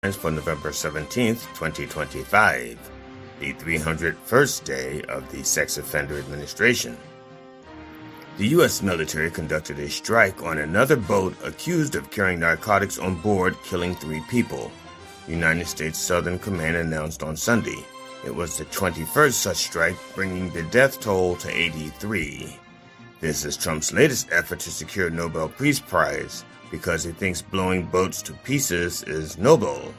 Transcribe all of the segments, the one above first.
for November 17th, 2025, the 301st day of the Sex Offender Administration. The U.S. military conducted a strike on another boat accused of carrying narcotics on board, killing 3 people. United States Southern Command announced on Sunday. It was the 21st such strike, bringing the death toll to 83. This is Trump's latest effort to secure Nobel Peace Prize because he thinks blowing boats to pieces is noble.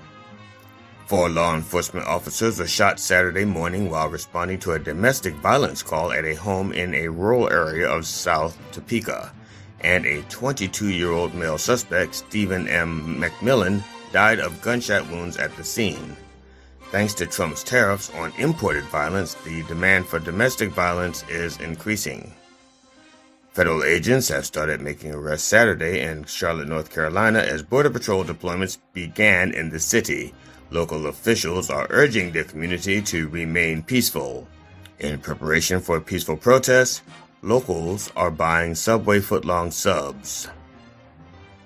4 law enforcement officers were shot Saturday morning while responding to a domestic violence call at a home in a rural area of South Topeka, and a 22-year-old male suspect, Stephen M. McMillan, died of gunshot wounds at the scene. Thanks to Trump's tariffs on imported violence, the demand for domestic violence is increasing. Federal agents have started making arrests Saturday in Charlotte, North Carolina, as Border Patrol deployments began in the city. Local officials are urging their community to remain peaceful. In preparation for peaceful protests, locals are buying Subway footlong subs.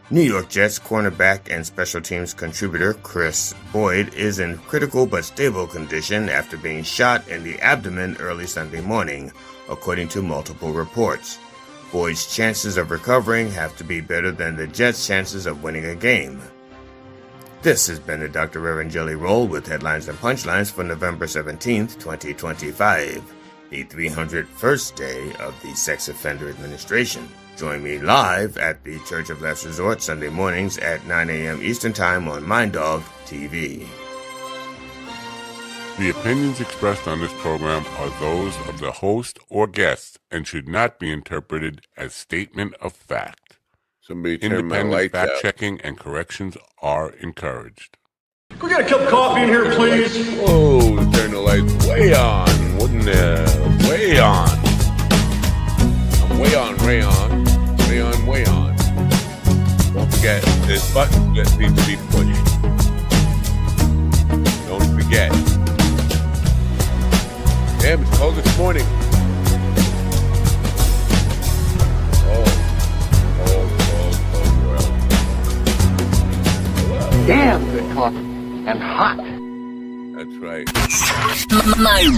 New York Jets cornerback and special teams contributor Chris Boyd is in critical but stable condition after being shot in the abdomen early Sunday morning, according to multiple reports. Boyd's chances of recovering have to be better than the Jets' chances of winning a game. This has been the Dr. Reverend Jelly Roll with headlines and punchlines for November 17th, 2025, the 301st day of the Sex Offender Administration. Join me live at the Church of Last Resort Sunday mornings at 9 a.m. Eastern Time on MindDog TV. The opinions expressed on this program are those of the host or guest and should not be interpreted as statement of fact. Somebody turn my Independent lights out. fact-checking and corrections are encouraged. Can we get a cup of coffee in here, please? Whoa, turn the lights way on. Wouldn't way on. I'm way on, way on. Way on, way on. Don't forget, there's buttons that need to be pushed. Don't forget. Damn, it's cold this morning. Damn good coffee. And hot. That's right.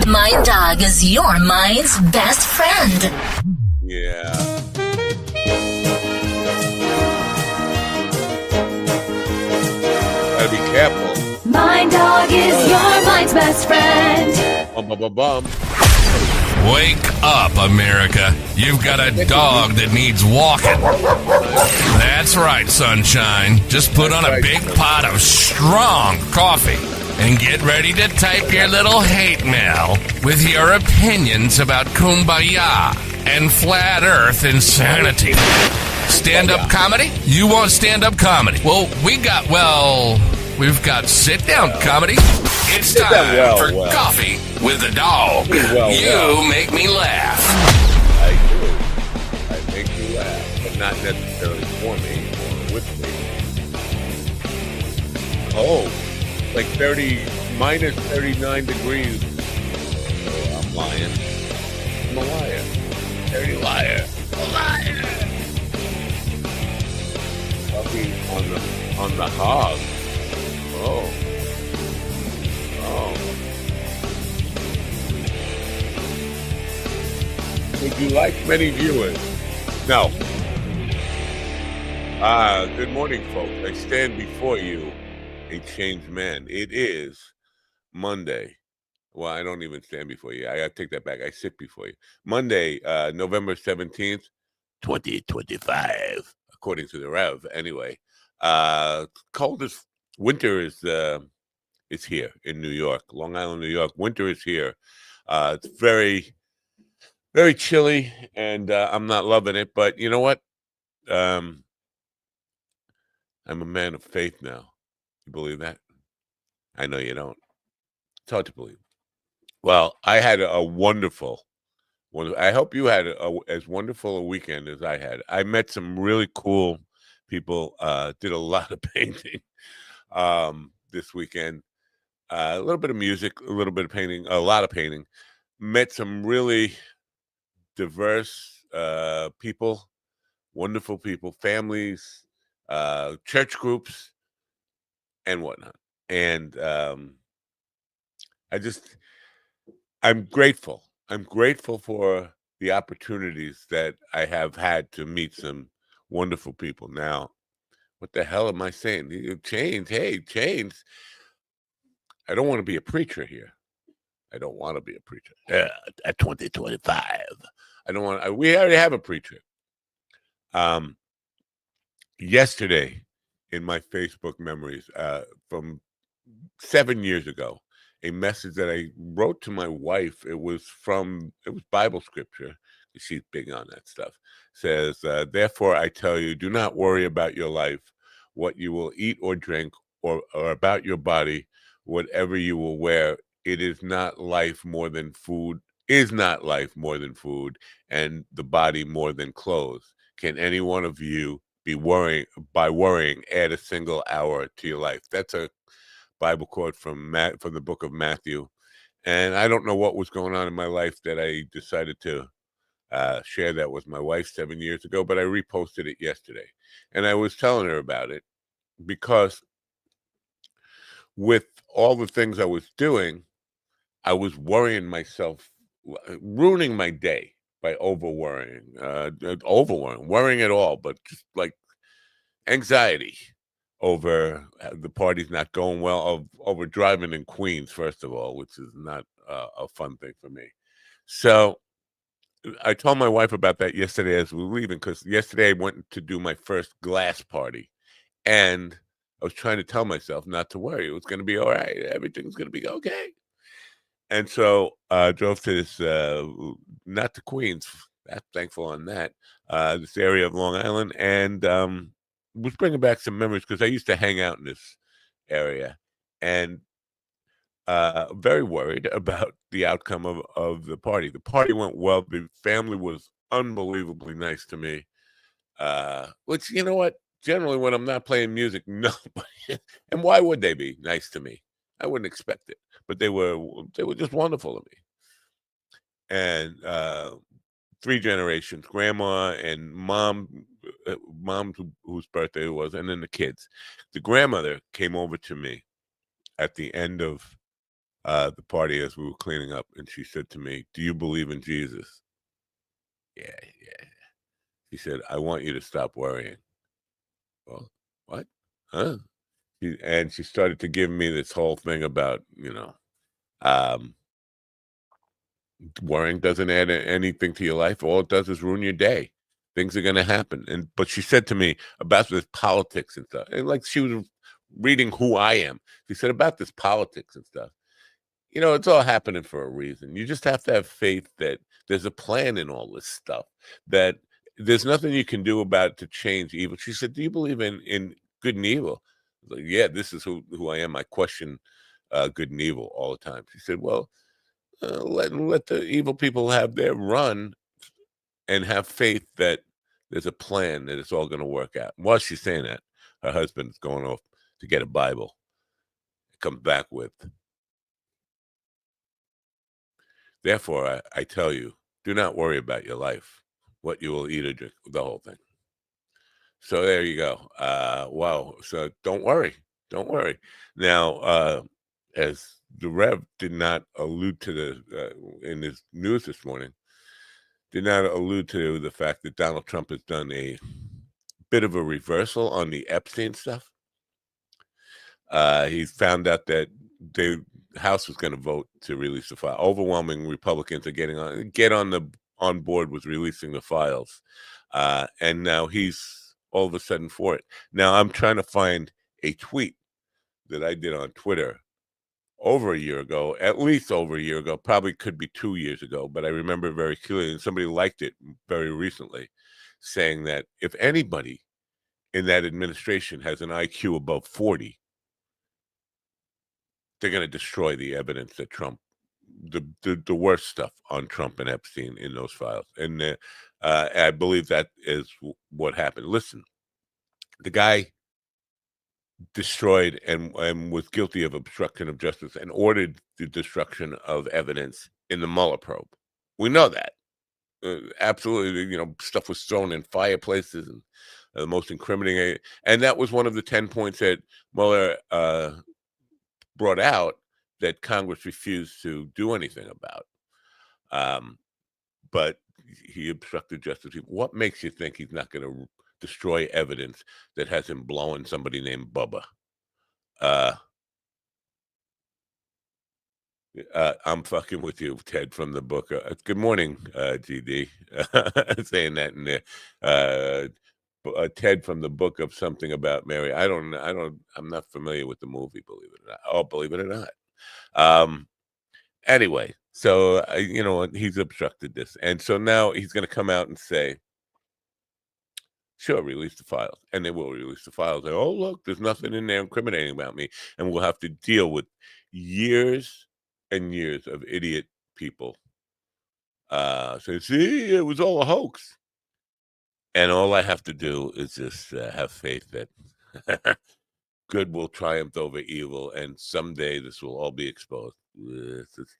My dog is your mind's best friend. Yeah. Gotta be careful. My dog is your mind's best friend. Bum, bum, bum, bum. Wake up, America. You've got a dog that needs walking. That's right, sunshine. Just put on a big pot of strong coffee and get ready to type your little hate mail with your opinions about kumbaya and flat earth insanity. Stand-up comedy? You want stand-up comedy? Well, we've got sit-down comedy. It's time for coffee with the dog. You make me laugh. I do. I make you laugh, but not necessarily for me or with me. Oh, like minus 39 degrees. Oh, I'm lying. I'm a liar. Dirty liar. A liar. Coffee on the hog. Oh. Would you like many viewers? No. Good morning, folks. I stand before you, a changed man. It is Monday. Well, I don't even stand before you. I take that back. I sit before you. Monday, November 17th, 2025, according to the Rev. Anyway, coldest winter is here in New York, Long Island, New York. Winter is here. It's very, very chilly, and I'm not loving it. But you know what? I'm a man of faith now. You believe that? I know you don't. It's hard to believe. Well, I had a wonderful. I hope you had as wonderful a weekend as I had. I met some really cool people. Did a lot of painting this weekend. A little bit of music, a little bit of painting, a lot of painting. Met some really diverse people, wonderful people, families, church groups, and whatnot. And I'm grateful. I'm grateful for the opportunities that I have had to meet some wonderful people. Now, what the hell am I saying? Chains, hey, chains. I don't want to be a preacher here. I don't want to be a preacher. At 2025. I don't want. We already have a preacher. Yesterday, in my Facebook memories, from 7 years ago, a message that I wrote to my wife. It was Bible scripture. She's big on that stuff. Says, therefore, I tell you, do not worry about your life, what you will eat or drink, or about your body, whatever you will wear. It is not life more than food, and the body more than clothes. Can any one of you be worrying add a single hour to your life? That's a Bible quote from the book of Matthew. And I don't know what was going on in my life that I decided to share that with my wife 7 years ago, but I reposted it yesterday. And I was telling her about it because with all the things I was doing, I was worrying myself, ruining my day by worrying at all, but just like anxiety over the party's not going well, over driving in Queens, first of all, which is not a fun thing for me. So I told my wife about that yesterday as we were leaving, because yesterday I went to do my first glass party, and I was trying to tell myself not to worry. It was going to be all right. Everything's going to be okay. And so I drove to this, not to Queens, I'm thankful on that, this area of Long Island, and was bringing back some memories because I used to hang out in this area, and very worried about the outcome of the party. The party went well. The family was unbelievably nice to me, which, you know what? Generally, when I'm not playing music, nobody, and why would they be nice to me? I wouldn't expect it, but they were just wonderful to me. And 3 generations, grandma and mom, whose birthday it was, and then the kids. The grandmother came over to me at the end of the party as we were cleaning up, and she said to me, "Do you believe in Jesus?" Yeah. She said, "I want you to stop worrying." Well, what? Huh? And she started to give me this whole thing about, um, worrying doesn't add anything to your life. All it does is ruin your day. Things are going to happen. But she said to me about this politics and stuff, and like she was reading who I am. She said about this politics and stuff. It's all happening for a reason. You just have to have faith that there's a plan in all this stuff, that there's nothing you can do about it to change evil. She said, "Do you believe in good and evil?" I was like, "Yeah, this is who I am. I question good and evil all the time." She said, "Well, let the evil people have their run and have faith that there's a plan, that it's all going to work out." While she's saying that, her husband's going off to get a Bible. He comes back with, "Therefore, I tell you, do not worry about your life, what you will eat or drink," the whole thing. So there you go. Wow. So don't worry. Don't worry. Now, as the Rev did not allude to in his news this morning, did not allude to the fact that Donald Trump has done a bit of a reversal on the Epstein stuff. He found out that the House was going to vote to release the file. Overwhelming Republicans are on board with releasing the files, and now he's all of a sudden for it. Now I'm trying to find a tweet that I did on Twitter over a year ago, at least over a year ago, probably could be 2 years ago, but I remember very clearly, and somebody liked it very recently, saying that if anybody in that administration has an IQ above 40, they're going to destroy the evidence that Trump, the worst stuff on Trump and Epstein in those files. And I believe that is what happened. Listen, the guy destroyed and was guilty of obstruction of justice and ordered the destruction of evidence in the Mueller probe. We know that. Absolutely, stuff was thrown in fireplaces and the most incriminating. And that was one of the 10 points that Mueller brought out that Congress refused to do anything about. But he obstructed justice. What makes you think he's not going to destroy evidence that has him blowing somebody named Bubba? I'm fucking with you, Ted, from the book. Good morning, GD. Saying that in there. Ted from the book of Something About Mary. I'm not familiar with the movie, believe it or not. Oh, believe it or not. Anyway, so, he's obstructed this. And so now he's going to come out and say, sure, release the files. And they will release the files. Like, oh, look, there's nothing in there incriminating about me. And we'll have to deal with years and years of idiot people. So, see, it was all a hoax. And all I have to do is just have faith that good will triumph over evil. And someday this will all be exposed.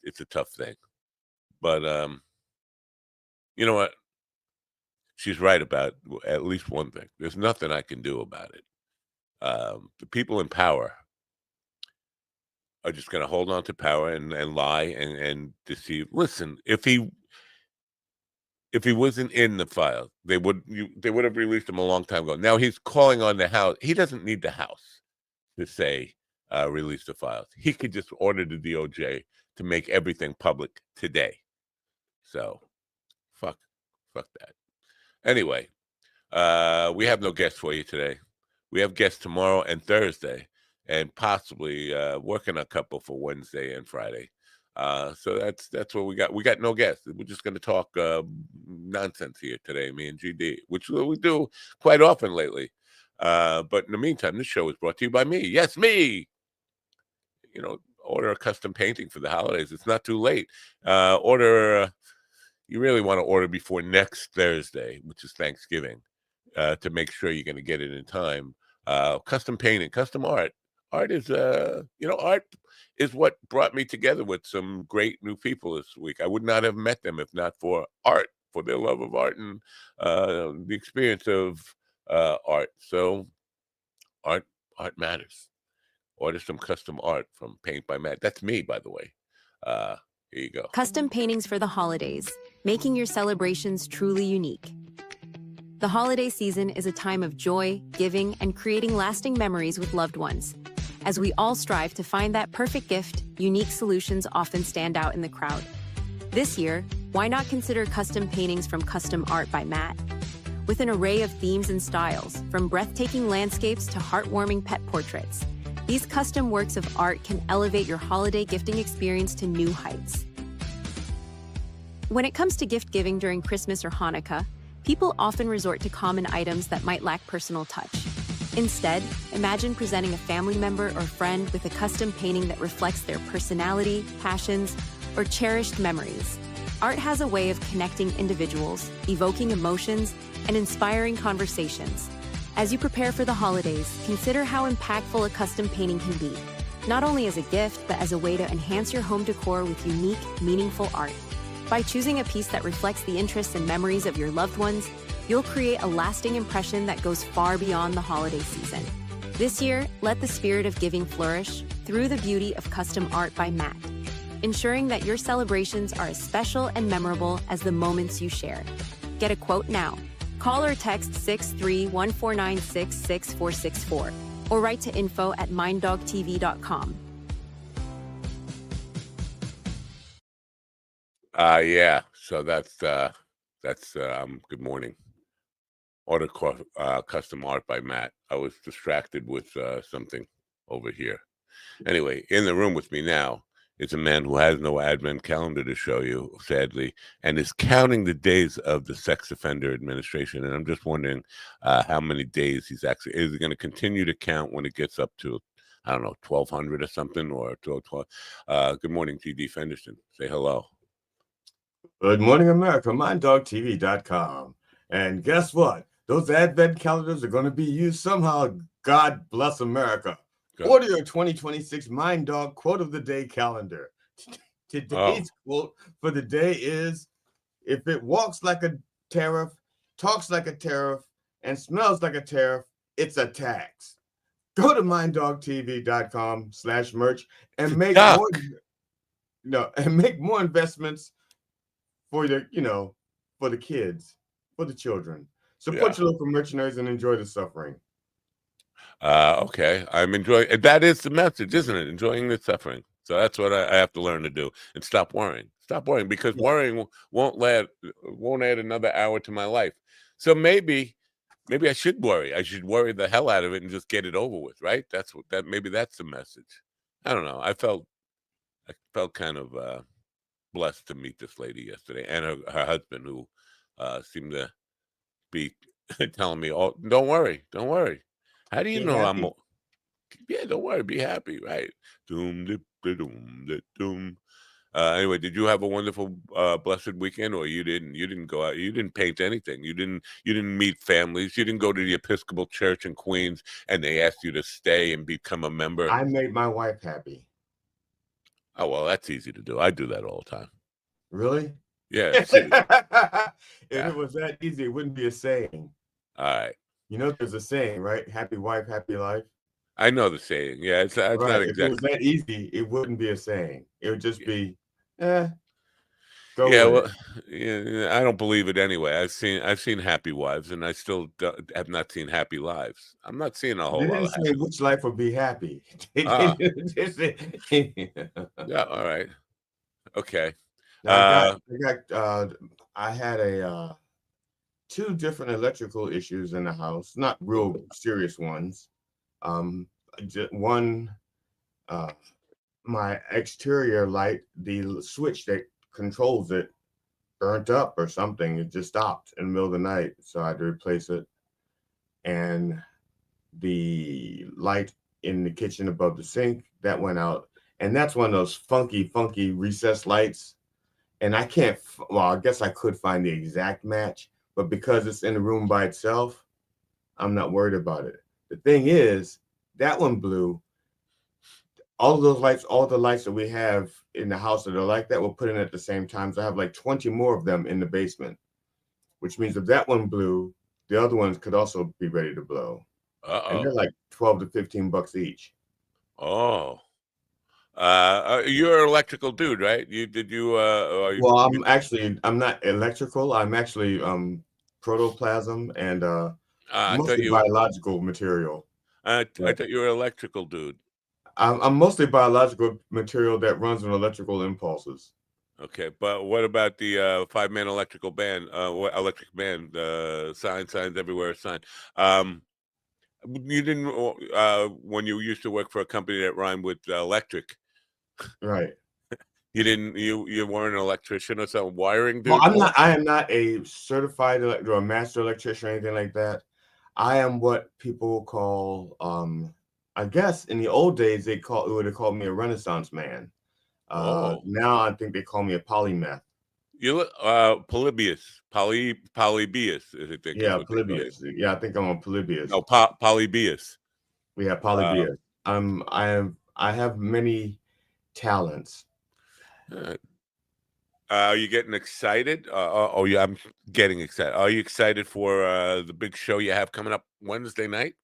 It's a tough thing. But you know what? She's right about at least one thing. There's nothing I can do about it. The people in power are just going to hold on to power and lie and deceive. Listen, if he wasn't in the file, they would have released him a long time ago. Now he's calling on the House. He doesn't need the House to say release the files. He could just order the DOJ to make everything public today. So, fuck that. Anyway, we have no guests for you today. We have guests tomorrow and Thursday, and possibly working a couple for Wednesday and Friday. So that's what we got. We got no guests. We're just going to talk nonsense here today, me and GD, which we do quite often lately. But in the meantime, this show is brought to you by me. Yes, me. Order a custom painting for the holidays. It's not too late. You really want to order before next Thursday, which is Thanksgiving, to make sure you're going to get it in time. Custom painting, custom art. Art is, art is what brought me together with some great new people this week. I would not have met them if not for art, for their love of art and the experience of art. So art matters. Order some custom art from Paint by Matt. That's me, by the way. Here you go. Custom paintings for the holidays, making your celebrations truly unique. The holiday season is a time of joy, giving, and creating lasting memories with loved ones. As we all strive to find that perfect gift, unique solutions often stand out in the crowd. This year, why not consider custom paintings from Custom Art by Matt? With an array of themes and styles, from breathtaking landscapes to heartwarming pet portraits, these custom works of art can elevate your holiday gifting experience to new heights. When it comes to gift giving during Christmas or Hanukkah, people often resort to common items that might lack personal touch. Instead, imagine presenting a family member or friend with a custom painting that reflects their personality, passions, or cherished memories. Art has a way of connecting individuals, evoking emotions, and inspiring conversations. As you prepare for the holidays, consider how impactful a custom painting can be, not only as a gift, but as a way to enhance your home decor with unique, meaningful art. By choosing a piece that reflects the interests and memories of your loved ones, you'll create a lasting impression that goes far beyond the holiday season. This year, let the spirit of giving flourish through the beauty of Custom Art by Matt, ensuring that your celebrations are as special and memorable as the moments you share. Get a quote now. Call or text 631-496-6464 or write to info@minddogtv.com. Yeah. So that's good morning. Order custom art by Matt. I was distracted with something over here. Anyway, in the room with me now is a man who has no advent calendar to show you, sadly, and is counting the days of the sex offender administration. And I'm just wondering how many days is he going to continue to count when it gets up to, I don't know, 1,200 or something, or 12. Good morning, G.D. Fenderson. Say hello. Good morning, America. MindDogTV.com. And guess what? Those advent calendars are going to be used somehow. God bless America. Good. Order your 2026 Mind Dog Quote of the Day calendar. Today's quote for the day is, if it walks like a tariff, talks like a tariff, and smells like a tariff, it's a tax. Go to minddogtv.com/merch and make Duck. make more investments for for the kids, for the children. Support your local mercenaries and enjoy the suffering. Okay, I'm enjoying. That is the message, isn't it? Enjoying the suffering. So that's what I have to learn to do and stop worrying. Stop worrying, because worrying won't add another hour to my life. So maybe I should worry. I should worry the hell out of it and just get it over with, right? Maybe that's the message. I don't know. I felt kind of blessed to meet this lady yesterday, and her husband, who seemed to be telling me, "Oh, don't worry. How do you know I'm? Yeah, don't worry. Be happy, right? Doom, doom. Anyway, did you have a wonderful, blessed weekend, or you didn't? You didn't go out. You didn't paint anything. You didn't meet families. You didn't go to the Episcopal Church in Queens, and they asked you to stay and become a member. I made my wife happy. Oh well, that's easy to do. I do that all the time. Really? Yeah. If it was that easy, it wouldn't be a saying. All right. You know, there's a saying, right? Happy wife, happy life. I know the saying. Yeah, it's Right. not If it was exactly. that easy, it wouldn't be a saying. It would just be, go Yeah, with well, it. yeah, I don't believe it anyway. I've seen happy wives, and I still have not seen happy lives. I'm not seeing a They whole lot didn't of say happy. which life would be happy. Yeah, all right. Okay. Now, I had two different electrical issues in the house, not real serious ones. One, my exterior light, the switch that controls it, burnt up or something. It just stopped in the middle of the night, so I had to replace it. And the light in the kitchen above the sink, that went out, and that's one of those funky recessed lights. And I can't, well, I guess I could find the exact match, but because it's in the room by itself, I'm not worried about it. The thing is, that one blew. All of those lights, all the lights that we have in the house that are like that, were put in at the same time. So I have like 20 more of them in the basement, which means if that one blew, the other ones could also be ready to blow. And they're like $12 to $15 each. Oh. You're an electrical dude, right? Well, I'm not electrical. I'm actually protoplasm and mostly biological material. I thought you were an electrical dude. I'm mostly biological material that runs on electrical impulses. Okay, but what about the 5-man electrical band? Electric band, signs everywhere, sign. You didn't when you used to work for a company that rhymed with electric, right? You didn't. You weren't an electrician or something. Wiring dude. Well, I'm not. I am not a certified or a master electrician or anything like that. I am what people call, I guess in the old days they would have called me a Renaissance man. Now I think they call me a polymath. You look Polybius, Polybius, I think. Yeah, Polybius. Yeah, I think I'm a Polybius. No, Polybius. Yeah, Polybius. I have many talents. Are you getting excited? Yeah, I'm getting excited. Are you excited for the big show you have coming up Wednesday night?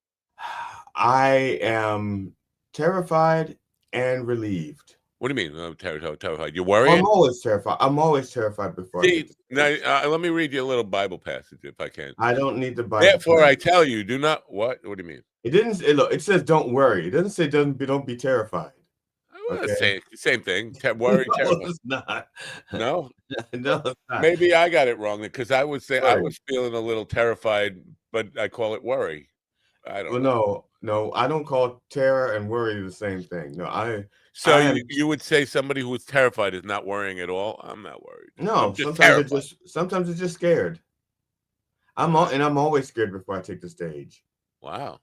I am terrified and relieved. What do you mean? Terrified? You're worried? I'm always terrified. I'm always terrified before. Now, let me read you a little Bible passage if I can. I don't need the Bible. Therefore, I tell you, do not what? What do you mean? It didn't. Look, it says don't worry. It doesn't say don't be terrified. Okay. Same thing. Worry, no, terrified. It's not. No, no, it's not. Maybe I got it wrong because I was feeling a little terrified, but I call it worry. I don't know. No, I don't call terror and worry the same thing. No, you would say somebody who is terrified is not worrying at all? I'm not worried. No, sometimes it's just scared. I'm always scared before I take the stage. Wow.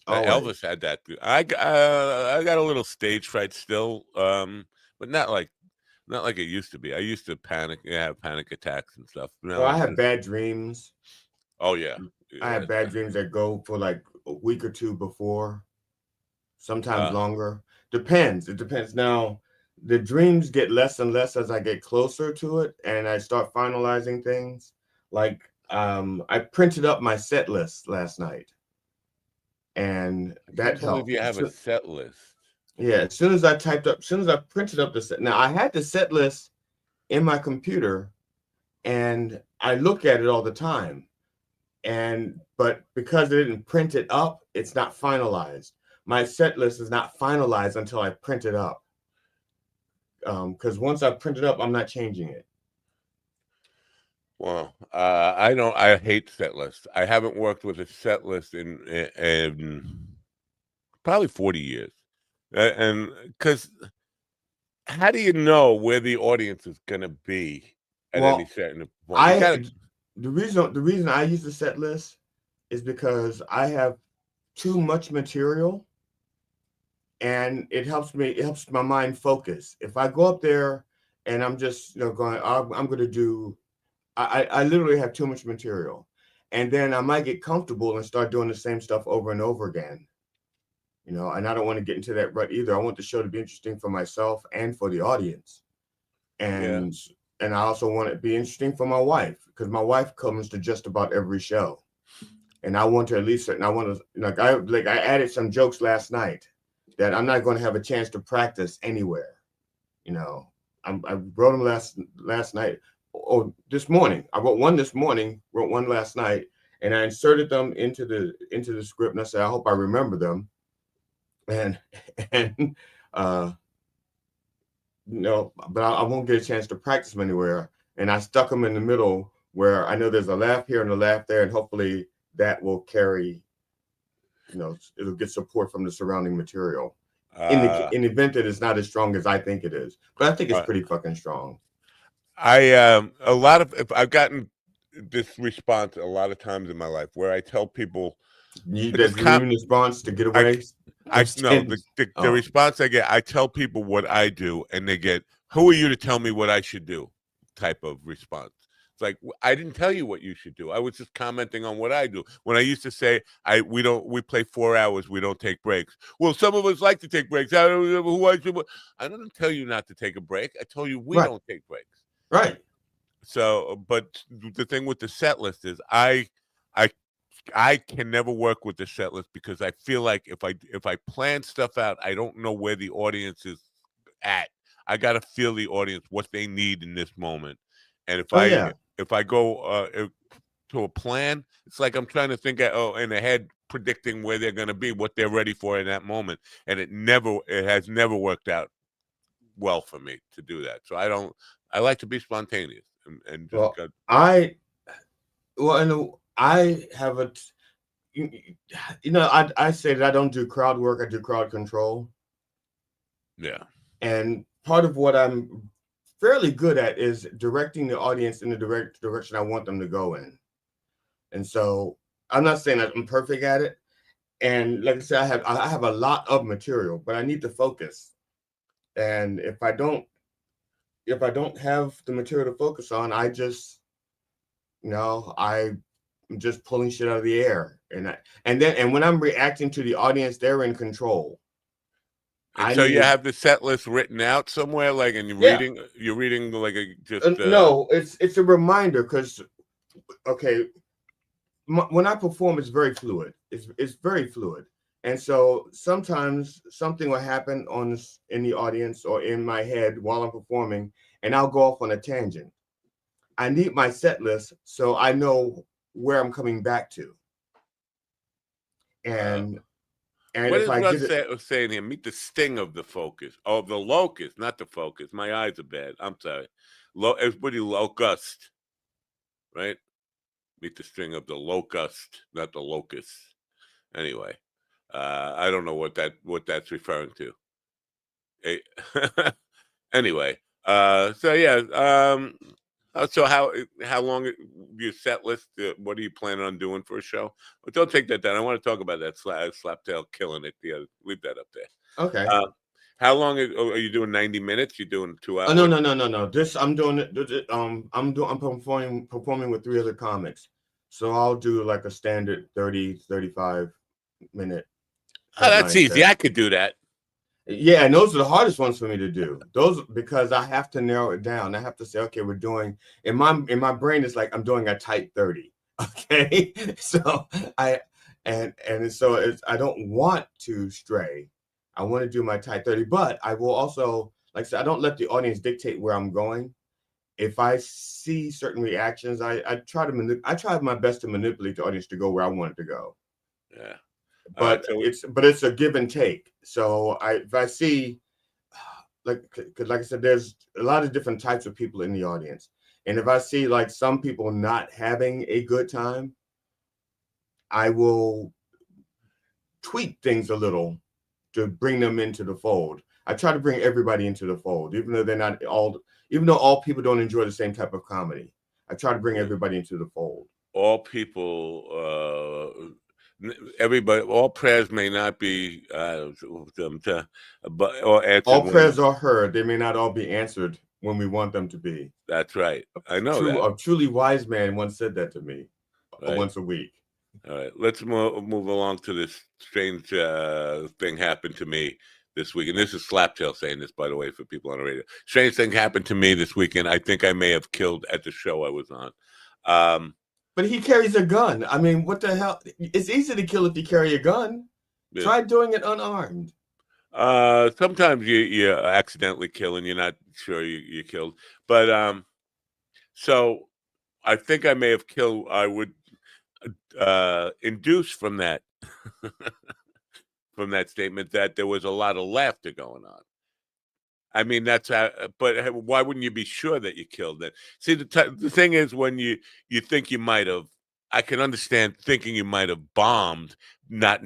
Elvis had that. I got a little stage fright still, but not like it used to be. I used to have panic attacks and stuff. Well, I have bad dreams. Oh yeah. I have bad dreams that go for like a week or two before, sometimes longer. Depends. It depends. Now, the dreams get less and less as I get closer to it, and I start finalizing things. Like I printed up my set list last night. and I that can't believe helped. you have a set list. Yeah, as soon as I printed up the set. Now I had the set list in my computer, and I look at it all the time. But because I didn't print it up, it's not finalized. My set list is not finalized until I print it up. Because once I print it up, I'm not changing it. Well, I hate set lists. I haven't worked with a set list in probably 40 years. And because how do you know where the audience is going to be at any Well, certain point? You gotta, the reason I use the set list is because I have too much material, and it helps my mind focus. If I go up there and I'm just going, I'm going to do, I literally have too much material, and then I might get comfortable and start doing the same stuff over and over again. And I don't want to get into that rut either. I want the show to be interesting for myself and for the audience. And and I also want it to be interesting for my wife, because my wife comes to just about every show. And I want to at least, and I want to, I added some jokes last night that I'm not going to have a chance to practice anywhere. I wrote them last night or this morning. I wrote one this morning, wrote one last night, and I inserted them into the script. And I said, I hope I remember them. And but I won't get a chance to practice them anywhere. And I stuck them in the middle where I know there's a laugh here and a laugh there, and hopefully that will carry, it'll get support from the surrounding material. In the event that it's not as strong as I think it is, but I think it's pretty fucking strong. I've gotten this response a lot of times in my life where I tell people, That's the response to get away. The response I get, I tell people what I do, and they get, "Who are you to tell me what I should do?" type of response. It's like, I didn't tell you what you should do. I was just commenting on what I do. When I used to say, we play 4 hours, we don't take breaks. Well, some of us like to take breaks. I don't tell you not to take a break. I tell you we don't take breaks. Right. So, but the thing with the set list is I can never work with the set list, because I feel like if I plan stuff out, I don't know where the audience is at. I got to feel the audience, what they need in this moment. And if I go to a plan, it's like I'm trying to think in ahead, predicting where they're going to be, what they're ready for in that moment. And it has never worked out well for me to do that. So I like to be spontaneous and just I have I say that I don't do crowd work, I do crowd control. Yeah. And part of what I'm fairly good at is directing the audience in the direction I want them to go in. And so I'm not saying that I'm perfect at it. And like I said, I have a lot of material, but I need to focus. And if I don't have the material to focus on, I just, I'm just pulling shit out of the air. And when I'm reacting to the audience, they're in control. And so you have the set list written out somewhere, like, and you're reading like no, it's a reminder, because when I perform, it's very fluid. It's very fluid. And so sometimes something will happen in the audience or in my head while I'm performing, and I'll go off on a tangent. I need my set list so I know where I'm coming back to. And what is Russ saying here? Meet the sting of the focus. Oh, the locust, not the focus. My eyes are bad. I'm sorry. Everybody locust, right? Meet the sting of the locust, not the locust. Anyway, I don't know what that's referring to. Anyway, so yeah. So how long your set list? What are you planning on doing for a show? But don't take that down. I want to talk about that Slaptail killing it. Leave that up there. Okay. How long are you doing? 90 minutes? You doing 2 hours? Oh, no. I'm doing it. I'm performing with 3 other comics. So I'll do like a standard 30-35 minute. Oh, that's easy. I could do that. Yeah, and those are the hardest ones for me to do. Those, because I have to narrow it down. I have to say, okay, we're doing, in my brain, it's like I'm doing a tight 30. Okay. So and so I don't want to stray. I want to do my tight 30, but I will also, like I said, I don't let the audience dictate where I'm going. If I see certain reactions, I try my best to manipulate the audience to go where I want it to go. Yeah. But it's a give and take. So if I see, like I said, there's a lot of different types of people in the audience, and if I see like some people not having a good time, I will tweak things a little to bring them into the fold. I try to bring everybody into the fold, even though all people don't enjoy the same type of comedy. I try to bring everybody into the fold. All people, everybody, all prayers may not be, but or answered. All prayers are heard. They may not all be answered when we want them to be. That's right. I know that. A truly wise man once said that to me once a week. All right, let's move along to this strange thing happened to me this week. And this is Slaptail saying this, by the way, for people on the radio. Strange thing happened to me this weekend. I think I may have killed at the show I was on. But he carries a gun. I mean, what the hell? It's easy to kill if you carry a gun. Yeah. Try doing it unarmed. Sometimes you accidentally kill and you're not sure you killed. But so I think I may have killed. I would induce from that statement that there was a lot of laughter going on. I mean, that's but why wouldn't you be sure that you killed it? See, the thing is, when you think you might have, I can understand thinking you might have bombed, not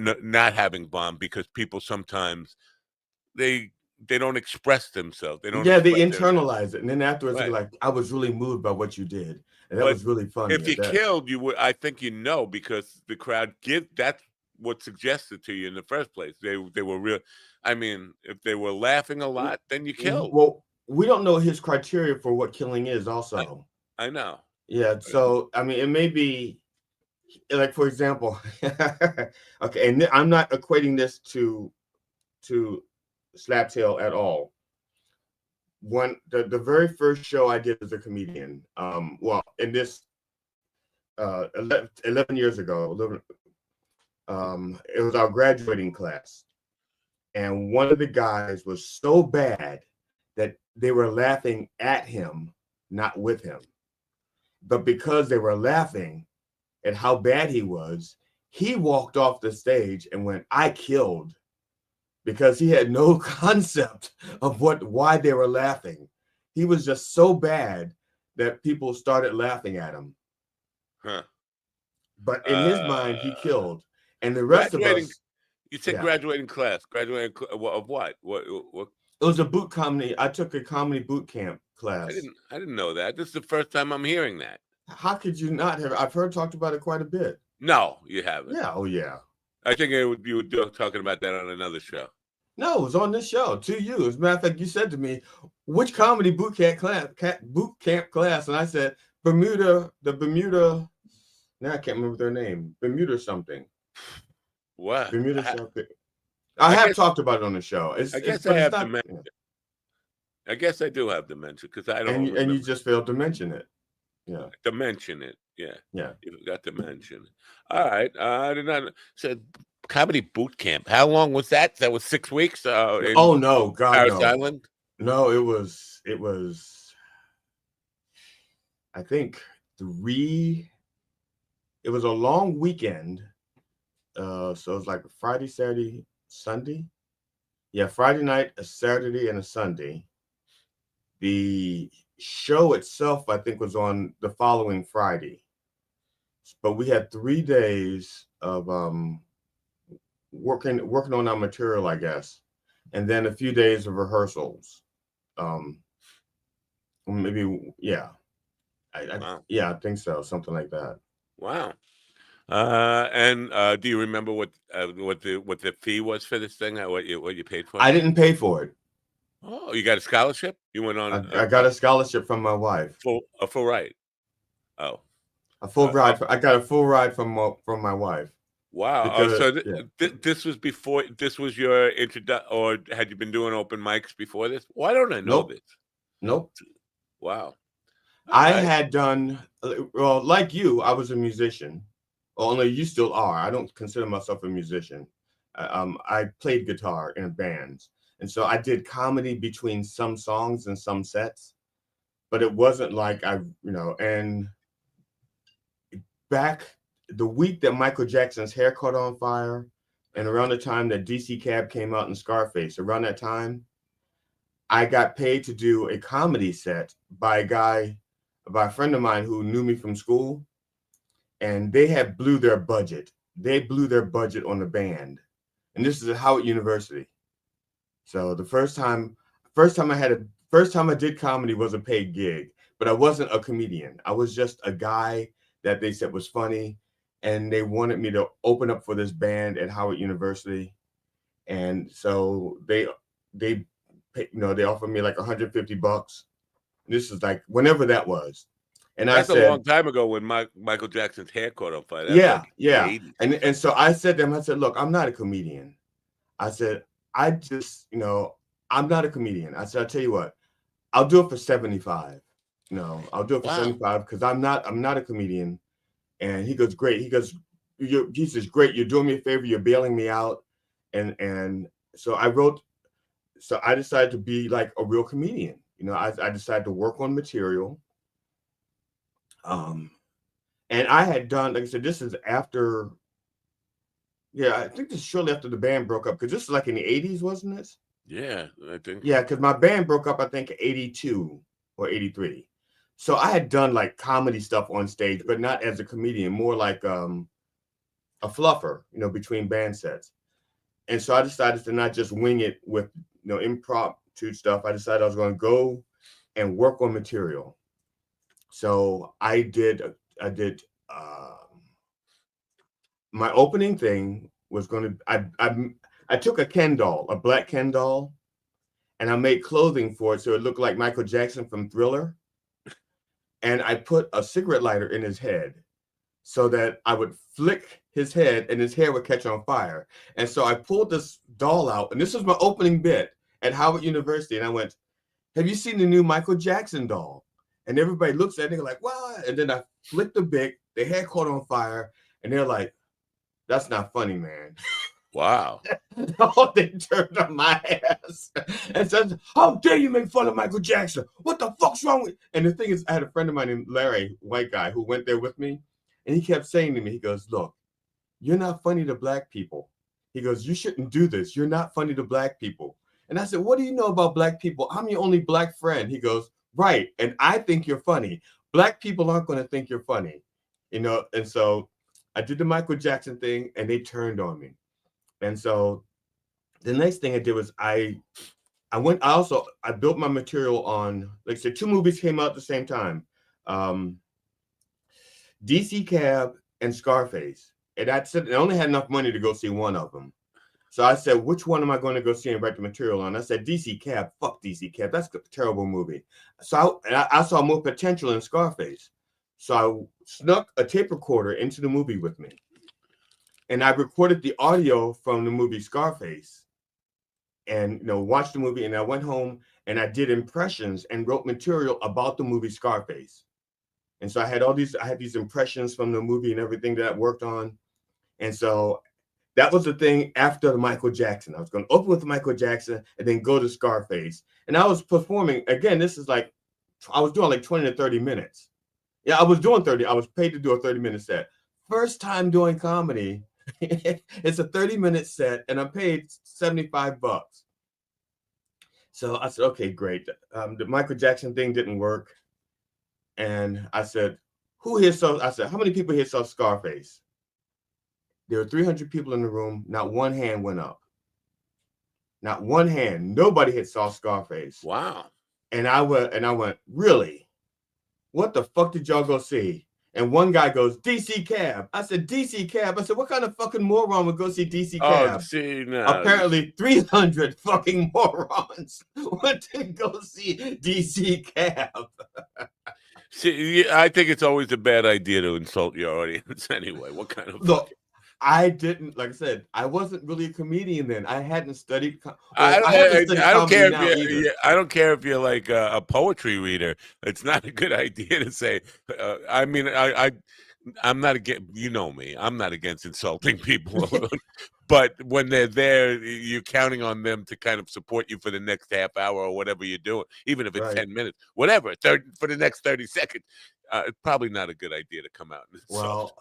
having bombed, because people sometimes they don't express themselves. They don't. Yeah, they internalize it, and then afterwards they're like, "I was really moved by what you did, and that was really funny." If you killed, you would. I think because the crowd that's what suggested to you in the first place. They were real. I mean, if they were laughing a lot, then you killed. Well, we don't know his criteria for what killing is. Also, I know. Yeah. So I mean, it may be like, for example, okay, and I'm not equating this to Slaptail at all. The very first show I did as a comedian, in this 11 years ago, it was our graduating class, and one of the guys was so bad that they were laughing at him, not with him. But because they were laughing at how bad he was, he walked off the stage and went, "I killed," because he had no concept of why they were laughing. He was just so bad that people started laughing at him. Huh. But in his mind, he killed. And the rest of us... You said graduating class. Of what? What? It was a boot comedy. I took a comedy boot camp class. I didn't know that. This is the first time I'm hearing that. How could you not have? I've heard talked about it quite a bit. No, you haven't. Yeah. Oh, yeah. I think you were talking about that on another show. No, it was on this show to you. As a matter of fact, you said to me, "Which comedy boot camp class?" And I said, the Bermuda. Now I can't remember their name. Bermuda something. What? Bermuda something. I have talked about it on the show. I guess I have to mention it. I guess I do have to mention because I don't. And you just failed to mention it. Yeah. To mention it. Yeah. Yeah. You got to mention it. All right. I did not said comedy boot camp. How long was that? That was 6 weeks. Oh no, God, Paris no. Island. No, it was. I think 3. It was a long weekend. So it was like a Friday, Saturday, Sunday. Yeah, Friday night, a Saturday, and a Sunday. The show itself, I think, was on the following Friday. But we had 3 days of working on our material, I guess, and then a few days of rehearsals. Maybe, yeah. Wow. Yeah, I think so, something like that. Wow. And do you remember what the fee was for this thing? What you paid for? I didn't pay for it. Oh, you got a scholarship? You went on. I got a scholarship from my wife. A full ride. Oh, a full ride. I got a full ride from my wife. Wow. Because, this was before. This was your introduction, or had you been doing open mics before this? Why don't I know this? Nope. Wow. I had done, well, like you, I was a musician. Only you still are. I don't consider myself a musician. I played guitar in bands, and so I did comedy between some songs and some sets, but it wasn't like and back the week that Michael Jackson's hair caught on fire, and around the time that DC Cab came out in Scarface, around that time, I got paid to do a comedy set by a friend of mine who knew me from school, and they had blew their budget. They blew their budget on the band, and this is at Howard University. So the first time I did comedy was a paid gig, but I wasn't a comedian. I was just a guy that they said was funny, and they wanted me to open up for this band at Howard University, and so they offered me like $150. This is like whenever that was, and That's I said, a long time ago when Michael Jackson's hair caught on fire. That's yeah, like yeah, the 80s. and so I said to them, I said, look, I'm not a comedian. I said, I just, I'm not a comedian. I said, I'll tell you what, I'll do it for 75. I'll do it for 75 because I'm not a comedian. And he goes, great. He goes, he says, great. You're doing me a favor. You're bailing me out. And so I decided to be like a real comedian. I decided to work on material. And I had done, like I said, this is after, I think this is shortly after the band broke up, because this is like in the 80s, wasn't it? Yeah, I think. Yeah, because my band broke up, I think, 82 or 83. So I had done like comedy stuff on stage, but not as a comedian, more like a fluffer, between band sets. And so I decided to not just wing it with, impromptu stuff. I decided I was going to go and work on material. So I did my opening thing was going to, I took a Ken doll, a black Ken doll, and I made clothing for it so it looked like Michael Jackson from Thriller. And I put a cigarette lighter in his head so that I would flick his head and his hair would catch on fire. And so I pulled this doll out, and this was my opening bit at Howard University. And I went, have you seen the new Michael Jackson doll? And everybody looks at it and they're like, what? And then I flicked the bit, the hair caught on fire, and they're like, that's not funny, man. Wow. Oh, they turned on my ass and said, how dare you make fun of Michael Jackson? What the fuck's wrong with? And the thing is, I had a friend of mine named Larry, white guy, who went there with me. And he kept saying to me, he goes, look, you're not funny to black people. He goes, you shouldn't do this. You're not funny to black people. And I said, what do you know about black people? I'm your only black friend. He goes, right. And I think you're funny. Black people aren't going to think you're funny. And so I did the Michael Jackson thing and they turned on me. And so the next thing I did was I built my material on, like I said, 2 movies came out at the same time. DC Cab and Scarface. And I said, I only had enough money to go see one of them. So I said, which one am I going to go see and write the material on? I said, DC Cab, fuck DC Cab. That's a terrible movie. So I saw more potential in Scarface. So I snuck a tape recorder into the movie with me. And I recorded the audio from the movie Scarface and, watched the movie. And I went home and I did impressions and wrote material about the movie Scarface. And so I had these impressions from the movie and everything that I worked on. And so that was the thing after the Michael Jackson. I was going to open with Michael Jackson and then go to Scarface. And I was performing, again, this is like, I was doing like 20 to 30 minutes. Yeah, I was doing 30. I was paid to do a 30-minute set. First time doing comedy. It's a 30-minute set and I'm paid $75. So I said, okay, great. The Michael Jackson thing didn't work. And I said, how many people here saw Scarface? There were 300 people in the room. Not one hand went up. Not one hand. Nobody had saw Scarface. Wow. And I went, really? What the fuck did y'all go see? And one guy goes, DC Cab. I said, DC Cab. I said, what kind of fucking moron would go see DC Cab? Oh, see, no. Apparently 300 fucking morons went to go see DC Cab. See, I think it's always a bad idea to insult your audience anyway. What kind of... Look, I didn't, like I said, I wasn't really a comedian then. I hadn't studied. I don't care if you're like a poetry reader. It's not a good idea to say. I'm not against, you know me, I'm not against insulting people. But when they're there, you're counting on them to kind of support you for the next half hour or whatever you're doing, even if it's Right. 10 minutes, whatever, for the next 30 seconds. It's probably not a good idea to come out and insult. Well,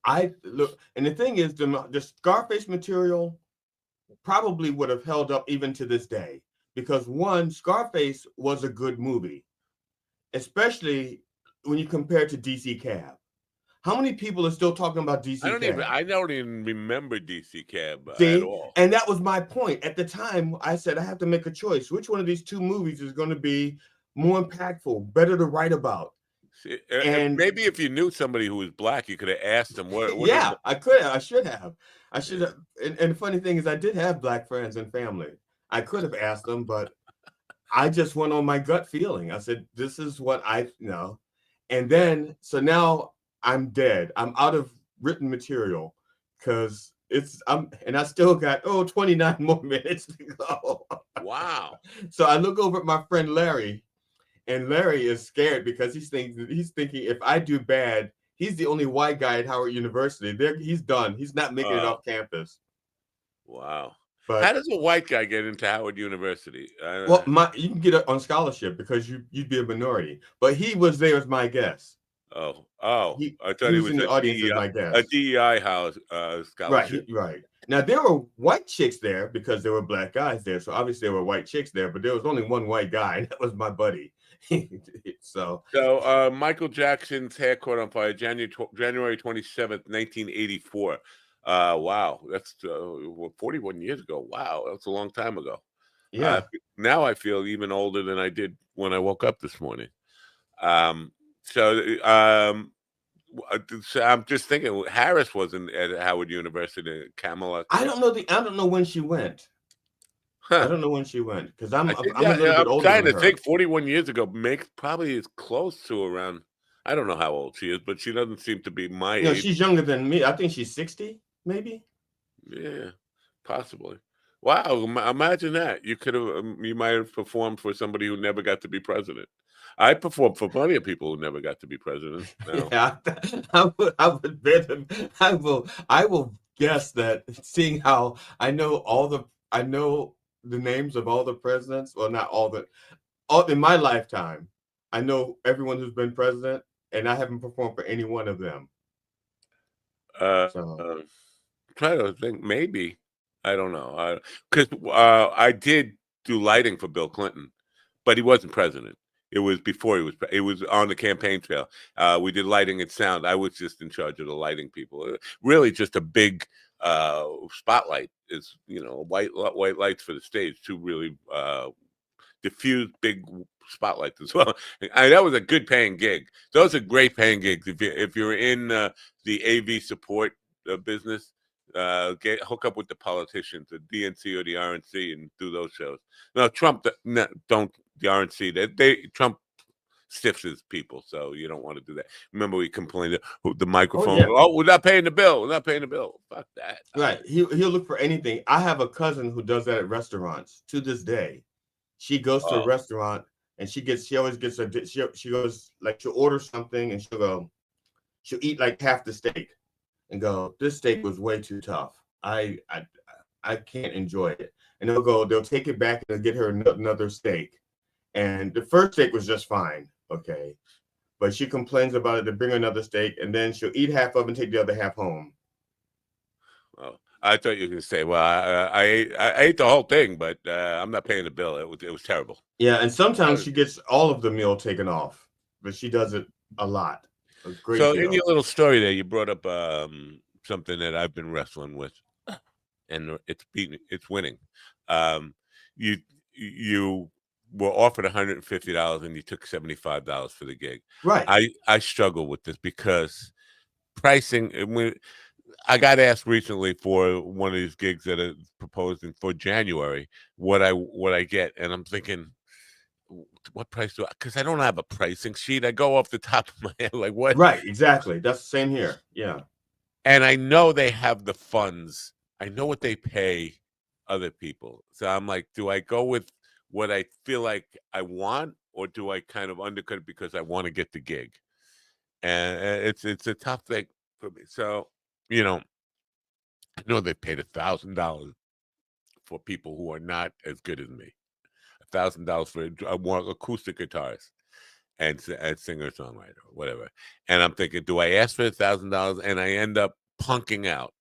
I look, and the thing is, the Scarface material probably would have held up even to this day because one, Scarface was a good movie, especially when you compare it to DC Cab. How many people are still talking about DC Cab? I don't even remember DC Cab at See, all. and that was my point. At the time, I said I have to make a choice. Which one of these two movies is going to be more impactful, better to write about? See, And maybe if you knew somebody who was black, you could have asked them. What yeah, I could. I should have. I should have. And the funny thing is, I did have black friends and family. I could have asked them, but I just went on my gut feeling. I said, "This is what I know." And then, so now I'm dead. I'm out of written material because and I still got 29 more minutes to go. Wow. So I look over at my friend Larry, and Larry is scared because he's thinking if I do bad, he's the only white guy at Howard University. He's done. He's not making it off campus. Wow. But how does a white guy get into Howard University? well, you can get it on scholarship because you'd be a minority. But he was there as my guest. Oh! He I thought he was in the audience as my guest. A DEI house scholarship. Right. Now there were white chicks there because there were black guys there. So obviously there were white chicks there, but there was only one white guy, and that was my buddy. So Michael Jackson's hair caught on fire January 27th, 1984. Wow, that's 41 years ago. Wow, that's a long time ago. Yeah. Now I feel even older than I did when I woke up this morning. So I'm just thinking Harris wasn't at Howard University. Kamala. I don't know when she went. Huh. I don't know when she went because I'm a little I'm bit older trying than to her. think 41 years ago makes probably as close to around, I don't know how old she is, but she doesn't seem to be my age. She's younger than me. I think she's 60, maybe. Yeah, possibly. Wow, imagine that. You might have performed for somebody who never got to be president. I performed for plenty of people who never got to be president. No. Yeah, I will guess that seeing how I know the names of all the presidents, well, not all in my lifetime, I know everyone who's been president, and I haven't performed for any one of them. Try to think, maybe. I don't know. Because I did do lighting for Bill Clinton, but he wasn't president. It was before it was on the campaign trail. We did lighting and sound. I was just in charge of the lighting people. Really just a big spotlight is, white lights for the stage, two really diffused big spotlights as well. That was a good paying gig. Those are great paying gigs. If you're in the AV support business, hook up with the politicians, the DNC or the RNC, and do those shows. No, Trump don't the RNC. Trump stiffs his people, so you don't want to do that. Remember, we complained the microphone. Oh, we're not paying the bill. We're not paying the bill. Fuck that. Right. He'll look for anything. I have a cousin who does that at restaurants to this day. She goes to a restaurant and she always gets she goes, like, she'll order something and she'll eat like half the steak and go, this steak was way too tough. I can't enjoy it. And they'll take it back and get her another steak. And the first steak was just fine. Okay. But she complains about it to bring her another steak, and then she'll eat half of it and take the other half home. Oh, I thought you were going to say, well, I ate the whole thing, but I'm not paying the bill. It was terrible. Yeah, and sometimes she gets all of the meal taken off, but she does it a lot. A great deal. In your little story there, you brought up something that I've been wrestling with, and it's winning. You were offered $150 and you took $75 for the gig. Right. I struggle with this because pricing. I got asked recently for one of these gigs that are proposed for January, what I get, and I'm thinking, what price do I? Because I don't have a pricing sheet. I go off the top of my head, like what? Right, exactly. That's the same here. Yeah. And I know they have the funds. I know what they pay other people. So I'm like, do I go with what I feel like I want, or do I kind of undercut it because I want to get the gig? and it's a tough thing for me. So, you know, I know they paid $1,000 for people who are not as good as me. $1,000 for a more acoustic guitarist and singer songwriter or whatever. And I'm thinking, do I ask for $1,000? And I end up punking out,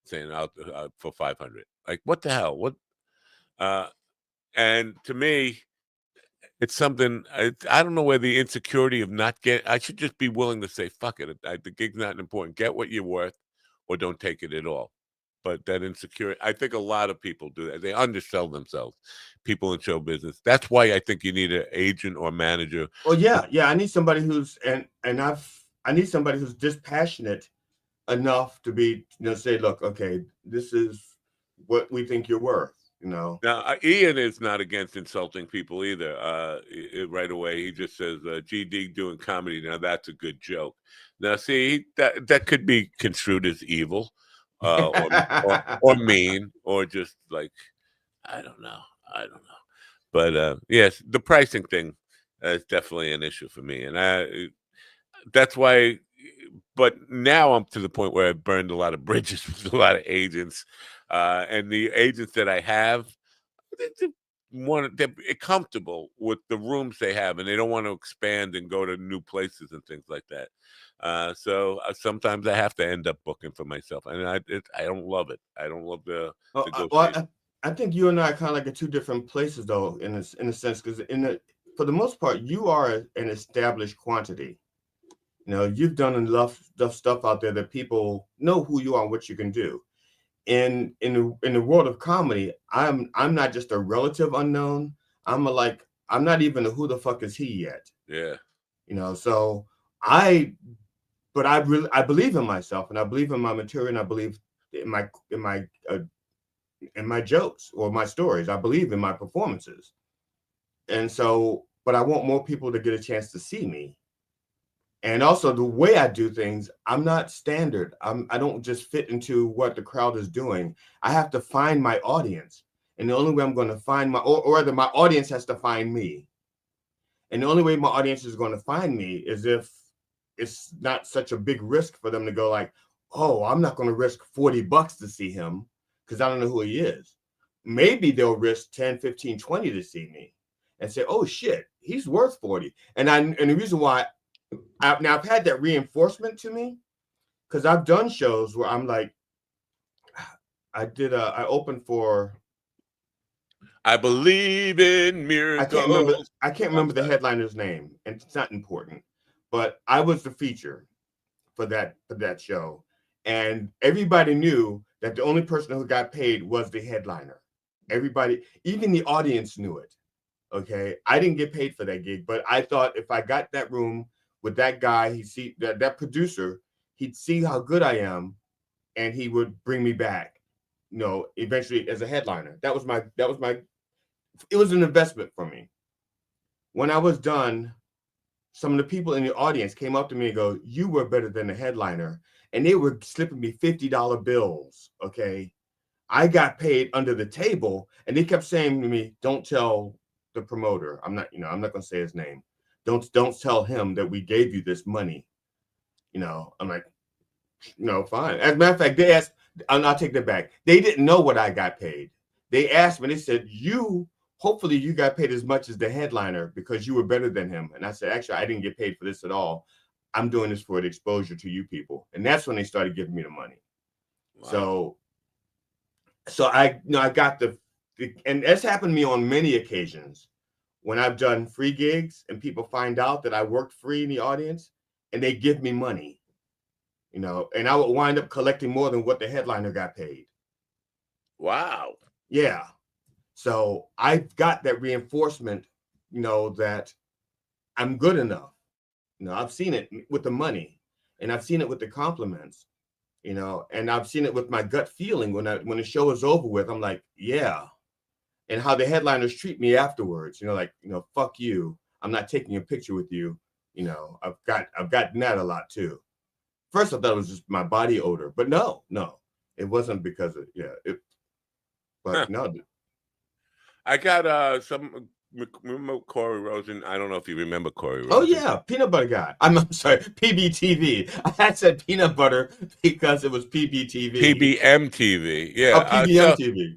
saying out for 500. Like, what the hell? What? And to me, it's something I don't know where the insecurity of not getting. I should just be willing to say, fuck it. The gig's not important. Get what you're worth, or don't take it at all. But that insecurity, I think a lot of people do that. They undersell themselves. People in show business. That's why I think you need an agent or manager. Well, yeah. I need somebody who's I need somebody who's dispassionate enough to be, say, look, okay, this is what we think you're worth. Now, Ian is not against insulting people either. Right away, he just says, GD doing comedy. Now, that's a good joke. Now, see, that could be construed as evil or mean or just like, I don't know. But, yes, the pricing thing is definitely an issue for me. And that's why, but now I'm to the point where I've burned a lot of bridges with a lot of agents. And the agents that I have, they're comfortable with the rooms they have, and they don't want to expand and go to new places and things like that. So sometimes I have to end up booking for myself, and I don't love it. I don't love the. I think you and I are kind of like at two different places, though, in a sense, because for the most part, you are an established quantity. You've done enough stuff out there that people know who you are and what you can do. In the world of comedy, I'm not just a relative unknown. I'm not even a who the fuck is he yet. Yeah. So I believe in myself, and I believe in my material, and I believe in my jokes or my stories. I believe in my performances. And so, but I want more people to get a chance to see me. And also the way I do things, I'm not standard. I don't just fit into what the crowd is doing. I have to find my audience. And the only way I'm going to find or rather my audience has to find me. And the only way my audience is going to find me is if it's not such a big risk for them to go like, oh, I'm not going to risk $40 to see him because I don't know who he is. Maybe they'll risk 10, 15, 20 to see me and say, oh shit, he's worth 40. And the reason why I've had that reinforcement to me because I've done shows where I'm like, I opened for I believe in miracles. I can't remember the headliner's name, and it's not important, but I was the feature for that show, and everybody knew that the only person who got paid was the headliner. Everybody, even the audience, knew it. Okay, I didn't get paid for that gig, but I thought if I got that room with that guy, he'd see that producer, he'd see how good I am, and he would bring me back. Eventually as a headliner. It was an investment for me. When I was done, some of the people in the audience came up to me and go, you were better than the headliner. And they were slipping me $50 bills. Okay. I got paid under the table, and they kept saying to me, don't tell the promoter. I'm not going to say his name. Don't tell him that we gave you this money. I'm like, no, fine. As a matter of fact, they asked, I'll take that back. They didn't know what I got paid. They asked me, they said, hopefully you got paid as much as the headliner because you were better than him. And I said, actually, I didn't get paid for this at all. I'm doing this for the exposure to you people. And that's when they started giving me the money. Wow. So I got and that's happened to me on many occasions when I've done free gigs and people find out that I worked free in the audience and they give me money. And I would wind up collecting more than what the headliner got paid. Wow. Yeah. So I've got that reinforcement, that I'm good enough. I've seen it with the money, and I've seen it with the compliments, and I've seen it with my gut feeling when the show is over with. I'm like, yeah. And how the headliners treat me afterwards, fuck you. I'm not taking a picture with you. I've gotten that a lot too. First, I thought it was just my body odor, but no, it wasn't because of, but no. I got some remember Corey Rosen? I don't know if you remember Corey Rosen. Oh yeah, peanut butter guy. I'm sorry, PBTV. I said peanut butter because it was PBTV. PBM TV. Oh, Yeah. PBM TV.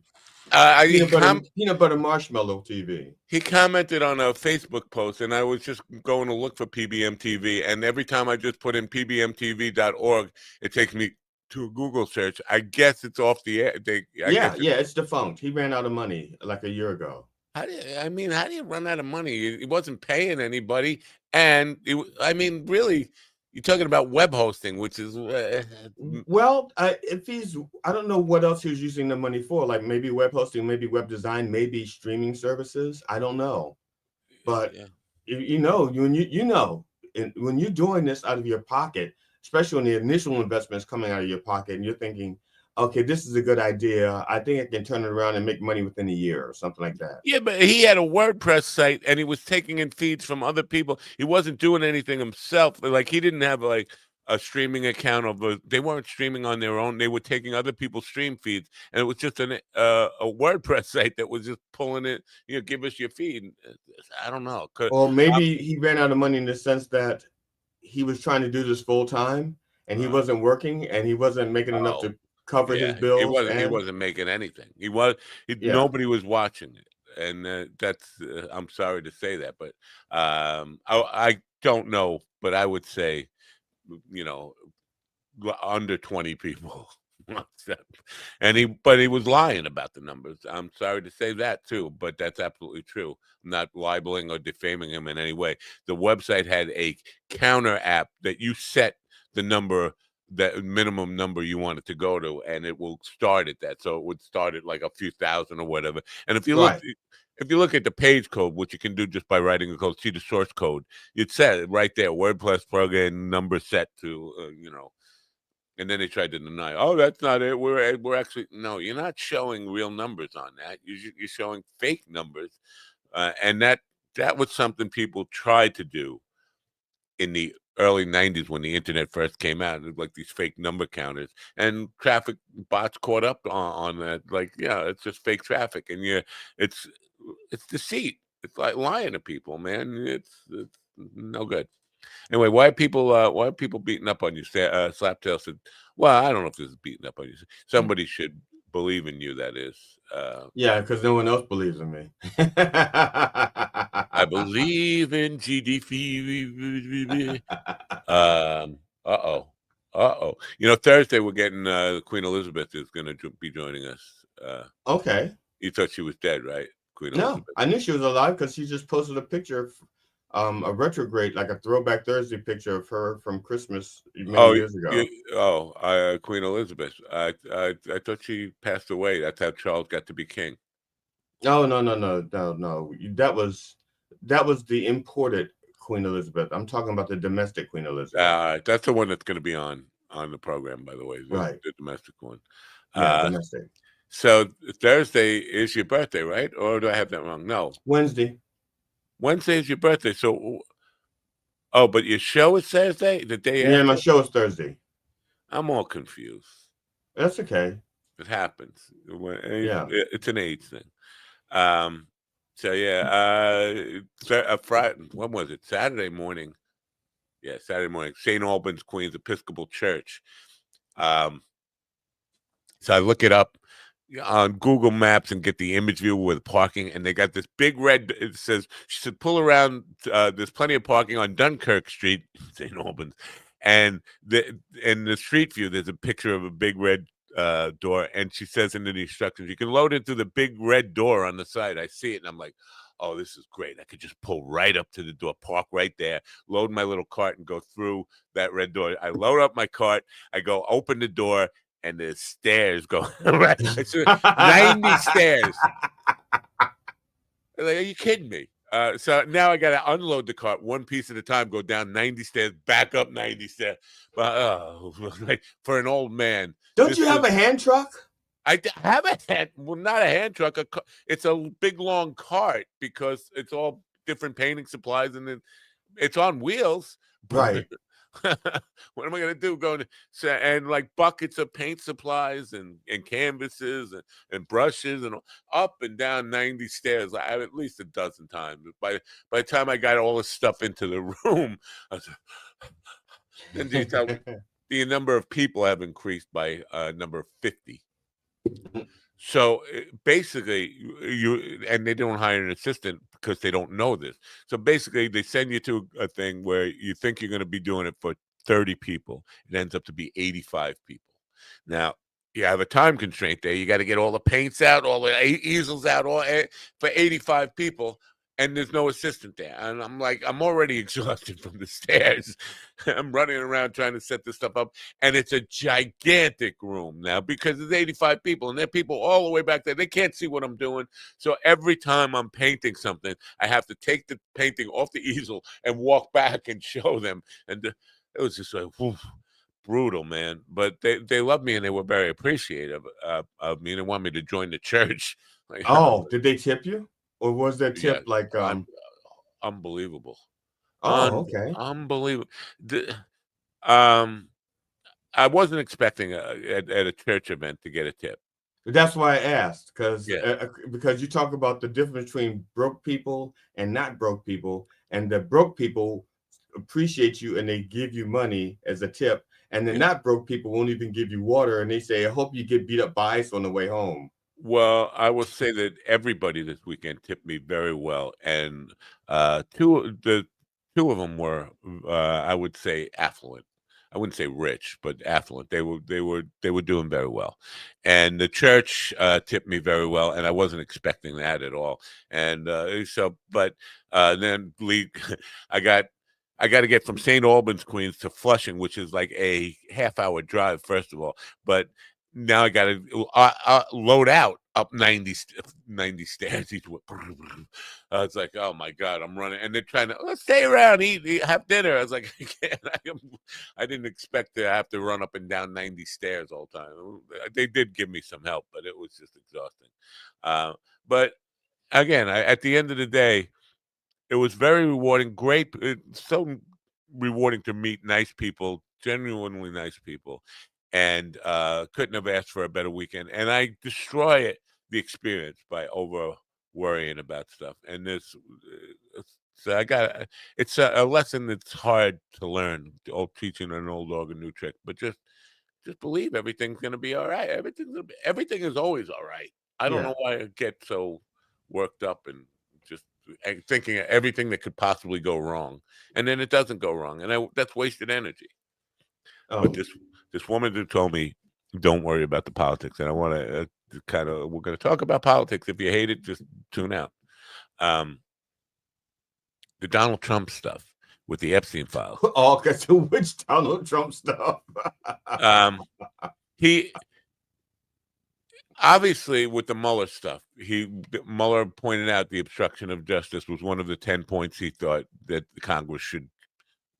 Peanut butter marshmallow TV. He commented on a Facebook post, and I was just going to look for PBM TV, and every time I just put in pbmtv.org, it takes me to a Google search. I guess it's off the air. It's defunct. He ran out of money like a year ago. How do you run out of money? He wasn't paying anybody, and really, you're talking about web hosting, which is well, if I don't know what else he was using the money for. Like maybe web hosting, maybe web design, maybe streaming services. I don't know, but when you're doing this out of your pocket, especially when the initial investment is coming out of your pocket, and you're thinking, okay, this is a good idea. I think I can turn it around and make money within a year or something like that. Yeah, but he had a WordPress site and he was taking in feeds from other people. He wasn't doing anything himself. Like he didn't have like a streaming account they weren't streaming on their own. They were taking other people's stream feeds, and it was just a WordPress site that was just pulling it. Give us your feed. I don't know. Or maybe he ran out of money in the sense that he was trying to do this full time and he wasn't working and he wasn't making enough to cover his bills. He wasn't making anything. Nobody was watching it, and that's I'm sorry to say that, but I don't know, but I would say under 20 people. But he was lying about the numbers. I'm sorry to say that too, but that's absolutely true. I'm not libeling or defaming him in any way. The website had a counter app that you set the number, that minimum number you want it to go to, and it will start at that. So it would start at like a few thousand or whatever. And if you look at the page code, which you can do just by writing a code, see the source code, it says right there, WordPress plugin number set to and then they tried to deny, oh, that's not it. We're actually, no, you're not showing real numbers on that. You're showing fake numbers. And that was something people tried to do in the early 90s when the internet first came out, like these fake number counters, and traffic bots caught up on that. Like, it's just fake traffic, and it's deceit. It's like lying to people, man. It's no good. Anyway, why are people beating up on you? Slaptail said, well, I don't know if this is beating up on you. Somebody should believe in you, that is. Because no one else believes in me. I believe in GDP. Thursday we're getting Queen Elizabeth is going to be joining us. Okay. You thought she was dead, right? Queen Elizabeth. No, I knew she was alive because she just posted a picture of a retrograde, like a Throwback Thursday picture of her from Christmas many years ago. Queen Elizabeth. I thought she passed away. That's how Charles got to be king. Oh, no. That was the imported Queen Elizabeth. I'm talking about the domestic Queen Elizabeth. That's the one that's going to be on the program, by the way. Right. The domestic one. Domestic. So Thursday is your birthday, right? Or do I have that wrong? No. Wednesday is your birthday. So, but your show is Thursday? The day after? Yeah, my show is Thursday. I'm all confused. That's okay. It happens. Yeah. It's an age thing. Friday, when was it? Saturday morning. Yeah, Saturday morning. St. Albans, Queens Episcopal Church. So I look it up on Google Maps and get the image view with parking, and they got this big red. It says, she said, pull around. There's plenty of parking on Dunkirk Street, St. Albans, and in the street view, there's a picture of a big red door, and she says in the instructions, you can load into the big red door on the side. I see it, and I'm like, oh, this is great. I could just pull right up to the door, park right there, load my little cart, and go through that red door. I load up my cart. I go open the door, and the stairs go right. It's 90 stairs. Like, are you kidding me? So now I got to unload the cart one piece at a time, go down 90 stairs, back up 90 stairs. But like for an old man. Don't you have a hand truck? I have not a hand truck. It's a big, long cart because it's all different painting supplies, and it's on wheels. Right. What am I going to do? And like buckets of paint supplies and canvases and brushes and up and down 90 stairs, at least a dozen times. By the time I got all this stuff into the room, I was, then you tell the number of people have increased by a number of 50. So basically, and they don't hire an assistant because they don't know this. So basically, they send you to a thing where you think you're going to be doing it for 30 people. It ends up to be 85 people. Now, you have a time constraint there. You got to get all the paints out, all the easels out, for 85 people. And there's no assistant there. And I'm like, I'm already exhausted from the stairs. I'm running around trying to set this stuff up. And it's a gigantic room now because there's 85 people. And there are people all the way back there. They can't see what I'm doing. So every time I'm painting something, I have to take the painting off the easel and walk back and show them. And it was just like, whew, brutal, man. But they loved me and they were very appreciative of me. They want me to join the church. Like, oh, did they tip you? Or was that tip like unbelievable? Oh, okay. Unbelievable. I wasn't expecting at a church event to get a tip. That's why I asked, because you talk about the difference between broke people and not broke people, and the broke people appreciate you and they give you money as a tip, and the not broke people won't even give you water, and they say, "I hope you get beat up by ice on the way home." Well, I will say that everybody this weekend tipped me very well, and two of them were, I would say, affluent. I wouldn't say rich, but affluent. They were doing very well, and the church tipped me very well, and I wasn't expecting that at all. And then I got to get from St. Albans, Queens to Flushing, which is like a half-hour drive, first of all, but now I got to load out up 90 stairs. It's like, oh my God, I'm running. And they're trying to stay around, eat, have dinner. I was like, I can't. I didn't expect to have to run up and down 90 stairs all the time. They did give me some help, but it was just exhausting. But again, at the end of the day, it was very rewarding. Great. It's so rewarding to meet nice people, genuinely nice people. And couldn't have asked for a better weekend. And I destroy the experience by over worrying about stuff. And it's a lesson that's hard to learn. Teaching an old dog a new trick, but just believe everything's going to be all right. Everything is always all right. I don't know why I get so worked up and just thinking of everything that could possibly go wrong, and then it doesn't go wrong, and that's wasted energy. But this woman who told me, don't worry about the politics. And I want to we're going to talk about politics. If you hate it, just tune out. The Donald Trump stuff with the Epstein files. Oh, okay. So which Donald Trump stuff? He obviously, with the Mueller stuff, Mueller pointed out the obstruction of justice was one of the 10 points he thought that the Congress should.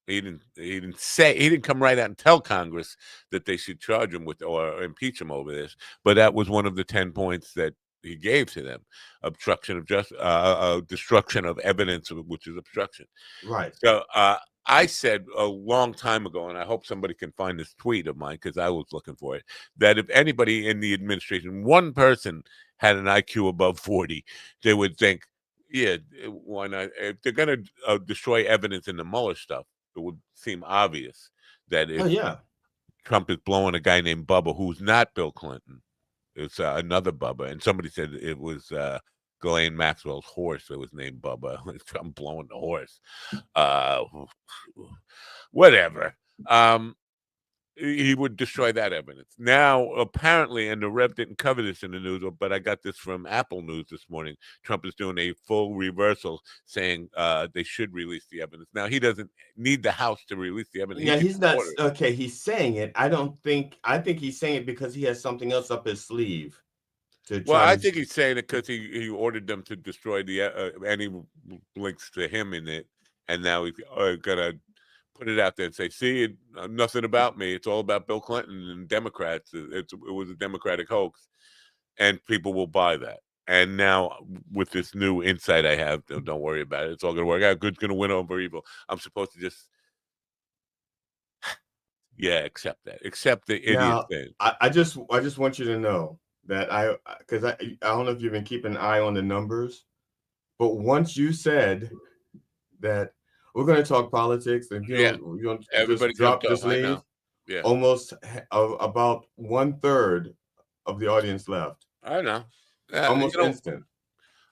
He didn't come right out and tell Congress that they should charge him with or impeach him over this, but that was one of the 10 points that he gave to them: obstruction of justice, destruction of evidence, which is obstruction. Right. So I said a long time ago, and I hope somebody can find this tweet of mine because I was looking for it, that if anybody in the administration, one person had an IQ above 40, they would think, yeah, why not? If they're going to destroy evidence in the Mueller stuff, it would seem obvious that if Trump is blowing a guy named Bubba, who's not Bill Clinton, it's another Bubba. And somebody said it was Ghislaine Maxwell's horse that was named Bubba. Trump blowing the horse. Whatever. He would destroy that evidence. Now, apparently, and the Rev didn't cover this in the news, but I got this from Apple News this morning. Trump is doing a full reversal, saying they should release the evidence. Now, he doesn't need the House to release the evidence. Yeah, he's not. Okay, he's saying it. I think he's saying it because he has something else up his sleeve. I think he's saying it because he ordered them to destroy any links to him in it, and now he's gonna put it out there and say, see, nothing about me. It's all about Bill Clinton and Democrats. It was a Democratic hoax, and people will buy that. And now with this new insight I have, don't worry about it. It's all going to work out. Good's going to win over evil. I'm supposed to just Yeah, accept that. Accept the idiot Now, thing. I just want you to know that because I don't know if you've been keeping an eye on the numbers, but once you said that we're going to talk politics, and Yeah, you don't everybody just jumped drop this off. I lead, know. Yeah, almost about 1/3 of the audience left. I know. Almost instant.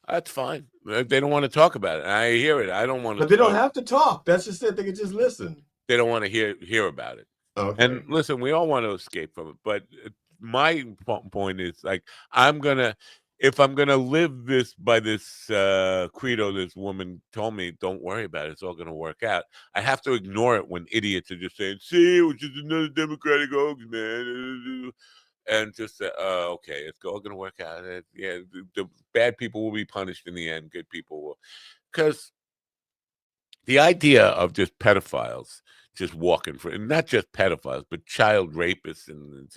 That's fine. They don't want to talk about it. I hear it. I don't want to. But they don't have to talk. That's just it. They can just listen. They don't want to hear about it. Okay. And listen, we all want to escape from it, but my point is like if I'm gonna live this by this credo this woman told me, don't worry about it, it's all gonna work out. I have to ignore it when idiots are just saying, see, it was just another Democratic hoax, man. And just say, okay, it's all gonna work out. Yeah, the bad people will be punished in the end, good people will. Because the idea of just pedophiles just walking for, and not just pedophiles, but child rapists, and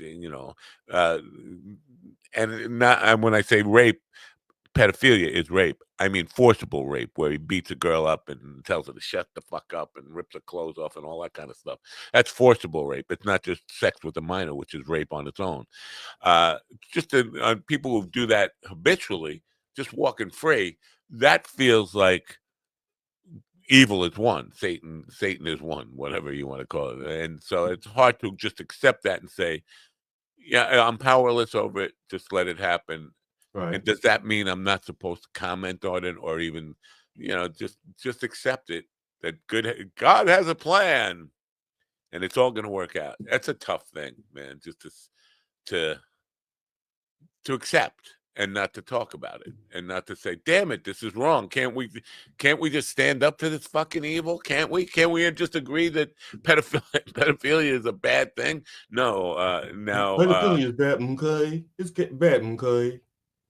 and not. And when I say rape, pedophilia is rape. I mean forcible rape, where he beats a girl up and tells her to shut the fuck up and rips her clothes off and all that kind of stuff. That's forcible rape. It's not just sex with a minor, which is rape on its own. People who do that habitually, just walking free, that feels like evil is one, Satan is one, whatever you want to call it. And so it's hard to just accept that and say, yeah, I'm powerless over it, just let it happen. Right. And does that mean I'm not supposed to comment on it, or even just accept it, that God has a plan and it's all going to work out? That's a tough thing, man, just to accept and not to talk about it, and not to say, damn it, this is wrong. Can't we just stand up to this fucking evil? Can't we just agree that pedophilia is a bad thing? No, pedophilia is bad, okay? It's getting bad, okay?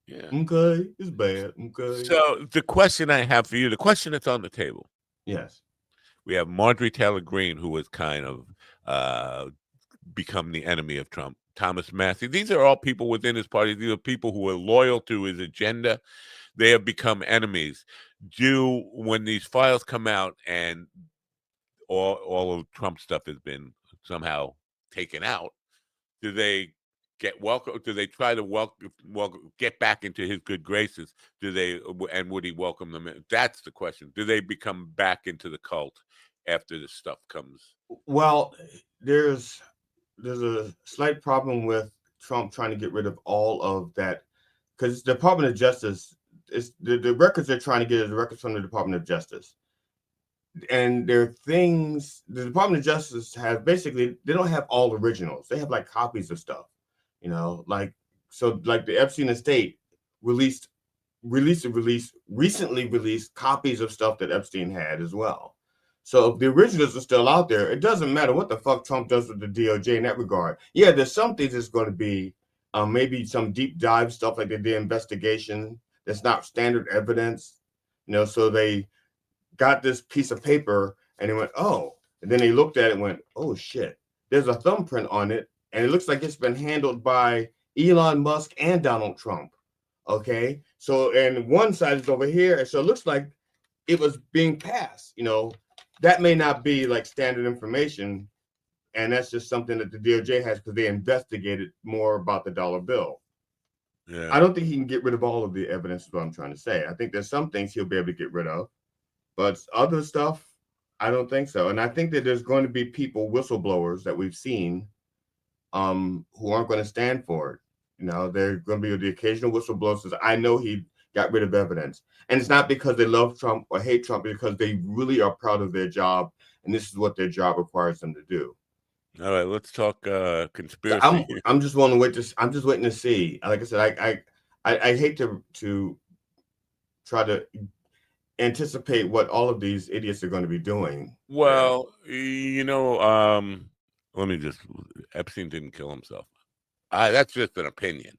Yeah. Okay, it's bad, okay? So the question I have for you, the question that's on the table. Yes. We have Marjorie Taylor Greene, who has kind of become the enemy of Trump. Thomas Massey. These are all people within his party. These are people who are loyal to his agenda. They have become enemies. When these files come out and all of Trump's stuff has been somehow taken out, do they get welcome? Do they try to get back into his good graces? And would he welcome them? That's the question. Do they become back into the cult after this stuff comes? Well, there's a slight problem with Trump trying to get rid of all of that, because the Department of Justice is the records they're trying to get is the records from the Department of Justice. And there are things the Department of Justice has, basically they don't have all originals. They have like copies of stuff, like the Epstein estate recently released copies of stuff that Epstein had as well. So if the originals are still out there, it doesn't matter what the fuck Trump does with the DOJ in that regard. Yeah, there's some things that's going to be maybe some deep dive stuff like they did investigation that's not standard evidence, so they got this piece of paper and they went, oh, and then they looked at it and went, oh shit, there's a thumbprint on it and it looks like it's been handled by Elon Musk and Donald Trump. Okay, so and one side is over here, and so it looks like it was being passed. That may not be like standard information, and that's just something that the DOJ has because they investigated more about the dollar bill. Yeah. I don't think he can get rid of all of the evidence, is what I'm trying to say. I think there's some things he'll be able to get rid of, but other stuff, I don't think so. And I think that there's going to be people, whistleblowers that we've seen, who aren't going to stand for it. They're going to be the occasional whistleblower says, I know he got rid of evidence. And it's not because they love Trump or hate Trump, because they really are proud of their job. And this is what their job requires them to do. All right, let's talk conspiracy. So I'm just waiting to see. Like I said, I hate to try to anticipate what all of these idiots are going to be doing. Well, let me just, Epstein didn't kill himself. That's just an opinion.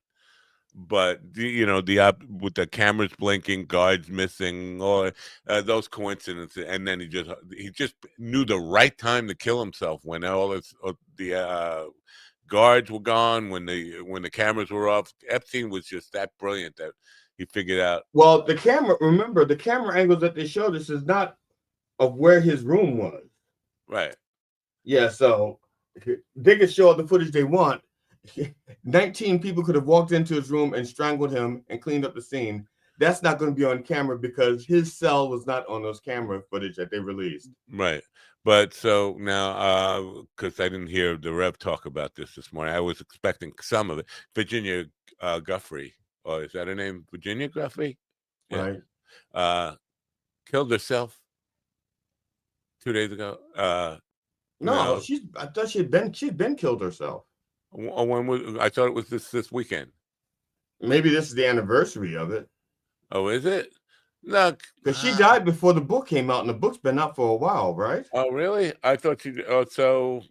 But with the cameras blinking, guards missing, or those coincidences, and then he just knew the right time to kill himself when all the guards were gone, when the cameras were off. Epstein was just that brilliant that he figured out. Well, the camera angles that they showed us is not of where his room was. Right. Yeah. So they could show all the footage they want. 19 people could have walked into his room and strangled him and cleaned up the scene. That's not going to be on camera because his cell was not on those camera footage that they released. Right. But so now, because I didn't hear the Rev talk about this morning, I was expecting some of it. Virginia Guffey, or is that her name? Virginia Guffey? Yeah. Right. Killed herself 2 days ago. No, I thought she'd been killed herself. When I thought it was this weekend. Maybe this is the anniversary of it. Oh, is it? No, because she died before the book came out, and the book's been out for a while, right? Oh, really? I thought she. Oh, so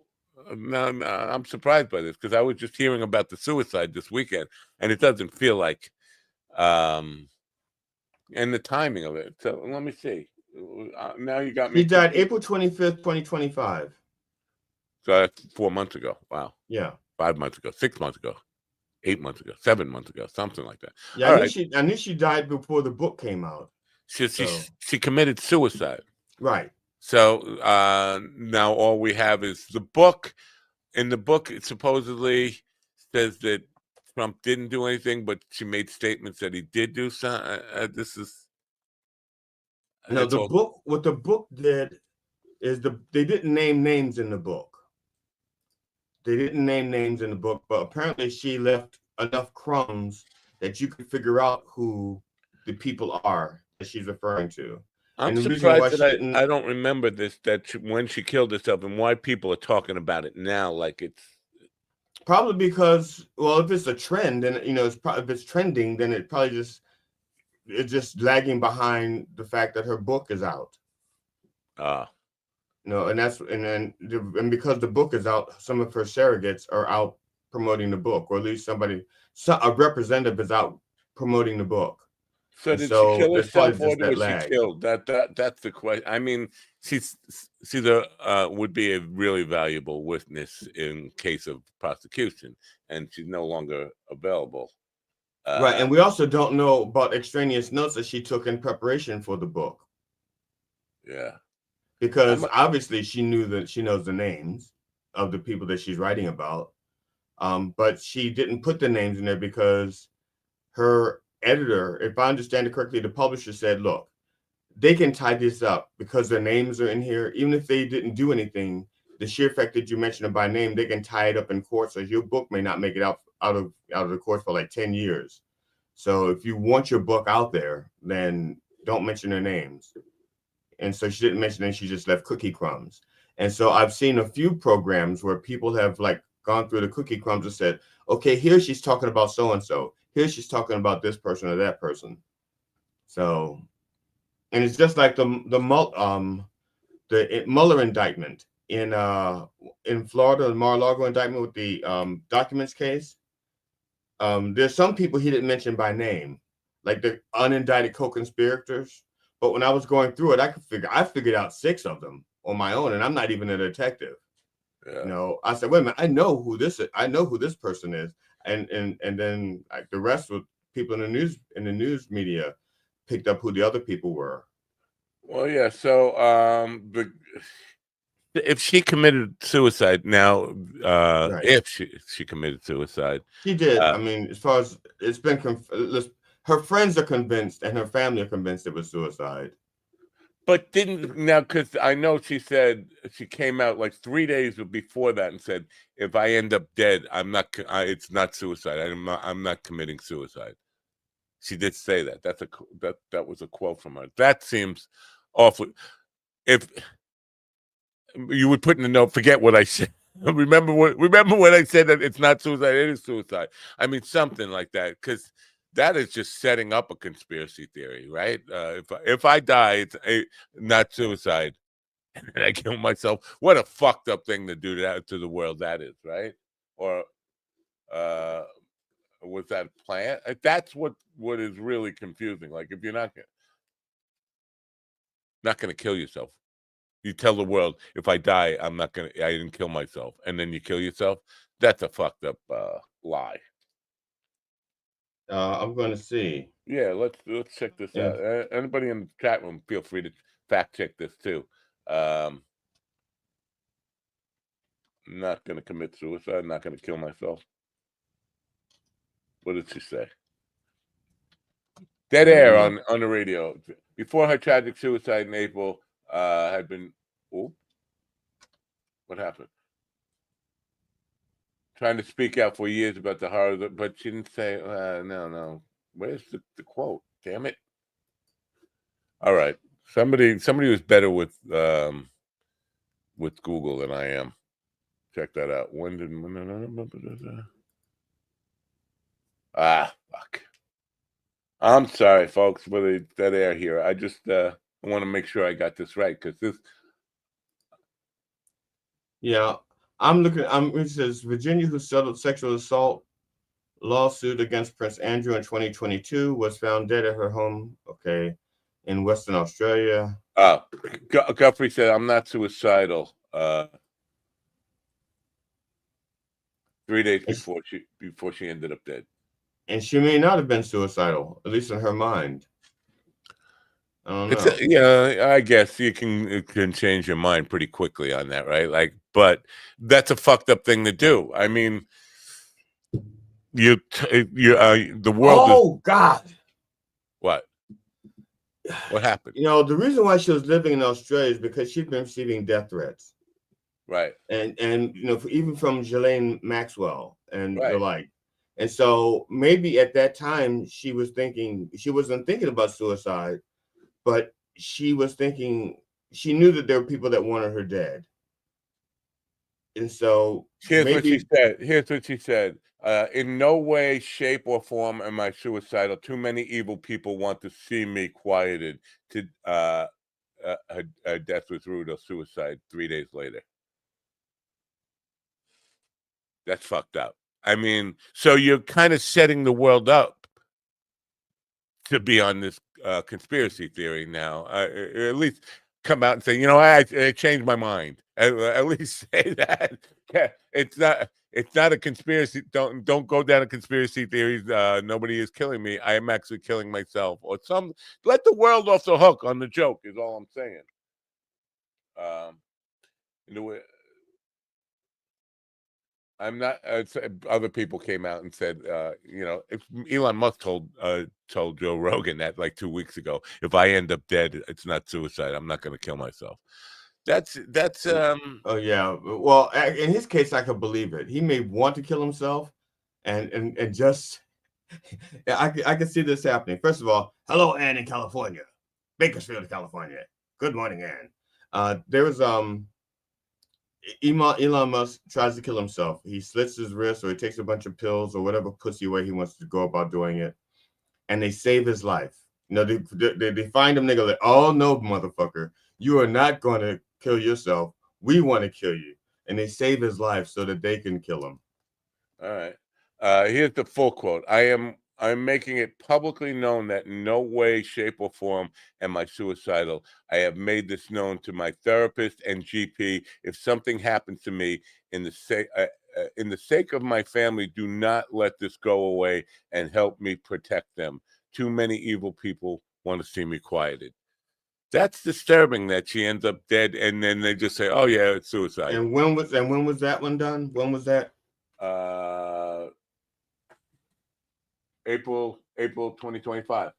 now I'm surprised by this because I was just hearing about the suicide this weekend, and it doesn't feel like, and the timing of it. So let me see. Now you got me. She died April 25th, 2025. So that's 4 months ago. Wow. Yeah. 5 months ago. 6 months ago. 8 months ago. 7 months ago. Something like that. Yeah, I knew she died before the book came out. She committed suicide. Right. So now all we have is the book. In the book, it supposedly says that Trump didn't do anything, but she made statements that he did do something. This is no. The book. What the book did is they didn't name names in the book. They didn't name names in the book, but apparently she left enough crumbs that you could figure out who the people are that she's referring to. I'm surprised that I don't remember this, when she killed herself and why people are talking about it now like it's... Probably because, well, if it's a trend, then, if it's trending, then it's just lagging behind the fact that her book is out. And because the book is out, some of her surrogates are out promoting the book, or at least a representative is out promoting the book. So did she kill herself, or was she killed? That's the question. I mean, she's would be a really valuable witness in case of prosecution, and she's no longer available. Right, and we also don't know about extraneous notes that she took in preparation for the book. Yeah, because obviously she knows the names of the people that she's writing about, but she didn't put the names in there because her editor, if I understand it correctly, the publisher said, look, they can tie this up because their names are in here. Even if they didn't do anything, the sheer fact that you mentioned them by name, they can tie it up in court. So your book may not make it out of the court for like 10 years. So if you want your book out there, then don't mention their names. And so she didn't mention it. She just left cookie crumbs. And so I've seen a few programs where people have gone through the cookie crumbs and said, okay, here she's talking about so-and-so. Here she's talking about this person or that person. So, and it's just like the Mueller indictment in Florida, the Mar-a-Lago indictment with the documents case. There's some people he didn't mention by name, like the unindicted co-conspirators. But when I was going through it, I figured out 6 of them on my own, and I'm not even a detective. Yeah. I said, wait a minute, I know who this is. I know who this person is. And then the rest with people in the news media picked up who the other people were. Well, yeah. So if she committed suicide now, Right. if she committed suicide, she did. I mean, as far as it's been, her friends are convinced and her family are convinced it was suicide. But because I know she said she came out like 3 days before that and said, if I end up dead, it's not suicide. I'm not committing suicide. She did say that. That was a quote from her. That seems awful. If you would put in a note, forget what I said. Remember when I said that it's not suicide, it is suicide. I mean, something like that, because that is just setting up a conspiracy theory, right? If I die, it's not suicide, and I kill myself. What a fucked up thing to do to the world that is, right? Or was that planned? That's what is really confusing. Like, if you're not gonna kill yourself, you tell the world, if I die, I didn't kill myself, and then you kill yourself. That's a fucked up lie. I'm going to see. Yeah, let's check this out. Anybody in the chat room, feel free to fact check this too. I'm not going to commit suicide. I'm not going to kill myself. What did she say? Dead air on the radio. Before her tragic suicide in April, had been. Oh, what happened? Trying to speak out for years about the horror, but she didn't say. No. Where's the quote? Damn it! All right, somebody was better with Google than I am. Check that out. Fuck. I'm sorry, folks, for the dead air here. I just I want to make sure I got this right because this. Yeah, I'm looking. It says Virginia, who settled sexual assault lawsuit against Prince Andrew in 2022, was found dead at her home. Okay, in Western Australia. Guthrie said, "I'm not suicidal." 3 days before she ended up dead. And she may not have been suicidal, at least in her mind. I don't know. Yeah, I guess you can change your mind pretty quickly on that, right? Like, but that's a fucked up thing to do. I mean, the world. Oh God! What happened? You know, the reason why she was living in Australia is because she'd been receiving death threats, right? And you know, even from Ghislaine Maxwell and right. the like. And so maybe at that time she wasn't thinking about suicide, but she was thinking, she knew that there were people that wanted her dead. And so here's what she said. In no way, shape, or form am I suicidal. Too many evil people want to see me quieted. Her death was ruled a suicide 3 days later. That's fucked up. I mean, so you're kind of setting the world up to be on this conspiracy theory now. At least come out and say, I changed my mind. At least say that. Yeah, it's not a conspiracy. Don't go down a conspiracy theories. Nobody is killing me. I am actually killing myself. Or let the world off the hook on the joke is all I'm saying. I'm not. Other people came out and said, if Elon Musk told Joe Rogan that like 2 weeks ago, if I end up dead, it's not suicide. I'm not going to kill myself. That's. Oh yeah. Well, in his case, I could believe it. He may want to kill himself, and just. I can see this happening. First of all, hello, Ann in California, Bakersfield, California. Good morning, Ann. There was Elon Musk tries to kill himself. He slits his wrist, or he takes a bunch of pills, or whatever pussy way he wants to go about doing it, and they save his life. They find him. They go like, "Oh no, motherfucker, you are not going to kill yourself. We want to kill you," and they save his life so that they can kill him. All right. Here's the full quote. I'm making it publicly known that in no way, shape, or form am I suicidal. I have made this known to my therapist and GP. If something happens to me, in the sake of my family, do not let this go away and help me protect them. Too many evil people want to see me quieted. That's disturbing that she ends up dead, and then they just say, "Oh yeah, it's suicide." And when was that one done? When was that? April 2025.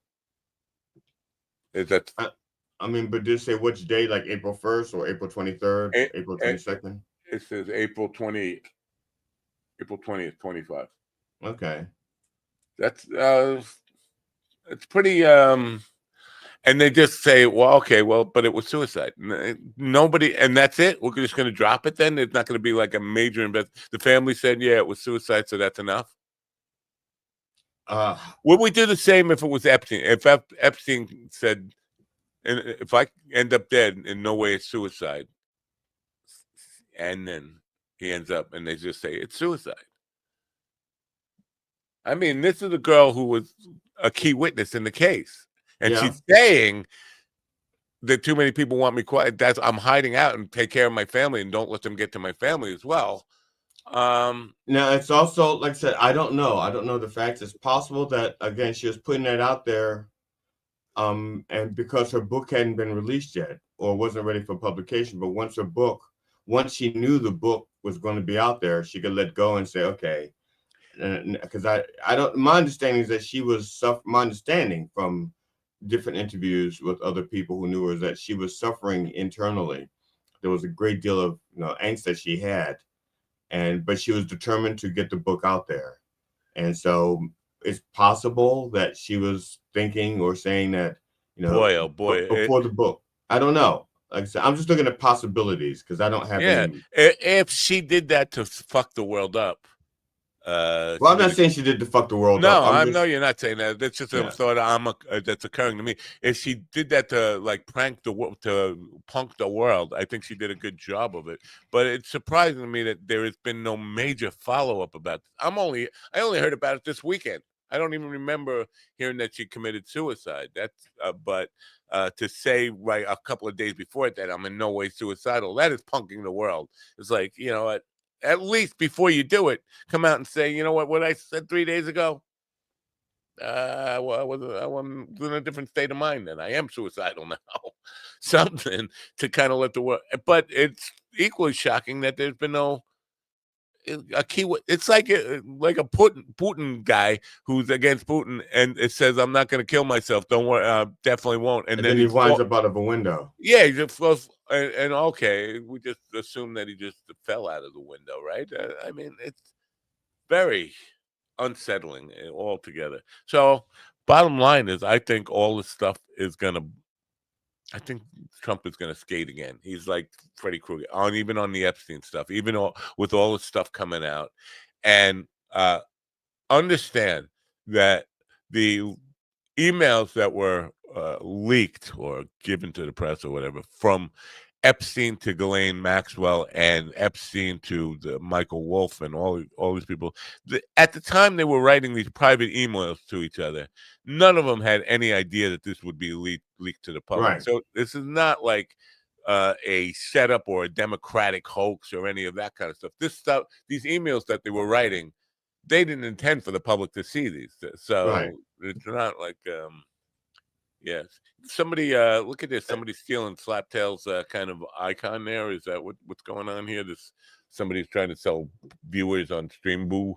Is that? I mean, but did it say which day, like April 1st or April 23rd, April 22nd? It says April 20th, 25. Okay. That's it's pretty and they just say, well, okay, but it was suicide. Nobody, and that's it. We're just going to drop it then. It's not going to be like a major The family said, yeah, it was suicide, so that's enough. Would we do the same if it was Epstein? If Epstein said, and if I end up dead, in no way it's suicide, and then he ends up, and they just say it's suicide. I mean, this is a girl who was a key witness in the case, and she's saying that too many people want me quiet. I'm hiding out and take care of my family and don't let them get to my family as well. Now it's also, like I said, I don't know the facts. It's possible that, again, she was putting that out there and because her book hadn't been released yet or wasn't ready for publication. But once she knew the book was going to be out there, she could let go and say, okay, because I don't. My understanding is that she was my understanding from different interviews with other people who knew her is that she was suffering internally. There was a great deal of angst that she had, but she was determined to get the book out there, and so it's possible that she was thinking or saying that boy, oh boy, before the book. I don't know. Like I said, I'm just looking at possibilities because I don't have any. If she did that to fuck the world up. Well, I'm not saying she did to fuck the world up. I know you're not saying that. That's just a thought that's occurring to me. If she did that to like prank to punk the world, I think she did a good job of it. But it's surprising to me that there has been no major follow up about this. I only heard about it this weekend. I don't even remember hearing that she committed suicide. That's but to say right a couple of days before that I'm in no way suicidal, that is punking the world. It's like, at least before you do it, come out and say, you know what I said 3 days ago? Well, I was in a different state of mind then. I am suicidal now. Something to kind of let the world. But it's equally shocking that there's been no a key. It's like a Putin guy who's against Putin, and it says, "I'm not going to kill myself. Don't worry, definitely won't." And then he winds up out of a window. Yeah, he just falls. And okay, we just assume that he just fell out of the window, right? I mean, it's very unsettling altogether. So, bottom line is, I think all this stuff is gonna. I think Trump is going to skate again. He's like Freddy Krueger, even on the Epstein stuff, even with all the stuff coming out, and understand that the emails that were leaked or given to the press or whatever from Epstein to Ghislaine Maxwell and Epstein to the Michael Wolff and all these people, at the time they were writing these private emails to each other, none of them had any idea that this would be leaked to the public. Right. So this is not like a setup or a Democratic hoax or any of that kind of stuff. These emails that they were writing, they didn't intend for the public to see these. So it's not like yes. Somebody look at this. Somebody stealing Slaptail's kind of icon there. Is that what's going on here? Somebody's trying to sell viewers on Streamboo.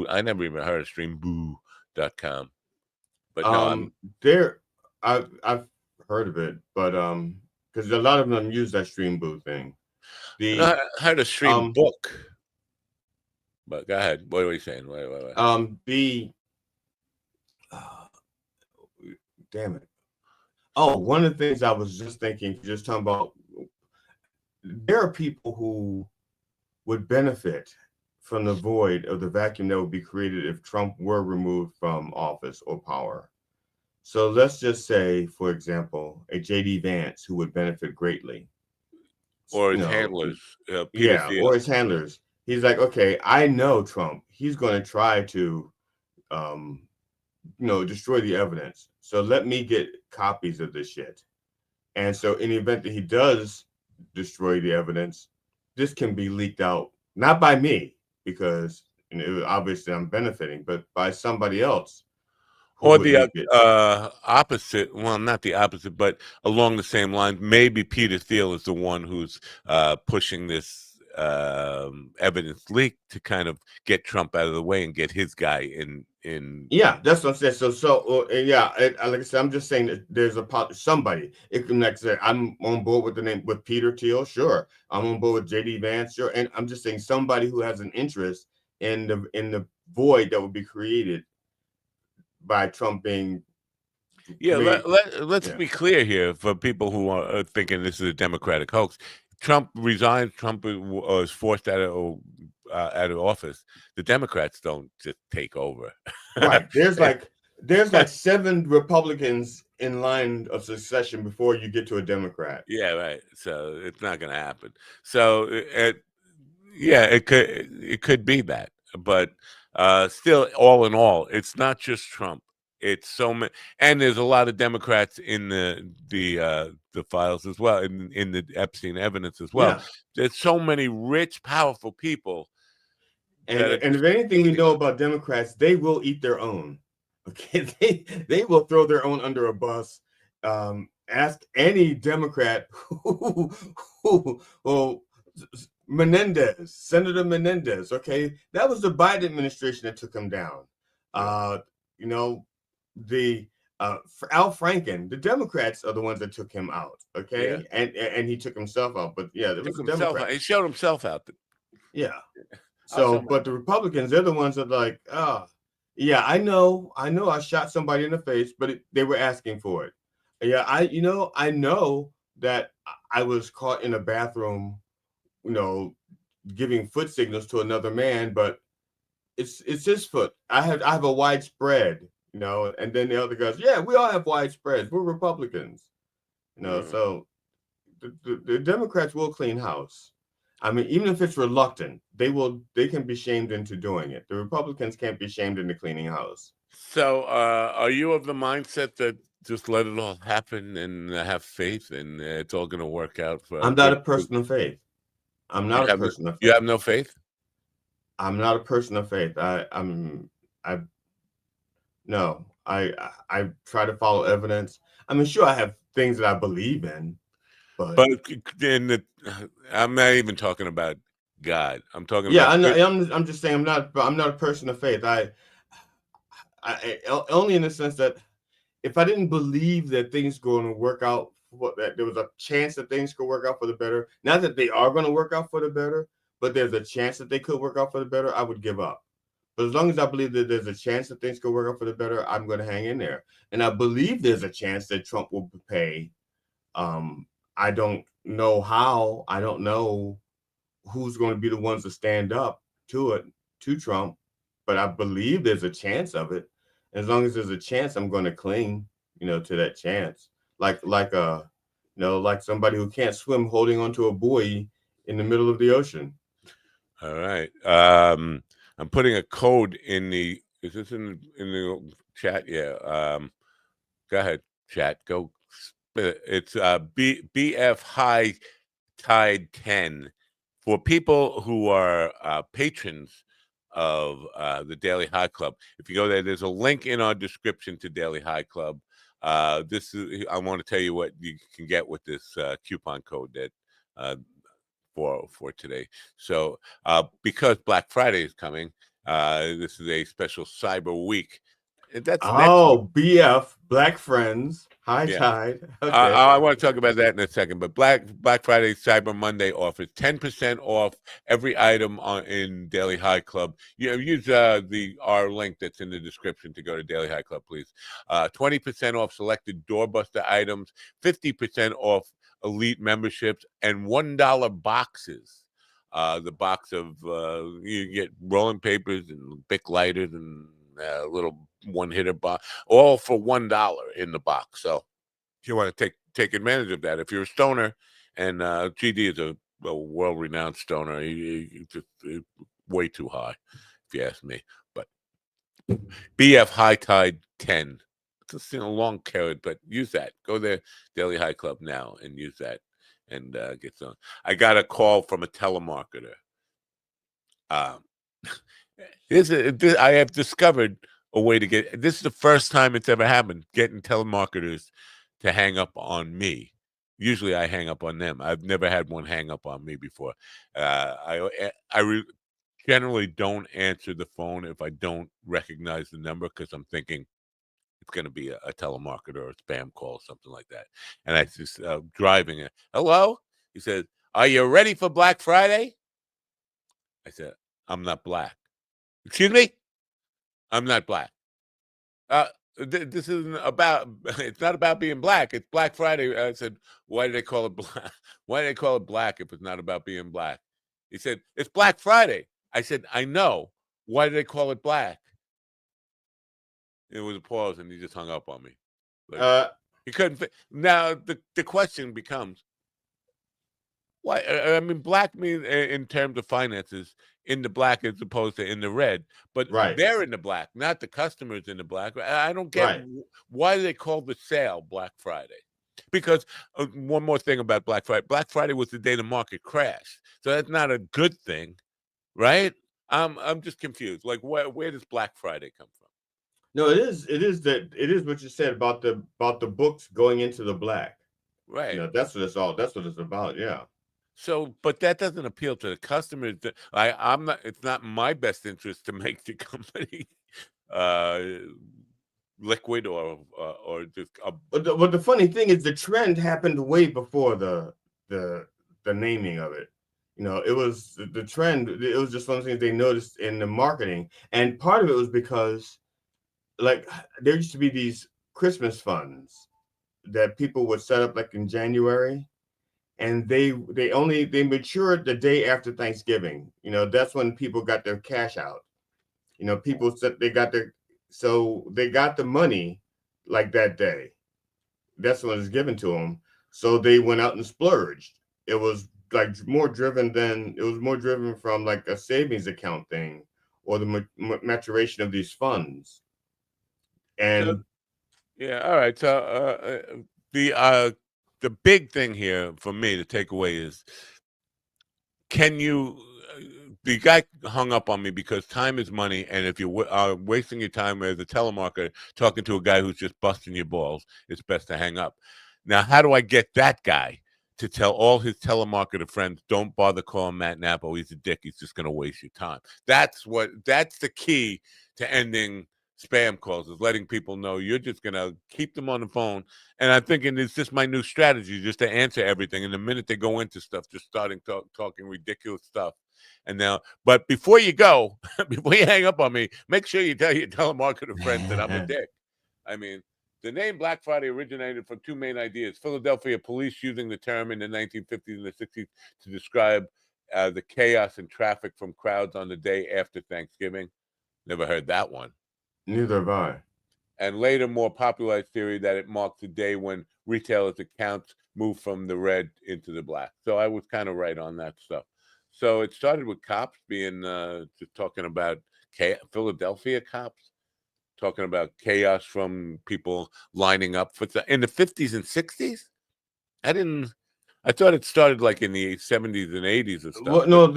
I never even heard of Streamboo.com. But no, I've heard of it, but because a lot of them use that Streamboo thing. I heard of Stream Book. But go ahead. What are you saying? Wait. Damn it. Oh, one of the things I was just thinking, just talking about, there are people who would benefit from the void of the vacuum that would be created if Trump were removed from office or power. So let's just say, for example, a J.D. Vance who would benefit greatly. Or his handlers. Or his handlers. He's like, okay, I know Trump. He's going to try to destroy the evidence. So let me get copies of this shit. And so in the event that he does destroy the evidence, this can be leaked out, not by me, because obviously I'm benefiting, but by somebody else. Or the opposite, well, not the opposite, but along the same lines, maybe Peter Thiel is the one who's pushing this evidence leak to kind of get Trump out of the way and get his guy in. Yeah, that's what I'm saying. Like I said, I'm just saying that there's somebody. It can, like I said, I'm on board with Peter Thiel, sure. I'm on board with J.D. Vance, sure. And I'm just saying somebody who has an interest in the void that would be created by Trump being. Yeah, let's be clear here for people who are thinking this is a Democratic hoax. Trump resigned. Trump was forced out of office. The Democrats don't just take over. Right. There's like 7 Republicans in line of succession before you get to a Democrat. Yeah, right. So it's not going to happen. So it could be that, but still, all in all, it's not just Trump. It's so many, and there's a lot of Democrats in the files as well, in the Epstein evidence as well. Yeah. There's so many rich, powerful people. And if anything we know about Democrats, they will eat their own. Okay, they will throw their own under a bus. Ask any Democrat who Senator Menendez. Okay, that was the Biden administration that took him down. You know, the Al Franken, the Democrats are the ones that took him out. Okay, and he took himself out. But yeah, there was a Democrat. He showed himself out. Yeah. So, but the Republicans, they're the ones that like, yeah, I know I shot somebody in the face, but they were asking for it. Yeah, I know that I was caught in a bathroom, giving foot signals to another man, but it's his foot. I have a widespread, and then the other guys, yeah, we all have widespreads. We're Republicans, so the Democrats will clean house. I mean, even if it's reluctant, they can be shamed into doing it. The Republicans can't be shamed into cleaning house. So are you of the mindset that just let it all happen and have faith and it's all going to work out? I'm not a person of faith. I'm not a person of faith. You have no faith? I'm not a person of faith. I try to follow evidence. I mean, sure, I have things that I believe in, but I'm not even talking about God. I'm talking about. Yeah, I'm just saying I'm not a person of faith. I only in the sense that if I didn't believe that things going to work out, that there was a chance that things could work out for the better, not that they are going to work out for the better, but there's a chance that they could work out for the better, I would give up. But as long as I believe that there's a chance that things could work out for the better, I'm going to hang in there. And I believe there's a chance that Trump will pay. I don't know how. I don't know who's going to be the ones to stand up to Trump, but I believe there's a chance of it. As long as there's a chance, I'm going to cling, to that chance. Like somebody who can't swim holding onto a buoy in the middle of the ocean. All right. I'm putting a code in the. Is this in the chat? Yeah. Go ahead, chat. Go. It's BF High Tide 10 for people who are patrons of the Daily High Club. If you go there's a link in our description to Daily High Club. I want to tell you what you can get with this coupon code that for today. So because Black Friday is coming, this is a special Cyber Week. That's BF Black Friends High Tide. Okay. I want to talk about that in a second, but Black Friday Cyber Monday offers 10% off every item in Daily High Club. Use our link that's in the description to go to Daily High Club, please. 20% off selected doorbuster items, 50% off elite memberships, and $1 boxes. The box of you get rolling papers and Bic lighters and little one-hitter box, all for $1 in the box. So if you want to take advantage of that, if you're a stoner, and GD is a world-renowned stoner, he's just way too high, if you ask me. But BF High Tide 10, it's a long carrot, but use that. Go there, Daily High Club now, and use that, and get some. I got a call from a telemarketer. I have discovered a way to get. This is the first time it's ever happened. Getting telemarketers to hang up on me. Usually, I hang up on them. I've never had one hang up on me before. I generally don't answer the phone if I don't recognize the number because I'm thinking it's going to be a telemarketer or a spam call, something like that. And I just driving it. Hello, he said, "Are you ready for Black Friday?" I said, "I'm not black." Excuse me? I'm not black. This isn't about. It's not about being black. It's Black Friday. I said, "Why do they call it black? Why do they call it black if it's not about being black?" He said, "It's Black Friday." I said, "I know. Why do they call it black?" It was a pause, and he just hung up on me. He couldn't. Now the question becomes, why? I mean, black means in terms of finances in the black as opposed to in the red, but they're in the black, not the customers in the black. I don't get why do they call the sale Black Friday? Because one more thing about Black Friday. Black Friday was the day the market crashed, so that's not a good thing, right? I'm just confused. Like, where does Black Friday come from? No, it is what you said about the books going into the black. Right. That's what it's all. That's what it's about. Yeah. So, but that doesn't appeal to the customers. I'm not. It's not in my best interest to make the company uh, liquid or just But the funny thing is, the trend happened way before the naming of it. You know, it was the trend. It was just one of the things they noticed in the marketing, and part of it was because, like, there used to be these Christmas funds that people would set up like in January, and they matured the day after Thanksgiving. You know, that's when people got their cash out. You know, people said they got the money like that day. That's when it was given to them. So they went out and splurged. It was like more driven from like a savings account thing or the maturation of these funds. so, And yeah. All right. So the big thing here for me to take away is, can you? The guy hung up on me because time is money, and if you're wasting your time as a telemarketer talking to a guy who's just busting your balls, it's best to hang up. Now, how do I get that guy to tell all his telemarketer friends, don't bother calling Matt Nappo? He's a dick. He's just going to waste your time. That's the key to ending spam calls, is letting people know you're just going to keep them on the phone. And I'm thinking it's just my new strategy, just to answer everything. And the minute they go into stuff, just starting talking ridiculous stuff. And now, but before you go, before you hang up on me, make sure you tell your telemarketer friends that I'm a dick. I mean, the name Black Friday originated from two main ideas. Philadelphia police using the term in the 1950s and the 60s to describe the chaos and traffic from crowds on the day after Thanksgiving. Never heard that one. neither have I. And later, more popularized theory that it marks the day when retailers' accounts move from the red into the black. So I was kind of right on that stuff. So it started with cops being just talking about Philadelphia cops, talking about chaos from people lining up for in the 50s and 60s. I thought it started like in the 70s and 80s and stuff. Well, no,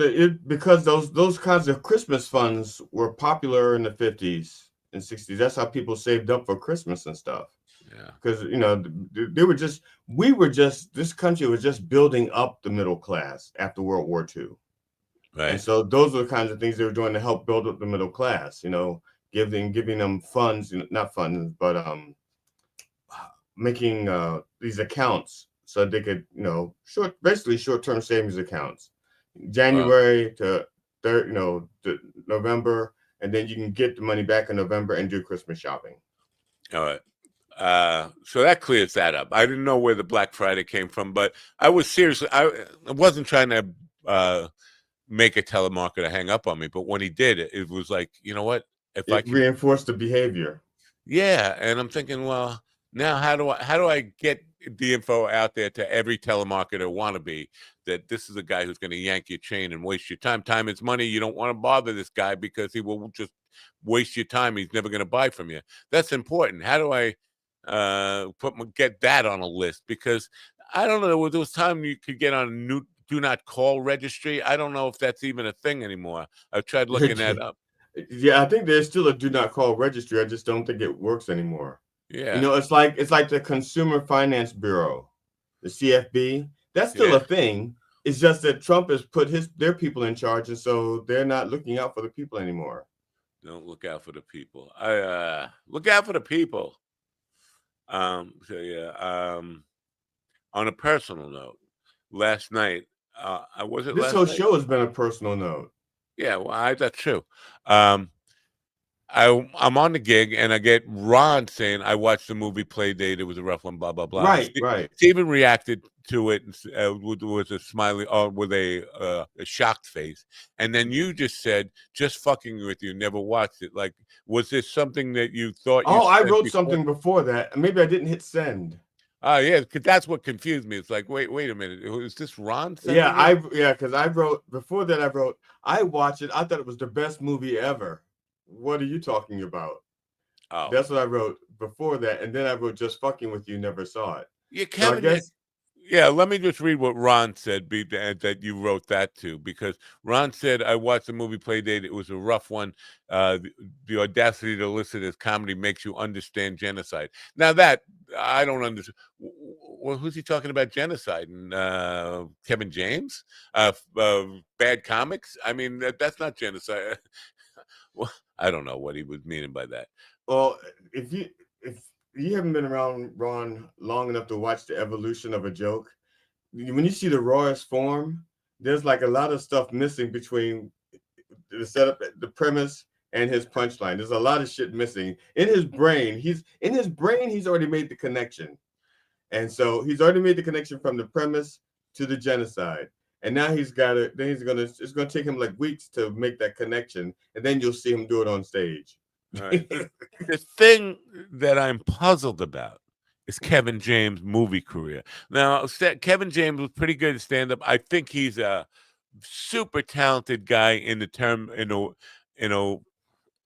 because those kinds of Christmas funds were popular in the 50s and 60s. That's how people saved up for Christmas and stuff. Yeah. Because, you know, this country was just building up the middle class after World War II. Right. And so those are the kinds of things they were doing to help build up the middle class, you know, giving them funds, you know, not funds, but making these accounts so they could, you know, basically short-term savings accounts, January to November, and then you can get the money back in November and do Christmas shopping. All right. So that clears that up. I didn't know where the Black Friday came from, but I was seriously, I wasn't trying to make a telemarketer hang up on me, but when he did, it was like, you know what? If I can reinforce the behavior. Yeah, and I'm thinking, well, now how do I get the info out there to every telemarketer wannabe that this is a guy who's going to yank your chain and waste your time? Time is money. You don't want to bother this guy because he will just waste your time. He's never going to buy from you. That's important. How do I get that on a list? Because I don't know. There was time you could get on a new do not call registry. I don't know if that's even a thing anymore. I've tried looking that up. Yeah, I think there's still a do not call registry. I just don't think it works anymore. Yeah. You know, it's like the Consumer Finance Bureau, the CFB. That's still a thing. It's just that Trump has put their people in charge, and so they're not looking out for the people anymore. Don't look out for the people. Look out for the people. On a personal note, last night, this whole show has been a personal note. Yeah, well, that's true. I'm on the gig and I get Ron saying, I watched the movie Playdate. It was a rough one, blah, blah, blah. Right. Steven reacted to it with a smiley, with a shocked face. And then you just said, just fucking with you, never watched it. Like, was this something that you thought I wrote something before that. Maybe I didn't hit send. Oh, yeah, because that's what confused me. It's like, wait a minute. Is this Ron? Because I wrote, before that I watched it. I thought it was the best movie ever. What are you talking about? Oh. That's what I wrote before that. And then I wrote, just fucking with you, never saw it. Yeah, Kevin, Yeah, let me just read what Ron said that you wrote that to, because Ron said, I watched the movie Playdate. It was a rough one. The audacity to list it as comedy makes you understand genocide. Now that I don't understand. Well, who's he talking about genocide? And Kevin James? Bad comics? I mean, that's not genocide. Well, I don't know what he was meaning by that. Well, if you haven't been around Ron long enough to watch the evolution of a joke, when you see the rawest form, there's like a lot of stuff missing between the setup, the premise, and his punchline. There's a lot of shit missing in his brain. He's already made the connection, and so he's already made the connection from the premise to the genocide. And now he's got it. Then it's gonna take him like weeks to make that connection, and then you'll see him do it on stage. Right. The thing that I'm puzzled about is Kevin James' movie career. Now, Kevin James was pretty good at stand-up. I think he's a super talented guy in the term,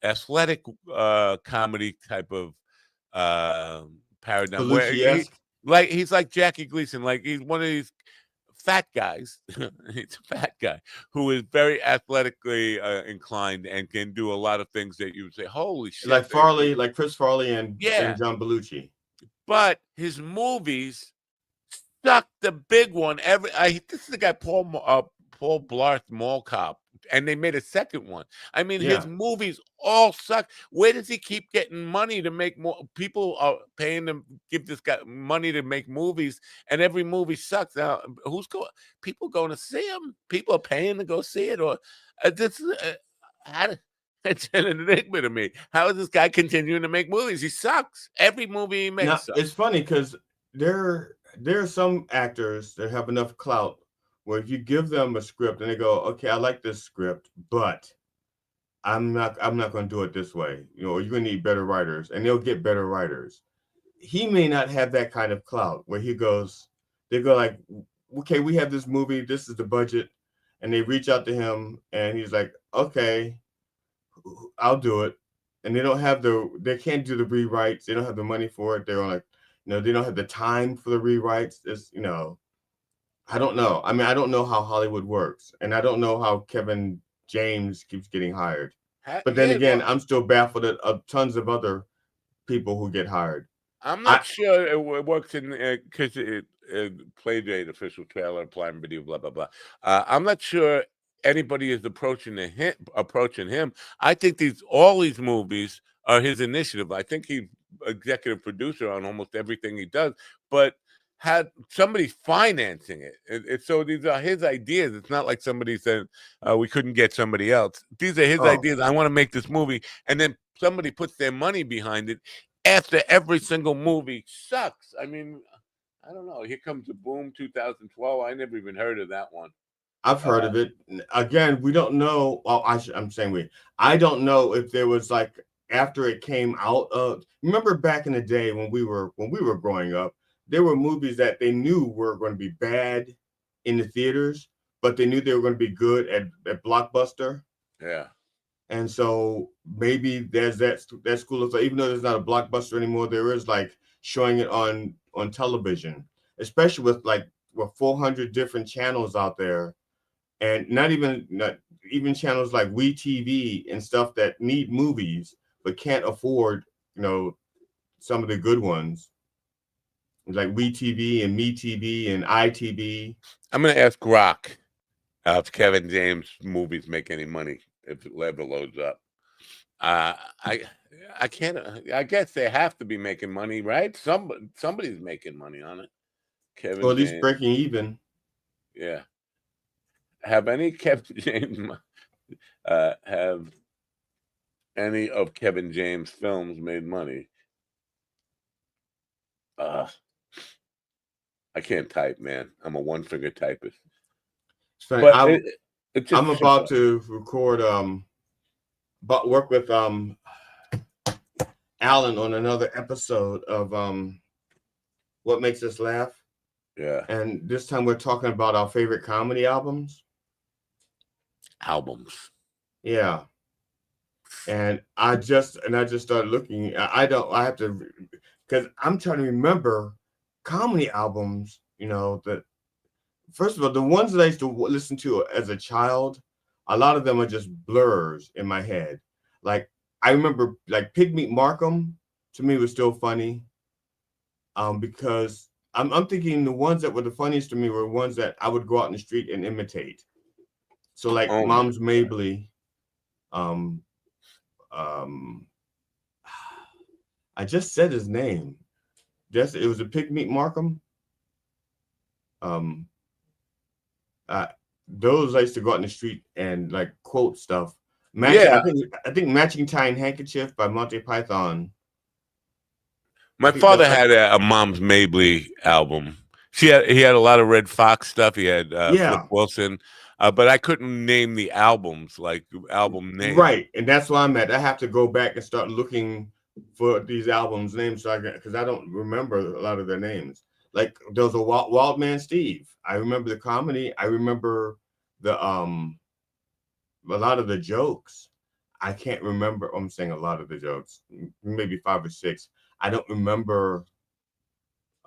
athletic comedy type of paradigm where he's like Jackie Gleason, like he's one of these fat guys. He's a fat guy who is very athletically inclined and can do a lot of things that you would say, holy shit. Like Farley, like Chris Farley and John Belushi. But his movies suck. The big one, this is the guy, Paul Blart Mall Cop, and they made a second one. I mean, his movies all suck. Where does he keep getting money to make more? People are paying him, give this guy money to make movies, and every movie sucks. Now, people going to see him? People are paying to go see it, or this is it's an enigma to me. How is this guy continuing to make movies? He sucks. Every movie he makes sucks. It's funny because there are some actors that have enough clout where if you give them a script and they go, okay, I like this script, but I'm not going to do it this way. You're going to need better writers, and they'll get better writers. He may not have that kind of clout where they go like, okay, we have this movie, this is the budget, and they reach out to him, and he's like, okay, I'll do it. And they can't do the rewrites. They don't have the money for it. They're on like, they don't have the time for the rewrites. I don't know. I mean, I don't know how Hollywood works, and I don't know how Kevin James keeps getting hired. But then again, I'm still baffled at tons of other people who get hired. I'm not sure it works because it Playdate official trailer, Prime Video, blah blah blah. I'm not sure anybody is approaching him. I think all these movies are his initiative. I think he's executive producer on almost everything he does, but had somebody financing it. So these are his ideas. It's not like somebody said we couldn't get somebody else. These are his ideas. I want to make this movie, and then somebody puts their money behind it after every single movie sucks. I mean, I don't know. Here Comes the Boom 2012. I never even heard of that one. I've heard of it. Again, we don't know. Well, I'm saying I don't know if there was like after it came out. Remember back in the day when we were growing up, there were movies that they knew were going to be bad in the theaters, but they knew they were going to be good at Blockbuster. Yeah. And so maybe there's that school of thought. Even though there's not a Blockbuster anymore, there is like showing it on television, especially with 400 different channels out there. And not even channels like WeTV and stuff that need movies but can't afford, some of the good ones like WeTV and MeTV and ITV. I'm going to ask Rock if Kevin James movies make any money if it ever loads up. I can't. I guess they have to be making money, right? Somebody's making money on it. Kevin, or at least breaking even. Yeah. Have any Kevin James have any of Kevin James' films made money? I can't type, man. I'm a one-finger typist. But I'm about to record but work with Alan on another episode of What Makes Us Laugh. Yeah. And this time we're talking about our favorite comedy albums. Yeah. And I just started looking. I have to, because I'm trying to remember comedy albums that first of all, the ones that I used to listen to as a child, a lot of them are just blurs in my head. Like I remember, like Pigmeat Markham to me was still funny, because I'm thinking the ones that were the funniest to me were ones that I would go out in the street and imitate. So like Mom's Mabley, um, I just said his name. It was a Pigmeat Markham. Those I used to go out in the street and like quote stuff. I think Matching Tie and Handkerchief by Monty Python. My father had a Mom's Mabley album. He had a lot of Red Fox stuff. He had Flip Wilson, but I couldn't name the albums, like album names. Right, and that's why I'm at. I have to go back and start looking for these albums' names, because I don't remember a lot of their names. Like there was a Wild Man Steve. I remember the comedy. I remember the a lot of the jokes. I can't remember. I'm saying a lot of the jokes, maybe 5 or 6. I don't remember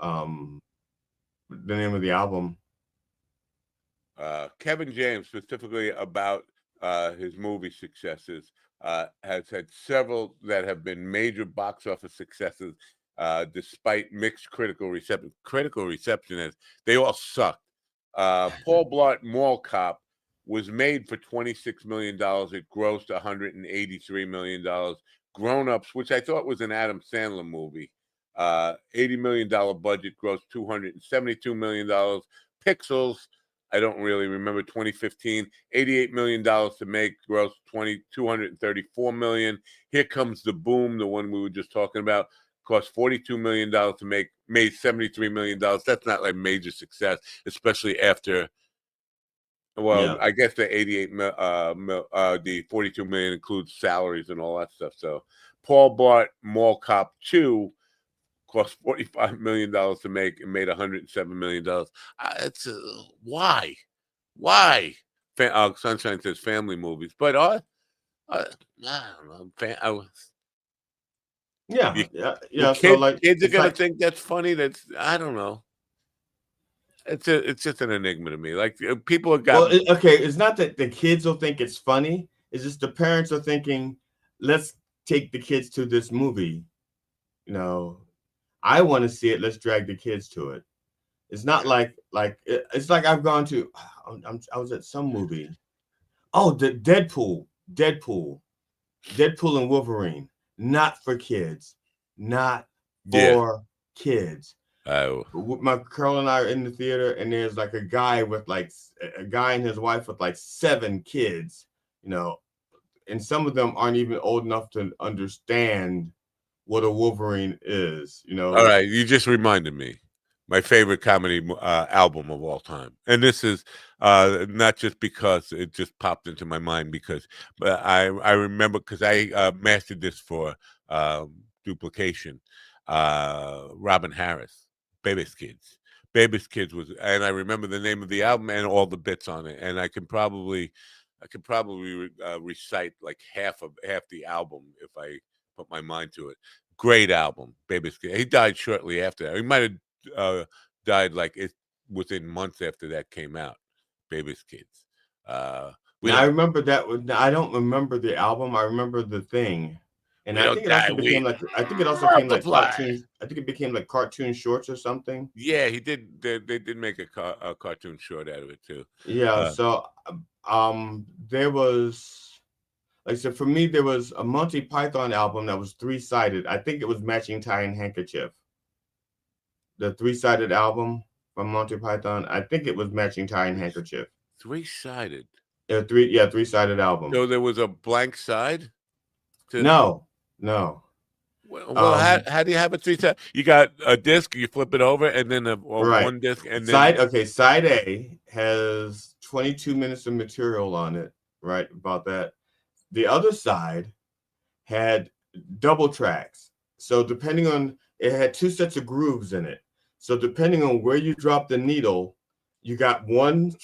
the name of the album. Kevin James, specifically about his movie successes, has had several that have been major box office successes, despite mixed critical reception. Critical reception is they all sucked. Paul Blart Mall Cop was made for $26 million. It grossed $183 million. Grown Ups, which I thought was an Adam Sandler movie, $80 million budget, grossed $272 million. Pixels, I don't really remember, 2015, $88 million to make, gross $234 million. Here Comes the Boom, the one we were just talking about, cost $42 million to make, made $73 million. That's not like major success, especially after, I guess the the $42 million includes salaries and all that stuff. So Paul Blart Mall Cop 2 cost $45 million to make and made $107 million. It's why? Sunshine says family movies, but I don't know. So like kids are gonna think that's funny. That's, I don't know. It's just an enigma to me. Like people have got. It's not that the kids will think it's funny. It's just the parents are thinking, let's take the kids to this movie. I want to see it. Let's drag the kids to it. It's not like it's like I've gone to. I was at some movie. Oh, the Deadpool and Wolverine. Not for kids. Not for kids. Oh. My girl and I are in the theater, and there's like a guy and his wife with like 7 kids. And some of them aren't even old enough to understand what a Wolverine is. All right, you just reminded me. My favorite comedy album of all time, and this is not just because it just popped into my mind, but I remember because I mastered this for duplication. Robin Harris, Baby's Kids. Baby's Kids was, and I remember the name of the album and all the bits on it, and I could probably recite like half the album if I put my mind to it. Great album, Baby's Kids. He died shortly after that. He might have died within months after that came out. Baby's Kids. I remember that. I don't remember the album. I remember the thing, and I think it also became like. I think it also became like cartoons. I think it became like cartoon shorts or something. Yeah, he did. They did make a cartoon short out of it too. Yeah. So, there was. Like I said, for me, there was a Monty Python album that was 3-sided. I think it was Matching Tie and Handkerchief. The 3-sided album from Monty Python. I think it was Matching Tie and Handkerchief. 3-sided. 3-sided album. So there was a blank side. No. Well, how do you have a 3-sided? You got a disc. You flip it over, and then one disc, and then Side A has 22 minutes of material on it. Right about that. The other side had double tracks. So depending on, it had 2 sets of grooves in it. So depending on where you drop the needle, you got one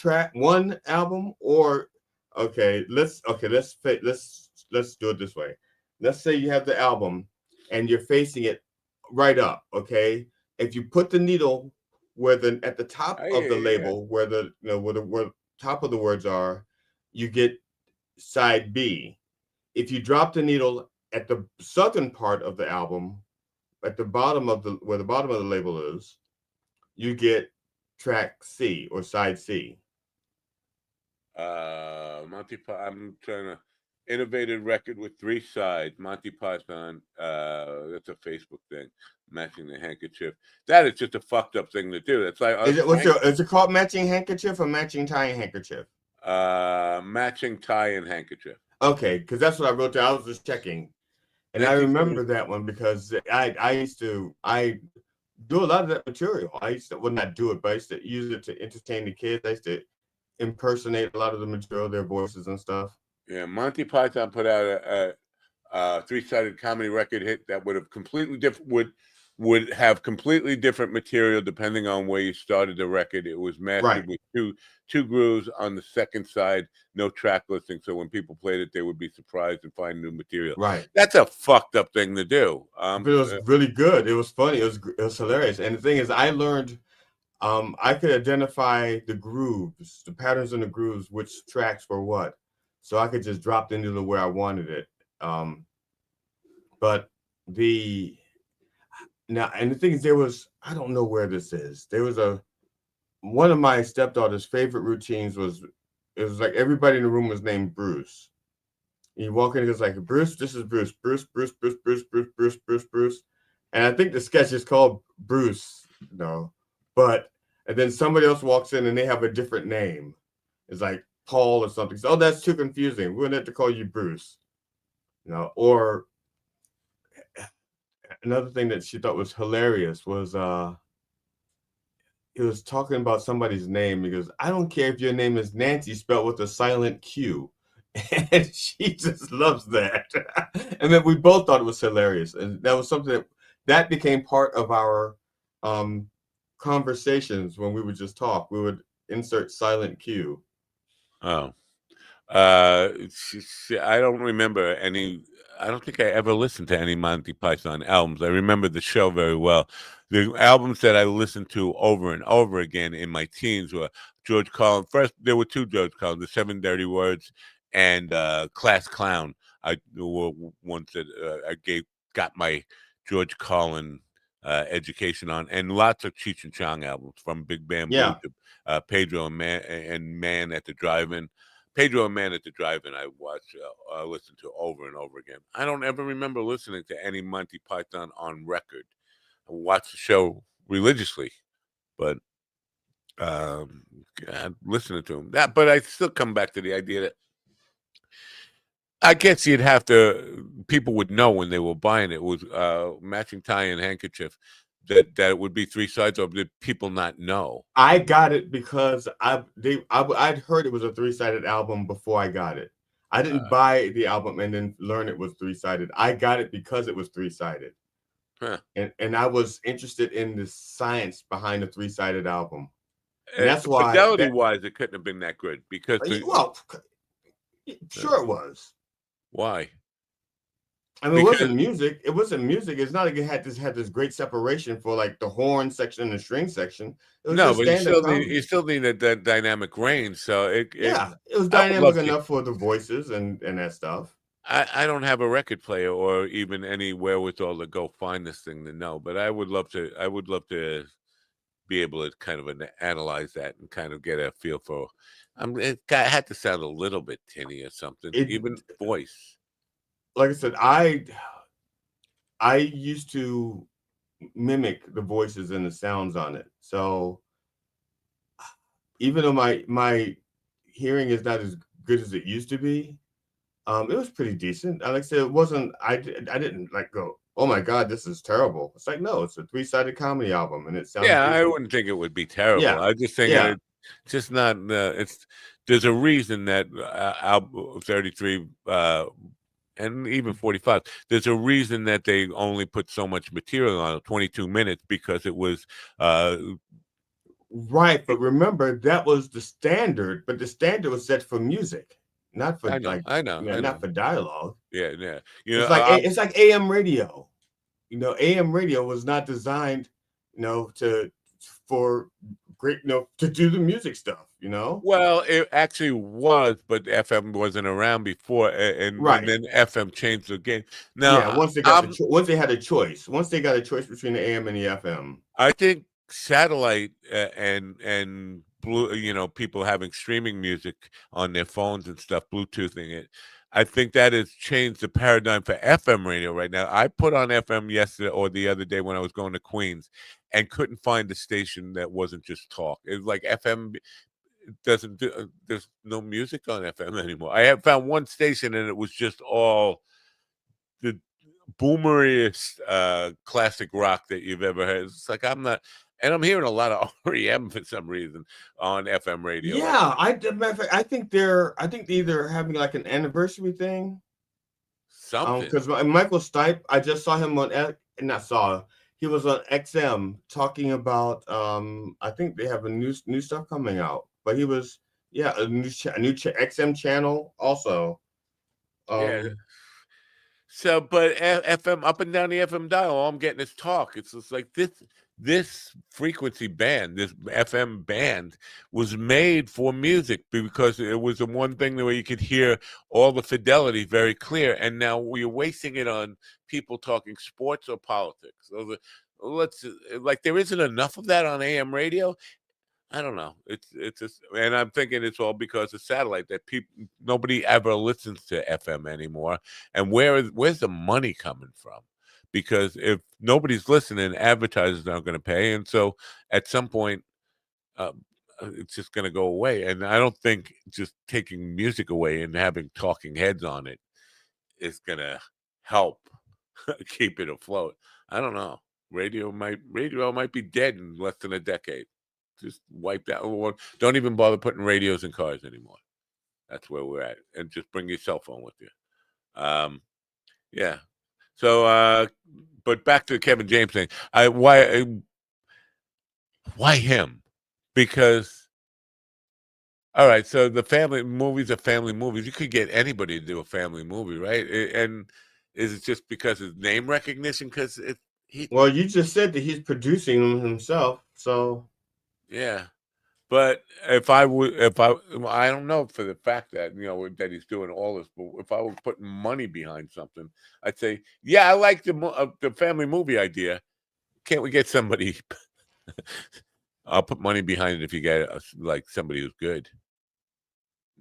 album, or let's do it this way. Let's say you have the album and you're facing it right up. Okay. If you put the needle where at the top of the yeah. label, where the where top of the words are, you get side B. If you drop the needle at the southern part of the album, at the bottom of where the bottom of the label is, you get track C or side C. I'm trying to innovative record with 3 sides. Monty Python. That's a Facebook thing. Matching the handkerchief. That is just a fucked up thing to do. That's like Is it called matching handkerchief or matching tie and handkerchief? Matching tie and handkerchief. Okay, because that's what I wrote down. I was just checking, and I remember that one because I used to do a lot of that material. I used to not do it, but I used to use it to entertain the kids. I used to impersonate a lot of the material, their voices and stuff. Yeah, Monty Python put out a 3-sided comedy record hit that would have completely different would have completely different material depending on where you started the record. It was mastered with two grooves on the second side, no track listing. So when people played it, they would be surprised and find new material. Right. That's a fucked up thing to do. But it was really good. It was funny. It was hilarious. And the thing is, I learned I could identify the grooves, the patterns in the grooves, which tracks were what. So I could just drop the needle where I wanted it. But and the thing is, I don't know where this is. There was one of my stepdaughter's favorite routines was like everybody in the room was named Bruce. And you walk in and it's like, Bruce, this is Bruce. Bruce. And I think the sketch is called Bruce, and then somebody else walks in and they have a different name. It's like Paul or something. So, that's too confusing. We're going to have to call you Bruce. Or another thing that she thought was hilarious was he was talking about somebody's name. He goes, I don't care if your name is Nancy spelled with a silent Q. And she just loves that. And then we both thought it was hilarious. And that was something that became part of our conversations when we would just talk. We would insert silent Q. Oh. I don't remember any. I don't think I ever listened to any Monty Python albums. I remember the show very well. The albums that I listened to over and over again in my teens were George Carlin. First, there were 2 George Carlin, The 7 Dirty Words and Class Clown. I were ones that I got my George Carlin education on, and lots of Cheech and Chong albums from Big Bamboo to Pedro and Man at the Drive-In. Pedro and Man at the Drive-In I listened to over and over again. I don't ever remember listening to any Monty Python on record. I watched the show religiously, but listening to him. But I still come back to the idea that I guess you'd have to, people would know when they were buying it was matching tie and handkerchief that it would be 3 sides, or did people not know? I got it because I'd heard it was a 3-sided album before I got it. I didn't buy the album and then learn it was 3-sided. I got it because it was 3-sided. Huh. And I was interested in the science behind the 3-sided album. And that's why fidelity-wise, it couldn't have been that good because sure it was. Why? I mean, it wasn't music. It's not like it had this great separation for like the horn section and the string section. It was but you still need that dynamic range. So it was dynamic enough for the voices and that stuff. I don't have a record player or even any wherewithal to go find this thing to know, but I would love to be able to kind of analyze that and kind of get a feel for. It had to sound a little bit tinny or something, even voice. Like I said, I used to mimic the voices and the sounds on it. So even though my hearing is not as good as it used to be, it was pretty decent. Like I said, it wasn't. I didn't like go, oh my God, this is terrible. It's like, no, it's a 3-sided comedy album, and it sounds. Yeah, I wouldn't think it would be terrible. Yeah. I just think it's just not. There's a reason that album 33. And even 45, there's a reason that they only put so much material on it, 22 minutes, because it was right. But remember, that was the standard, but the standard was set for music, not for I know. Not for dialogue. Yeah. It's like AM radio. AM radio was not designed, to for great, to do the music stuff, Well, it actually was, but FM wasn't around before, and Right. then FM changed the game. Yeah, Now, once they got once they had a choice, once they got a choice between the AM and the FM. I think satellite and blue, people having streaming music on their phones and stuff, Bluetoothing it. I think that has changed the paradigm for FM radio right now. I put on FM yesterday or the other day when I was going to Queens and couldn't find a station that wasn't just talk. It was like FM doesn't do, there's no music on FM anymore. I have found one station and it was just all the boomeriest classic rock that you've ever heard. It's like I'm hearing a lot of REM for some reason on FM radio. Yeah, I think they're either having like an anniversary thing. Something. Because Michael Stipe, I just saw him on he was on XM talking about I think they have a new stuff coming out, but he was a new XM channel also. Yeah. So, but FM up and down the FM dial, all I'm getting is talk. It's just like this frequency band, this FM band was made for music because it was the one thing where you could hear all the fidelity very clear. And now we're wasting it on people talking sports or politics. So there isn't enough of that on AM radio. I don't know. It's just, and I'm thinking it's all because of satellite that nobody ever listens to FM anymore. And where's the money coming from? Because if nobody's listening, advertisers aren't going to pay, and so at some point, it's just going to go away. And I don't think just taking music away and having talking heads on it is going to help keep it afloat. I don't know. Radio might be dead in less than a decade. Just wiped out. Don't even bother putting radios in cars anymore. That's where we're at. And just bring your cell phone with you. Yeah. So, but back to the Kevin James thing. Why him? Because, all right, so the family movies are family movies. You could get anybody to do a family movie, right? And is it just because of name recognition? Because well, you just said that he's producing them himself, so. Yeah, but I don't know for the fact that that he's doing all this. But if I were putting money behind something, I'd say, yeah, I like the family movie idea. Can't we get somebody? I'll put money behind it if you get like somebody who's good.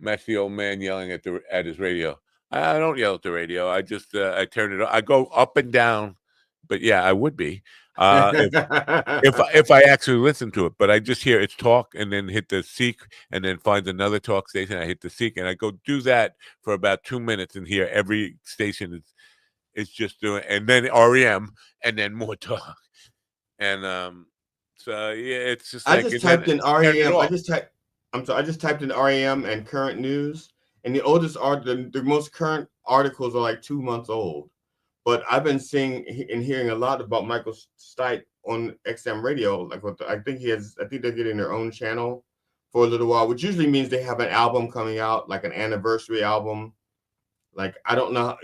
That's the old man yelling at his radio. I don't yell at the radio. I just I turn it on. I go up and down. But yeah, I would be if I actually listen to it. But I just hear it's talk and then hit the seek and then find another talk station. I hit the seek and I go do that for about 2 minutes and hear every station is just doing, and then REM and then more talk. And so yeah, it's just I just typed in REM. I just typed in REM and current news, and the most current articles are like 2 months old. But I've been seeing and hearing a lot about Michael Stipe on XM radio. Like I think they're getting their own channel for a little while, which usually means they have an album coming out, like an anniversary album. Like I don't know,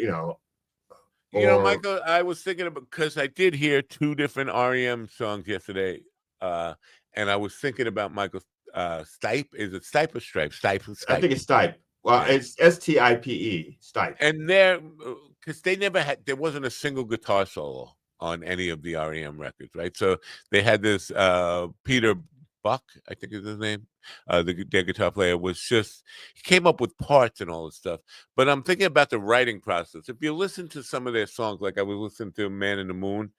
Michael, I was thinking about, because I did hear 2 different REM songs yesterday, and I was thinking about Michael Stipe. Is it Stipe or Stripe? Stipe. I think it's Stipe. Well, yeah. It's Stipe, Stipe. And because there wasn't a single guitar solo on any of the REM records, right? So they had this Peter Buck, I think is his name. Their guitar player he came up with parts and all this stuff. But I'm thinking about the writing process. If you listen to some of their songs, like I was listening to Man in the Moon,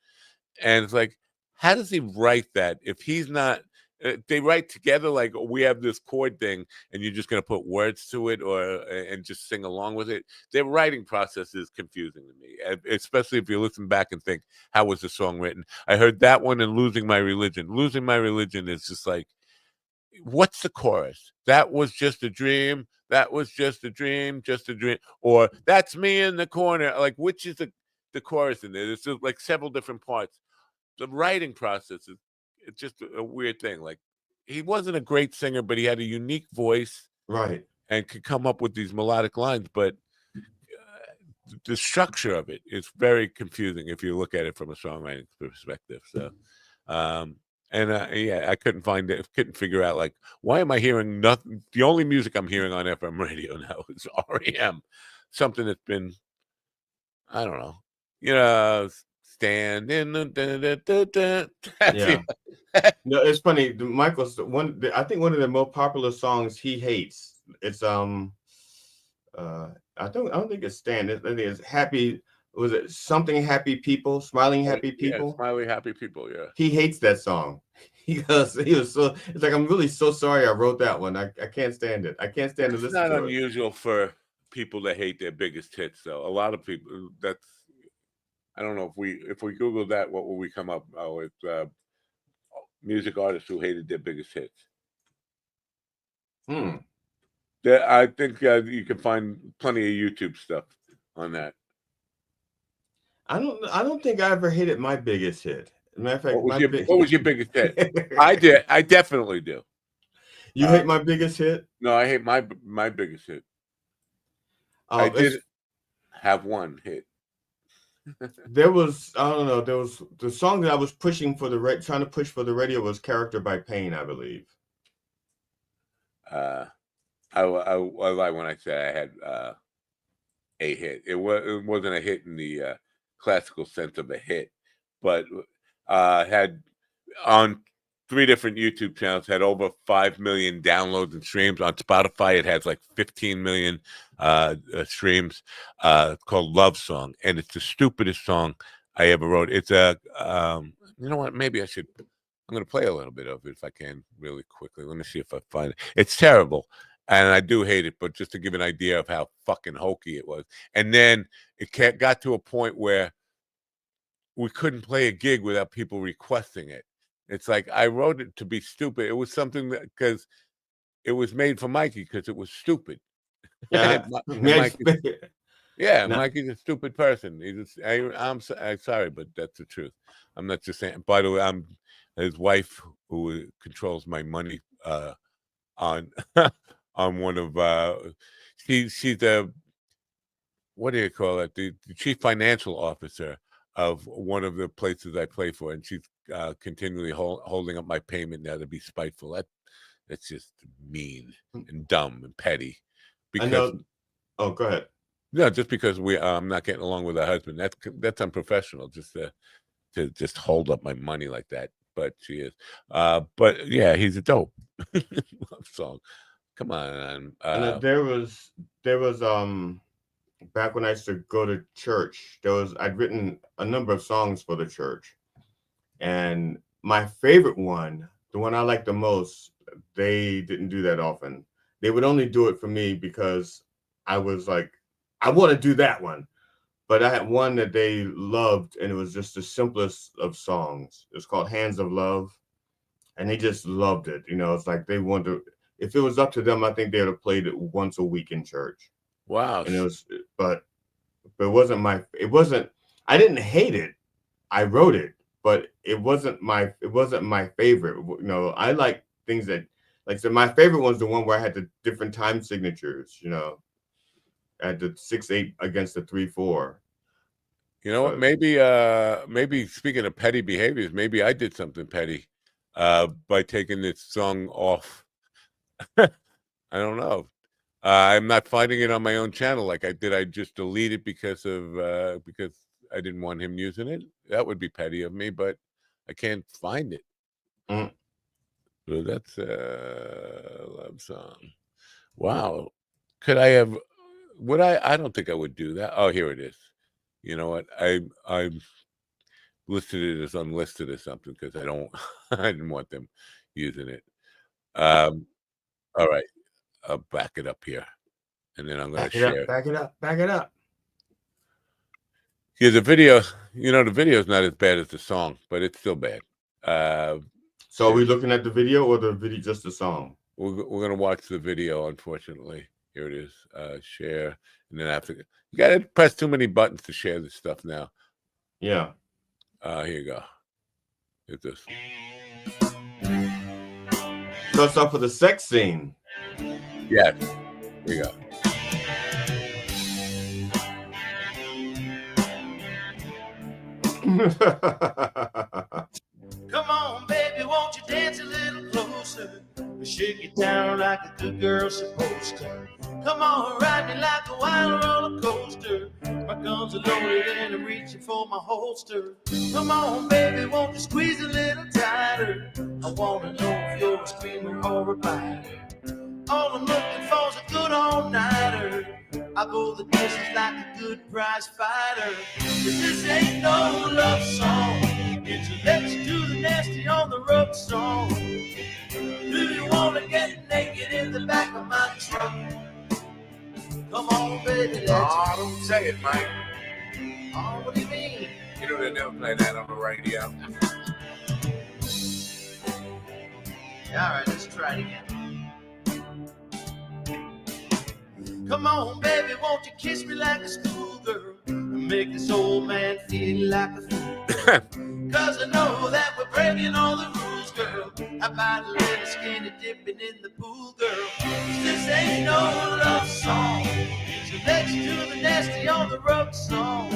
and it's like, how does he write that if he's not? They write together like we have this chord thing, and you're just going to put words to it and just sing along with it. Their writing process is confusing to me, especially if you listen back and think, how was the song written? I heard that one and Losing My Religion. Losing My Religion is just like, what's the chorus? That was just a dream. That was just a dream, just a dream. Or that's me in the corner. Like, which is the chorus in there? There's just like several different parts. The writing process is, it's just a weird thing. Like, he wasn't a great singer, but he had a unique voice, right? And could come up with these melodic lines. But the structure of it is very confusing if you look at it from a songwriting perspective. So, And yeah, I couldn't find it. Couldn't figure out like why am I hearing nothing? The only music I'm hearing on FM radio now is REM, something that's been I don't know, stand in the that's Yeah. No, it's funny. Michael's I think one of the most popular songs he hates. It's I don't think it's Stand. I think it's Happy. Was it something Happy People? Smiling Happy yeah, People? Smiley Happy People, yeah. He hates that song. He was so it's like I'm really so sorry I wrote that one. I can't stand it. I can't stand to It's listen not to it. unusual for people to hate their biggest hits, though. A lot of people. That's I don't know if we Google that, what will we come up? Oh, it's music artists who hated their biggest hits. I think you can find plenty of YouTube stuff on that. I don't think I ever hated my biggest hit. As a matter of fact, what was your biggest hit? I did. I definitely do. You hate my biggest hit? No, I hate my biggest hit. I did have one hit. There was there was the song that I was pushing for trying to push for the radio was "Character by Pain," I believe. I lie when I say I had a hit. It wasn't a hit in the classical sense of a hit, but had on 3 different YouTube channels, had over 5 million downloads and streams. On Spotify, it has like 15 million streams. Called "Love Song," and it's the stupidest song I ever wrote. It's a you know what? Maybe I should. I'm going to play a little bit of it if I can, really quickly. Let me see if I find it. It's terrible, and I do hate it. But just to give an idea of how fucking hokey it was, and then it got to a point where we couldn't play a gig without people requesting it. It's like I wrote it to be stupid. It was something that because it was made for Mikey because it was stupid. Yeah, Mikey's a stupid person. I'm sorry, but that's the truth. I'm not just saying. By the way, I'm his wife who controls my money on on one of she's the what do you call it? The chief financial officer of one of the places I play for, and she's continually holding up my payment now to be spiteful. That's just mean and dumb and petty. Because I know. Oh, go ahead. No, just because I'm not getting along with her husband. That's unprofessional. Just to just hold up my money like that. But she is. But yeah, he's a dope love song. Come on. And there was back when I used to go to church, I'd written a number of songs for the church. And my favorite one, the one I like the most, they didn't do that often. They would only do it for me because I was like, I want to do that one. But I had one that they loved, and it was just the simplest of songs. It's called Hands of Love. And they just loved it. It's like they wanted to, if it was up to them, I think they would have played it once a week in church. Wow. And but it wasn't, I didn't hate it. I wrote it, but it wasn't my favorite. I like things that, like I said, my favorite one's the one where I had the different time signatures, I had the 6/8 against the 3/4. You know what? Maybe speaking of petty behaviors, maybe I did something petty by taking this song off. I don't know. I'm not finding it on my own channel. Like I just delete it because I didn't want him using it. That would be petty of me, but I can't find it. So that's a love song. Wow. Could I have? Would I? I don't think I would do that. Oh, here it is. You know what? I listed it as unlisted or something because I didn't want them using it. All right, I'll back it up here, and then I'm going to share it. Back it up. Yeah, the video. The video is not as bad as the song, but it's still bad. So are we looking at the video or the video, just the song? We're going to watch the video, unfortunately. Here it is. Share, and then after you got to press too many buttons to share this stuff now. Yeah. Here you go. Here's this. Starts off with a sex scene. Yeah. Here you go. Come on, baby, won't it down like a good girl's supposed to. Come on, ride me like a wild roller coaster. My guns are loaded and I'm reaching for my holster. Come on, baby, won't you squeeze a little tighter? I wanna know if you're a screamer or a biter. All I'm looking for's a good all-nighter. I go the distance like a good prize fighter. But this ain't no love song. It's a let's do the nasty on the road song. Do you wanna get naked in the back of my truck? Come on, baby, let's. Oh, don't say it, Mike. Oh, what do you mean? You know they never play that on the radio. All right, let's try it again. Come on, baby, won't you kiss me like a schoolgirl and make this old man feel like a fool? Cause I know that we're breaking all the rules, girl. How about a little skinny dipping in the pool, girl? 'Cause this ain't no love song. So let's do the nasty on the road song.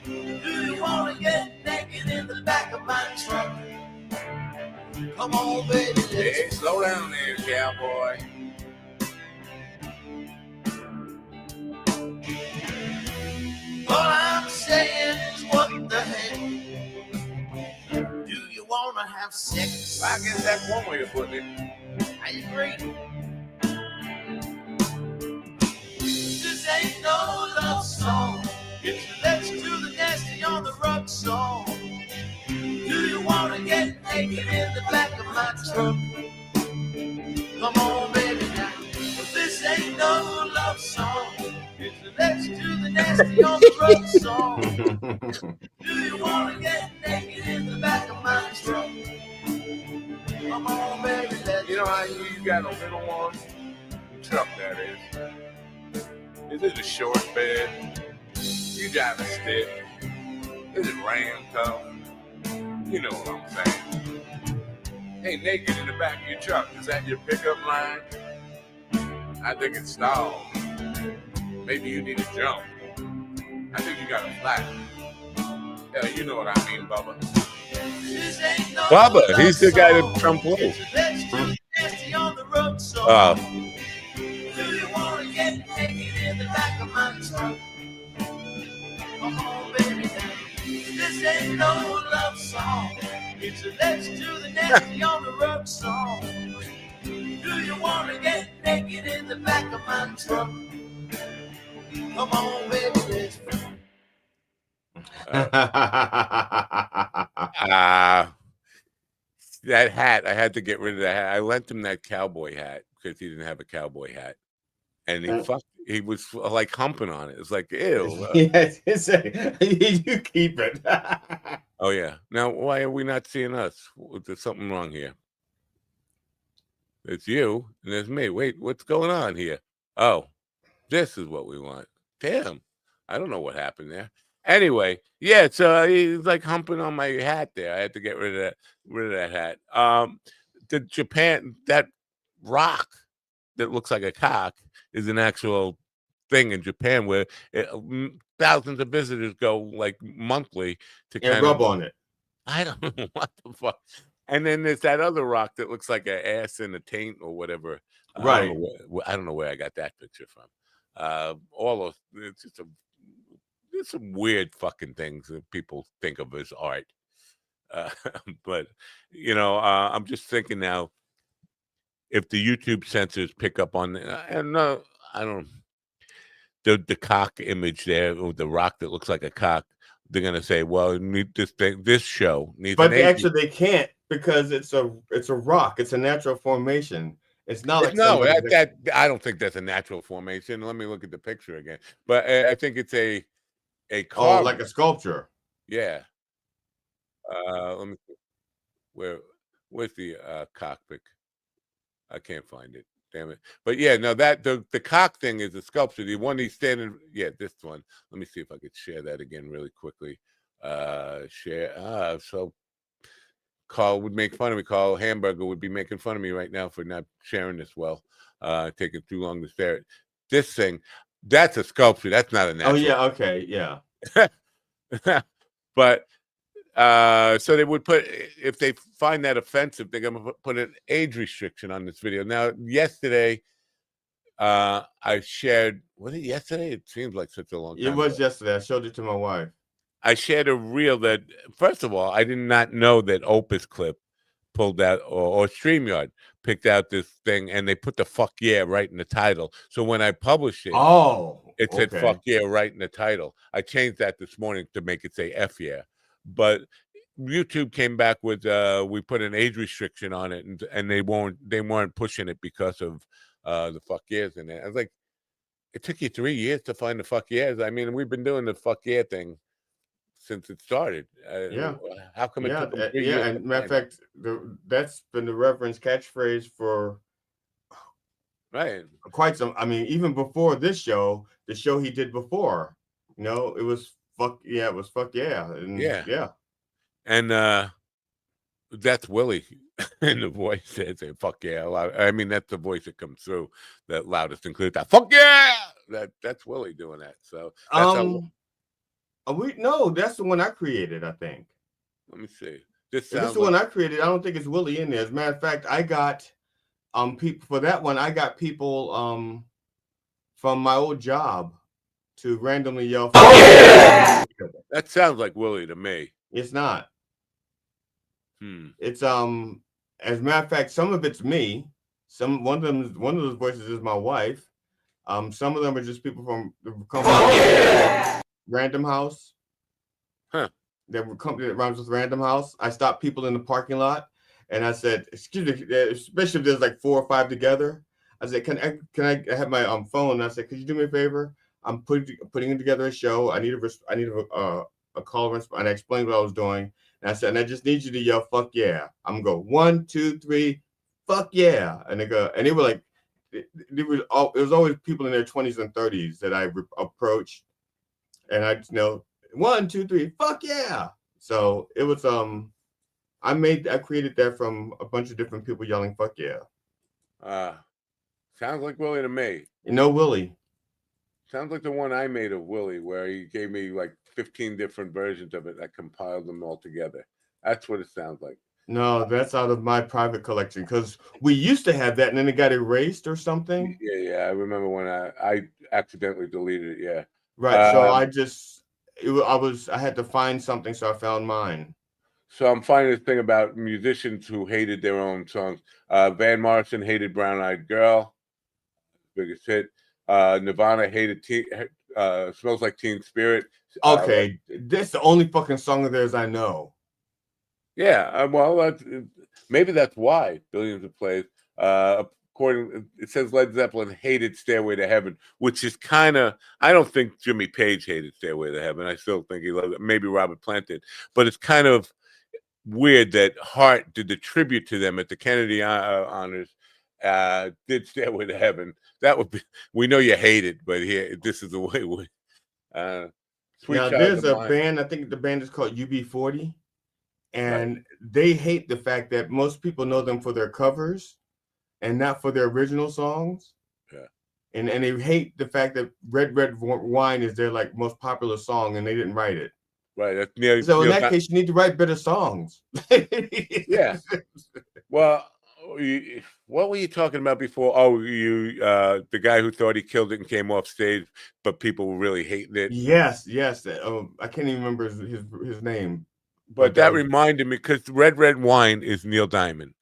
Do you wanna get naked in the back of my truck? Come on, baby, let's. Hey, slow down there, cowboy. All I'm saying is what the heck? Do you wanna have sex? I guess that's one way of putting it. I agree. This ain't no love song. It's let's do the nasty on the road song. Do you wanna get naked in the back of my truck? Come on, baby, now. But this ain't no love song. It's let's do the nasty on the road song. Do you wanna get naked in the back of my truck? Come on, baby, let's. You know how you got a little one? Truck, that is. Is it a short bed? You drive a stick? Is it ram cuff? You know what I'm saying. Hey, naked in the back of your truck, is that your pickup line? I think it's stalled. Maybe you need a jump. I think you got a flat. Yeah, you know what I mean, Bubba. Bubba, he's the guy that Trump loves. Oh. Do you want to get naked in the back of my truck? Come on, baby, now. This ain't no love song. It's a let's do the nasty on the road song. Do you want to get naked in the back of my truck? Come on, baby, let's. That hat, I had to get rid of that hat. I lent him that cowboy hat because he didn't have a cowboy hat. And he was like humping on it. It's like, ew. Yes, you keep it. Oh, yeah. Now, why are we not seeing us? There's something wrong here. It's you and there's me. Wait, what's going on here? Oh, this is what we want. Damn. I don't know what happened there. Anyway, yeah, so he's like humping on my hat there. I had to get rid of that hat. The Japan, that rock that looks like a cock is an actual thing in Japan where thousands of visitors go like monthly to kind rub on it. I don't know what the fuck. And then there's that other rock that looks like an ass in a taint or whatever. Right. I don't know where I got that picture from. All those, it's just there's some weird fucking things that people think of as art. But, you know, I'm just thinking now, if the YouTube censors pick up on, and I don't, the cock image there, or the rock that looks like a cock, they're gonna say, well, this show needs. But actually, they can't because it's a rock. It's a natural formation. It's not like that I don't think that's a natural formation. Let me look at the picture again. But I think it's a carving. Like a sculpture. Yeah. Let me see. Where's the cockpit? I can't find it. Damn it. But yeah, no, that the cock thing is a sculpture. The one he's standing, this one. Let me see if I could share that again really quickly. Share. So Carl would make fun of me. Carl Hamburger would be making fun of me right now for not sharing this well. Taking too long to share it. This thing, that's a sculpture. That's not a natural. Oh yeah, okay, yeah. But So they would put, if they find that offensive, they're going to put an age restriction on this video. Now, yesterday, I shared, was it yesterday? It seems like such a long time It was ago. yesterday. I showed it to my wife. I shared a reel that, first of all, I did not know that Opus Clip pulled out, or StreamYard picked out this thing, and they put the "fuck yeah" right in the title. So when I published it, it said okay. "fuck yeah" right in the title. I changed that this morning to make it say "f yeah," but YouTube came back with we put an age restriction on it, and they weren't pushing it because of the "fuck yeahs" in it. I was like, it took you 3 years to find the "fuck yeahs." I mean, we've been doing the "fuck yeah" thing since it started. Yeah. How come it took them 3 yeah. years? And matter of fact, that's been the reference catchphrase for Right. quite some. I mean, even before this show, the show he did before, it was fuck yeah. It was fuck yeah. And Yeah. And that's Willie in the voice that say "fuck yeah" a lot. I mean, that's the voice that comes through that loudest and clear. That "fuck yeah." That's Willie doing that. So that's how. No, that's the one I created, I think. Let me see. If it's the one I created, I don't think it's Willie in there. As a matter of fact, I got people for that one. I got people from my old job to randomly yell. That sounds like Willie to me. It's not. It's as a matter of fact, some of it's me. One of those voices is my wife. Some of them are just people from the company Random House. Huh. That company that rhymes with Random House. I stopped people in the parking lot and I said, "Excuse me," especially if there's like 4 or 5 together. I said, "Can I have my phone?" And I said, "Could you do me a favor? I'm putting together a show. I need a call response." And I explained what I was doing. And I said, "And I just need you to yell, 'fuck yeah.'" I'm gonna go 1, 2, 3, fuck yeah. And they were like, it was always people in their 20s and 30s that I approached. And I 1, 2, 3, fuck yeah. So it was I created that from a bunch of different people yelling fuck yeah. Sounds like Willie to me. Willie. Sounds like the one I made of Willie, where he gave me like 15 different versions of it. I compiled them all together. That's what it sounds like. No, that's out of my private collection because we used to have that and then it got erased or something. Yeah. I remember when I accidentally deleted it. Yeah. Right. So I had to find something, so I found mine. So I'm finding this thing about musicians who hated their own songs. Van Morrison hated "Brown Eyed Girl," biggest hit. Nirvana hated "Smells Like Teen Spirit." Okay, that's the only fucking song of theirs I know. Yeah, well, maybe that's why billions of plays. It says Led Zeppelin hated "Stairway to Heaven," which is kind of. I don't think Jimmy Page hated "Stairway to Heaven." I still think he loved it. Maybe Robert Plant did, but it's kind of weird that Hart did the tribute to them at the Kennedy honors. Did "Stairway to Heaven." That would be. We know you hate it, but here, this is the way we. Now there's a band. I think the band is called UB40. And they hate the fact that most people know them for their covers and not for their original songs. Yeah. And they hate the fact that Red Red Wine is their like most popular song and they didn't write it. Right. So in that case, you need to write better songs. Yeah. Well, what were you talking about before? Oh, the guy who thought he killed it and came off stage, but people were really hating it. Yes. I can't even remember his name. But that reminded me, because Red Red Wine is Neil Diamond,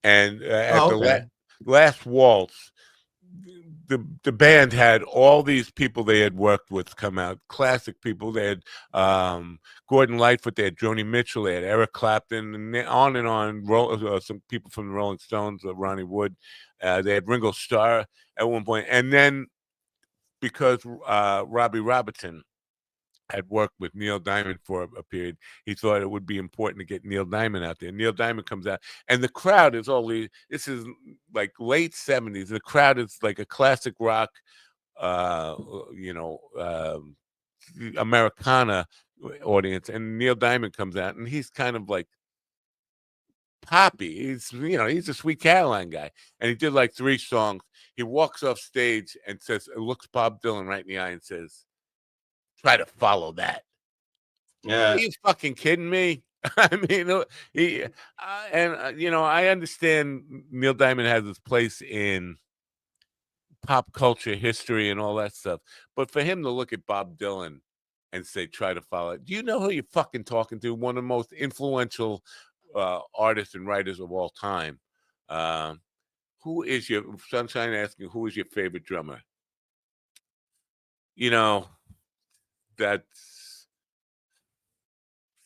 and at the last waltz, the band had all these people they had worked with come out, classic people. They had Gordon Lightfoot, they had Joni Mitchell, they had Eric Clapton, and on. Some people from the Rolling Stones, Ronnie Wood. They had Ringo Starr at one point, and then because Robbie Robertson had worked with Neil Diamond for a period, he thought it would be important to get Neil Diamond out there. Neil Diamond comes out, and the crowd is this is like late 70s. The crowd is like a classic rock, Americana audience, and Neil Diamond comes out, and he's kind of like poppy. He's a Sweet Caroline guy, and he did like 3 songs. He walks off stage and looks Bob Dylan right in the eye and says, "Try to follow that." Yeah. Are you fucking kidding me? I mean, he and you know, I understand Neil Diamond has his place in pop culture history and all that stuff, but for him to look at Bob Dylan and say, "Try to follow it," do you know who you're fucking talking to? One of the most influential artists and writers of all time. Um, who is your Sunshine asking? Who is your favorite drummer? You know, that's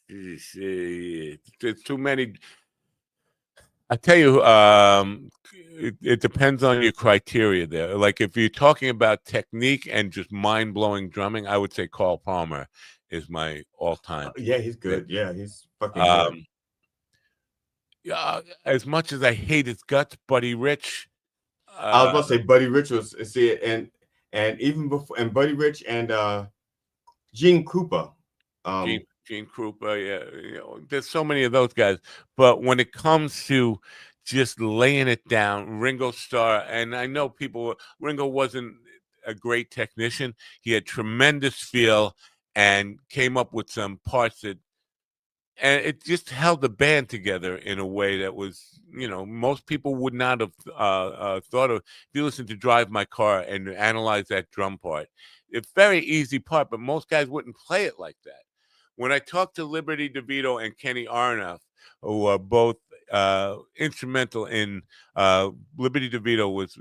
there's too many. I tell you, it depends on your criteria there. Like if you're talking about technique and just mind-blowing drumming, I would say Carl Palmer is my all-time. Yeah, he's good. Yeah, he's fucking good. Um, yeah, as much as I hate his guts, Buddy Rich. I was about to say Buddy Rich was see it, and even before, and Buddy Rich and Gene Krupa. Gene Krupa, yeah, you know, there's so many of those guys. But when it comes to just laying it down, Ringo Starr, and I know Ringo wasn't a great technician. He had tremendous feel and came up with some parts that, and it just held the band together in a way that was, you know, most people would not have thought of. If you listen to Drive My Car and analyze that drum part, it's a very easy part, but most guys wouldn't play it like that. When I talked to Liberty DeVito and Kenny Aronoff, who are both instrumental in Liberty DeVito was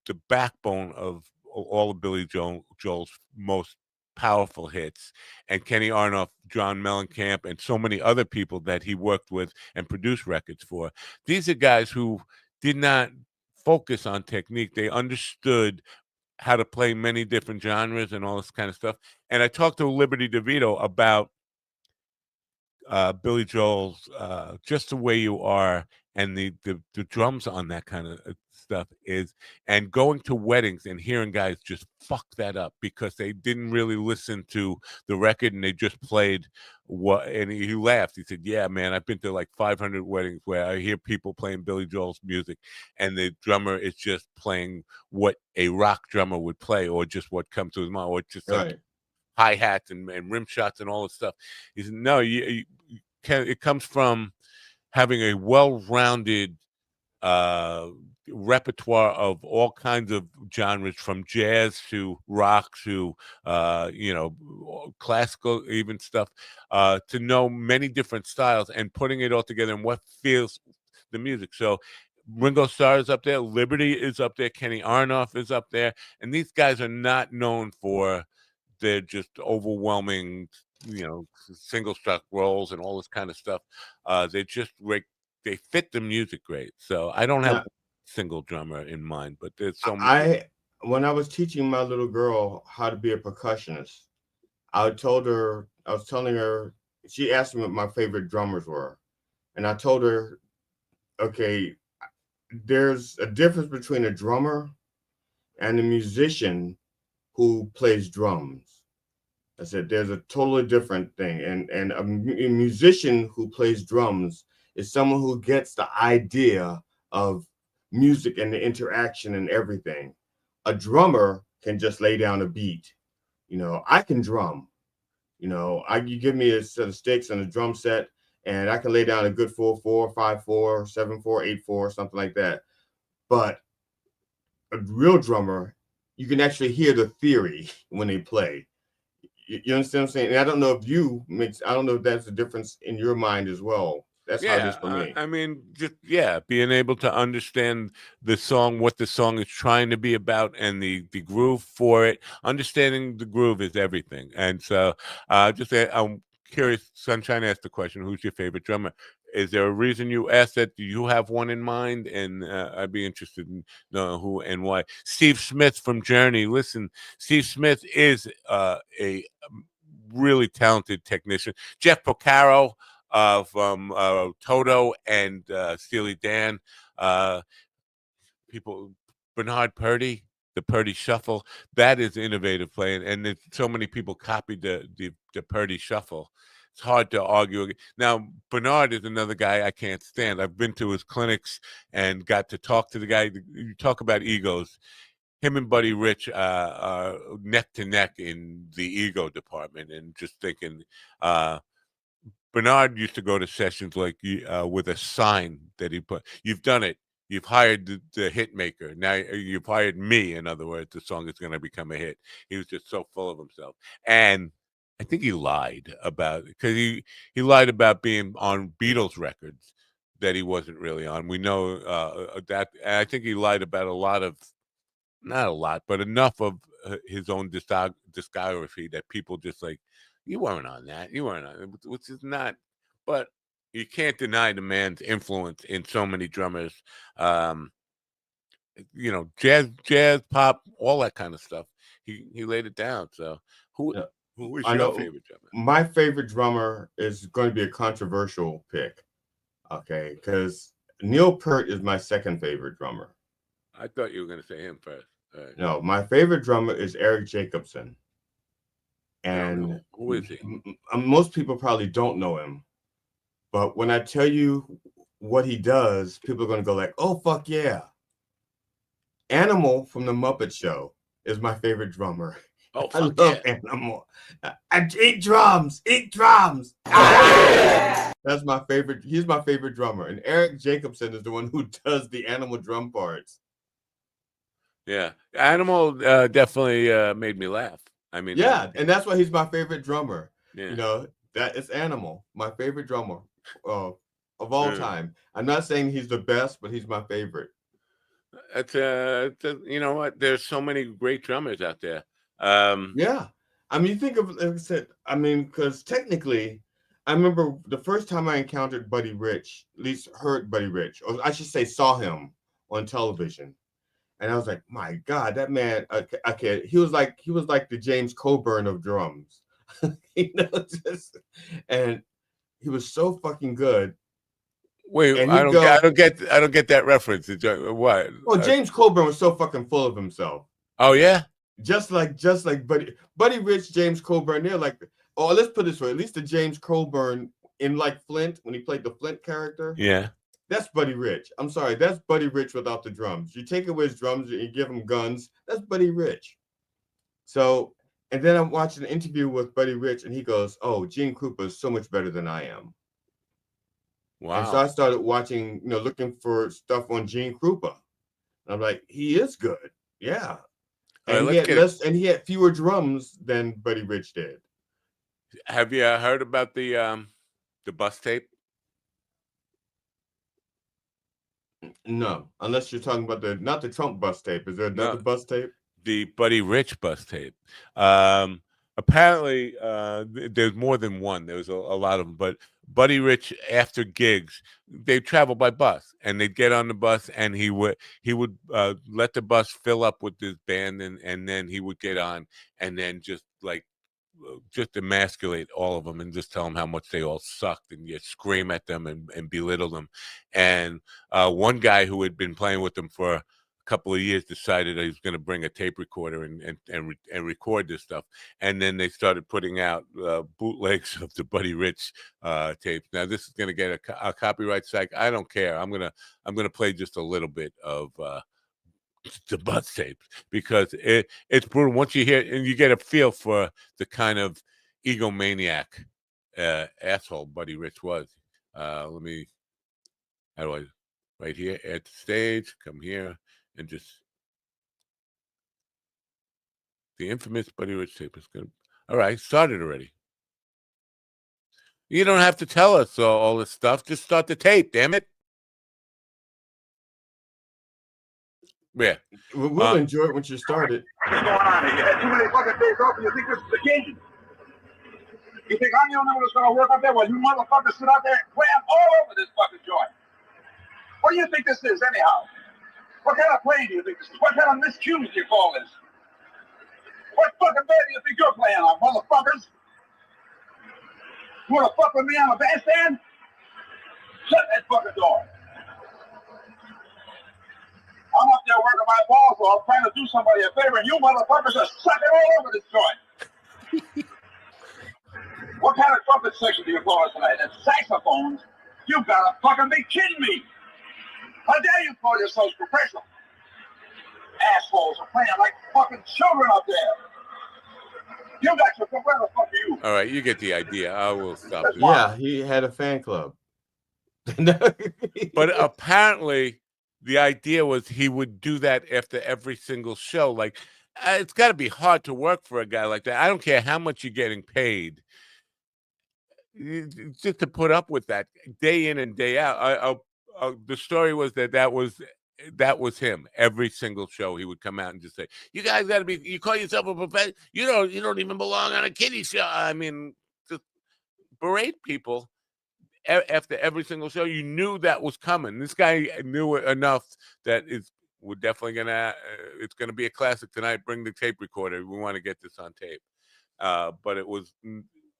the backbone of all of Billy Joel's most powerful hits, and Kenny Aronoff, John Mellencamp, and so many other people that he worked with and produced records for. These are guys who did not focus on technique. They understood how to play many different genres and all this kind of stuff. And I talked to Liberty DeVito about Billy Joel's "Just the Way You Are" and the drums on that kind of stuff is, and going to weddings and hearing guys just fuck that up because they didn't really listen to the record and they just played what. And he laughed. He said, "Yeah, man, I've been to like 500 weddings where I hear people playing Billy Joel's music, and the drummer is just playing what a rock drummer would play, or just what comes to his mind, or just like hi-hats and rim shots and all this stuff." He said, "No, you can, it comes from having a well-rounded repertoire of all kinds of genres, from jazz to rock to you know, classical even stuff, to know many different styles and putting it all together and what feels the music." So Ringo Starr is up there, Liberty is up there, Kenny Aronoff is up there, and these guys are not known for they're just overwhelming, you know, single struck rolls and all this kind of stuff. They just they fit the music great. So I don't have a single drummer in mind, but there's so many. When I was teaching my little girl how to be a percussionist, I was telling her, she asked me what my favorite drummers were. And I told her, okay, there's a difference between a drummer and a musician who plays drums. I said, there's a totally different thing. And a musician who plays drums is someone who gets the idea of music and the interaction and everything. A drummer can just lay down a beat. You know, I can drum. You know, you give me a set of sticks and a drum set, and I can lay down a good 4/4, 5/4, 7/4, 8/4, something like that. But a real drummer, you can actually hear the theory when they play. You understand what I'm saying? And I don't know if I don't know if that's a difference in your mind as well. That's how it is for me. I mean, just being able to understand the song, what the song is trying to be about, and the groove for it. Understanding the groove is everything. And so, I'm curious. Sunshine asked the question: "Who's your favorite drummer?" Is there a reason you asked that? Do you have one in mind? And I'd be interested in knowing who and why. Steve Smith from Journey. Listen, Steve Smith is a really talented technician. Jeff Porcaro from Toto and Steely Dan. Bernard Purdy, the Purdy Shuffle. That is innovative playing, and so many people copied the Purdy Shuffle. It's hard to argue. Now, Bernard is another guy I can't stand. I've been to his clinics and got to talk to the guy. You talk about egos. Him and Buddy Rich are neck to neck in the ego department, and just thinking Bernard used to go to sessions like with a sign that he put. You've done it. You've hired the hit maker. Now you've hired me. In other words, the song is going to become a hit. He was just so full of himself, and I think he lied about it because he lied about being on Beatles records that he wasn't really on. We know that. And I think he lied about a lot of, not a lot, but enough of his own discography that people just like, you weren't on that. You weren't on it, which is not. But you can't deny the man's influence in so many drummers. Jazz, pop, all that kind of stuff. He laid it down. So who is your favorite drummer? My favorite drummer is going to be a controversial pick. Okay, because Neil Peart is my second favorite drummer. I thought you were going to say him first. Right. No, my favorite drummer is Eric Jacobson. And who is he? Most people probably don't know him. But when I tell you what he does, people are going to go like, oh, fuck yeah. Animal from the Muppet Show is my favorite drummer. Oh, I love Animal. Eat drums. That's my favorite. He's my favorite drummer. And Eric Jacobson is the one who does the Animal drum parts. Yeah. Animal definitely made me laugh. I mean, yeah, and that's why he's my favorite drummer. Yeah. You know, that is Animal, my favorite drummer of all time. I'm not saying he's the best, but he's my favorite. It's you know what? There's so many great drummers out there. Yeah, I mean, you think of, like I said, I mean, because technically, I remember the first time I encountered Buddy Rich, at least heard Buddy Rich, or I should say, saw him on television. And I was like, my God, that man, okay, he was like the James Coburn of drums, you know, and he was so fucking good. Wait, I don't get that reference. What? Well, James Coburn was so fucking full of himself. Oh yeah, just like Buddy Rich, James Coburn. They're like, oh, let's put it this way. At least the James Coburn in like Flint, when he played the Flint character. Yeah. That's Buddy Rich. I'm sorry. That's Buddy Rich without the drums. You take away his drums and you give him guns. That's Buddy Rich. So, and then I'm watching an interview with Buddy Rich and he goes, oh, Gene Krupa is so much better than I am. Wow. And so I started watching, looking for stuff on Gene Krupa. And I'm like, he is good. Yeah. And he had fewer drums than Buddy Rich did. Have you heard about the bus tape? No, unless you're talking about not the Trump bus tape. Is there another bus tape? The Buddy Rich bus tape. Apparently, there's more than one. There was a lot of them. But Buddy Rich, after gigs, they travel by bus, and they'd get on the bus, and he would let the bus fill up with his band, and then he would get on, and then just emasculate all of them and just tell them how much they all sucked and you scream at them and belittle them. And one guy who had been playing with them for a couple of years decided he was going to bring a tape recorder and record this stuff. And then they started putting out bootlegs of the Buddy Rich tapes. Now this is going to get a copyright strike. I don't care. I'm gonna play just a little bit of the bus tapes because it's brutal. Once you hear it, and you get a feel for the kind of egomaniac asshole Buddy Rich was. How do I, right here at the stage, come here and just the infamous Buddy Rich tape is good. All right, started already. You don't have to tell us all this stuff. Just start the tape, damn it. Yeah. We'll enjoy it once you start it. What's going on here? You had too many fucking days off and you think this is the game? You think I'm the only one that's going to work up there while you motherfuckers sit out there and clam all over this fucking joint? What do you think this is, anyhow? What kind of plane do you think this is? What kind of miscues do you call this? What fucking band do you think you're playing on, motherfuckers? You want to fuck with me on a bandstand? Shut that fucking door. I'm up there working my balls off, trying to do somebody a favor, and you motherfuckers are sucking all over this joint. What kind of trumpet section do you call us tonight? And saxophones? You gotta fucking be kidding me! How dare you call yourselves professional? Assholes are playing like fucking children up there. You got your, where the fuck are you? All right, you get the idea. I will stop this. Yeah, he had a fan club. But apparently, the idea was he would do that after every single show. Like, it's got to be hard to work for a guy like that. I don't care how much you're getting paid, just to put up with that day in and day out. The story was that was him. Every single show, he would come out and just say, "You guys got to be. You call yourself a professional. You don't even belong on a kiddie show." I mean, just berate people after every single show. You knew that was coming. This guy knew it enough that we're definitely gonna. It's gonna be a classic tonight. Bring the tape recorder. We want to get this on tape. But it was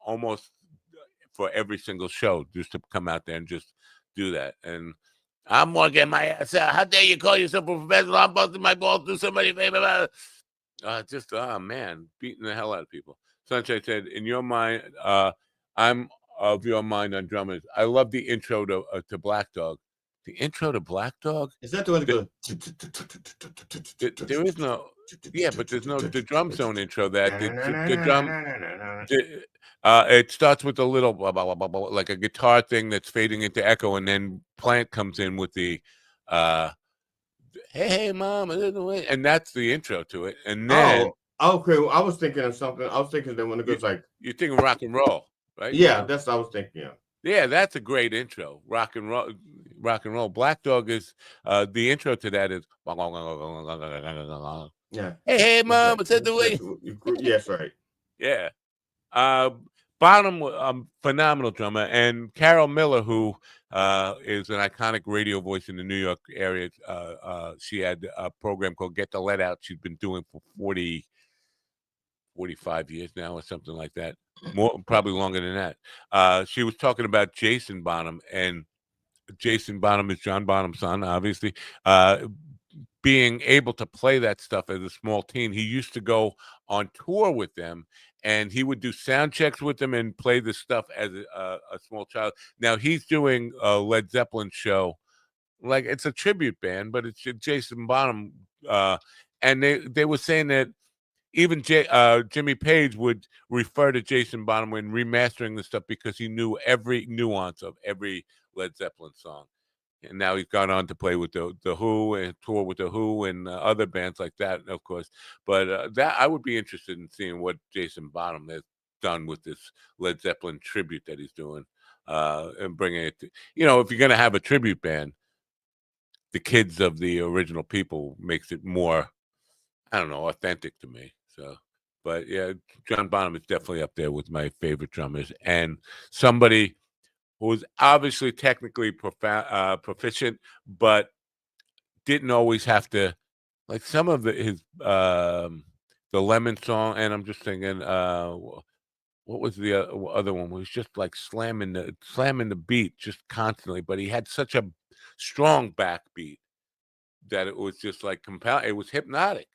almost for every single show just to come out there and just do that. And I'm gonna get my ass out. How dare you call yourself a professional? I'm busting my balls through somebody. Man, beating the hell out of people. Sunshine said, "In your mind, I'm of your mind on drummers. I love the intro to Black Dog. The intro to Black Dog? Is that the one that goes? There is no, yeah, but there's no the drum zone intro. That the drum. It starts with a little like a guitar thing that's fading into echo, and then Plant comes in with the hey mom, and that's the intro to it. And then okay, well, I was thinking of something. I was thinking that when it goes like you're thinking rock and roll, right? Yeah, that's what I was thinking. Yeah, that's a great intro. Rock and roll. Black Dog is the intro to that is yeah. Hey mom, it's the way. Yes, right. Yeah. Bonham, phenomenal drummer, and Carol Miller, who is an iconic radio voice in the New York area. She had a program called Get the Let Out. She's been doing for 45 years now or something like that. More, probably longer than that. She was talking about Jason Bonham, and Jason Bonham is John Bonham's son, obviously. Being able to play that stuff as a small teen. He used to go on tour with them, and he would do sound checks with them and play the stuff as a small child. Now he's doing a Led Zeppelin show, like it's a tribute band, but it's Jason Bonham. And they were saying that even Jimmy Page would refer to Jason Bonham when remastering the stuff because he knew every nuance of every Led Zeppelin song. And now he's gone on to play with the Who and tour with the Who and other bands like that, of course. But that I would be interested in seeing what Jason Bonham has done with this Led Zeppelin tribute that he's doing, and bringing it. If you're going to have a tribute band, the kids of the original people makes it more, I don't know, authentic to me. So, but yeah, John Bonham is definitely up there with my favorite drummers, and somebody who was obviously technically proficient, but didn't always have to, like some of his the Lemon song. And I'm just thinking, what was the other one? It was just like slamming the beat just constantly, but he had such a strong backbeat that it was just like it was hypnotic,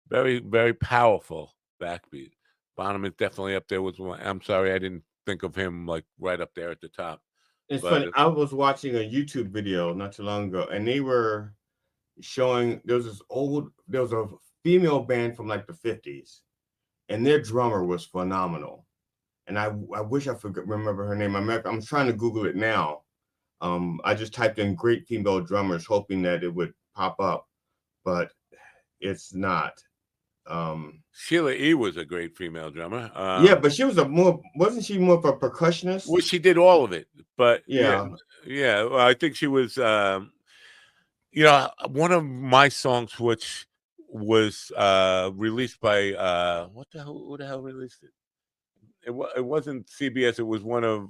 very very powerful backbeat. Bonham is definitely up there with one. I'm sorry, I didn't think of him like right up there at the top. It's funny. I was watching a YouTube video not too long ago, and they were showing there was a female band from like the 50s, and their drummer was phenomenal. And I wish I remember her name. I'm trying to Google it now. I just typed in great female drummers, hoping that it would pop up, but it's not. Sheila E. was a great female drummer. Yeah, but she was wasn't she more of a percussionist? Well, she did all of it, but yeah. Well, I think she was. One of my songs, which was released by what the hell? Who the hell released it? It wasn't CBS. It was one of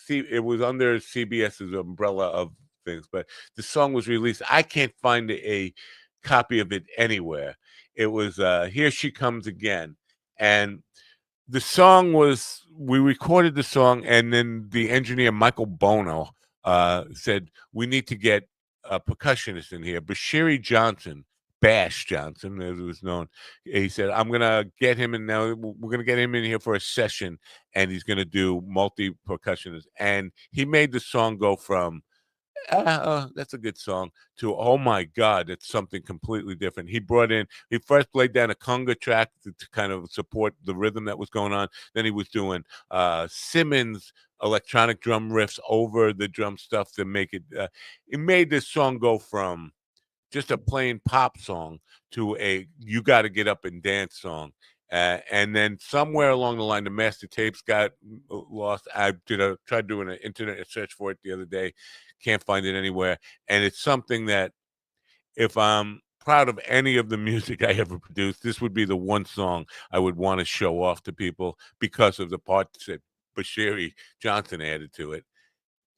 it was under CBS's umbrella of things, but the song was released. I can't find a copy of it anywhere. It was Here She Comes Again. And the song was, we recorded the song, and then the engineer, Michael Bono, said, we need to get a percussionist in here. Bashiri Johnson, Bash Johnson, as it was known. He said, I'm going to get him in now. We're going to get him in here for a session, and he's going to do multi-percussionist. And he made the song go from That's a good song, to oh my God, it's something completely different. He first played down a conga track to kind of support the rhythm that was going on. Then he was doing Simmons electronic drum riffs over the drum stuff to make it. It made this song go from just a plain pop song to a you got to get up and dance song. And then somewhere along the line, the master tapes got lost. I tried doing an internet search for it the other day. Can't find it anywhere. And it's something that if I'm proud of any of the music I ever produced, this would be the one song I would want to show off to people because of the parts that Bashiri Johnson added to it.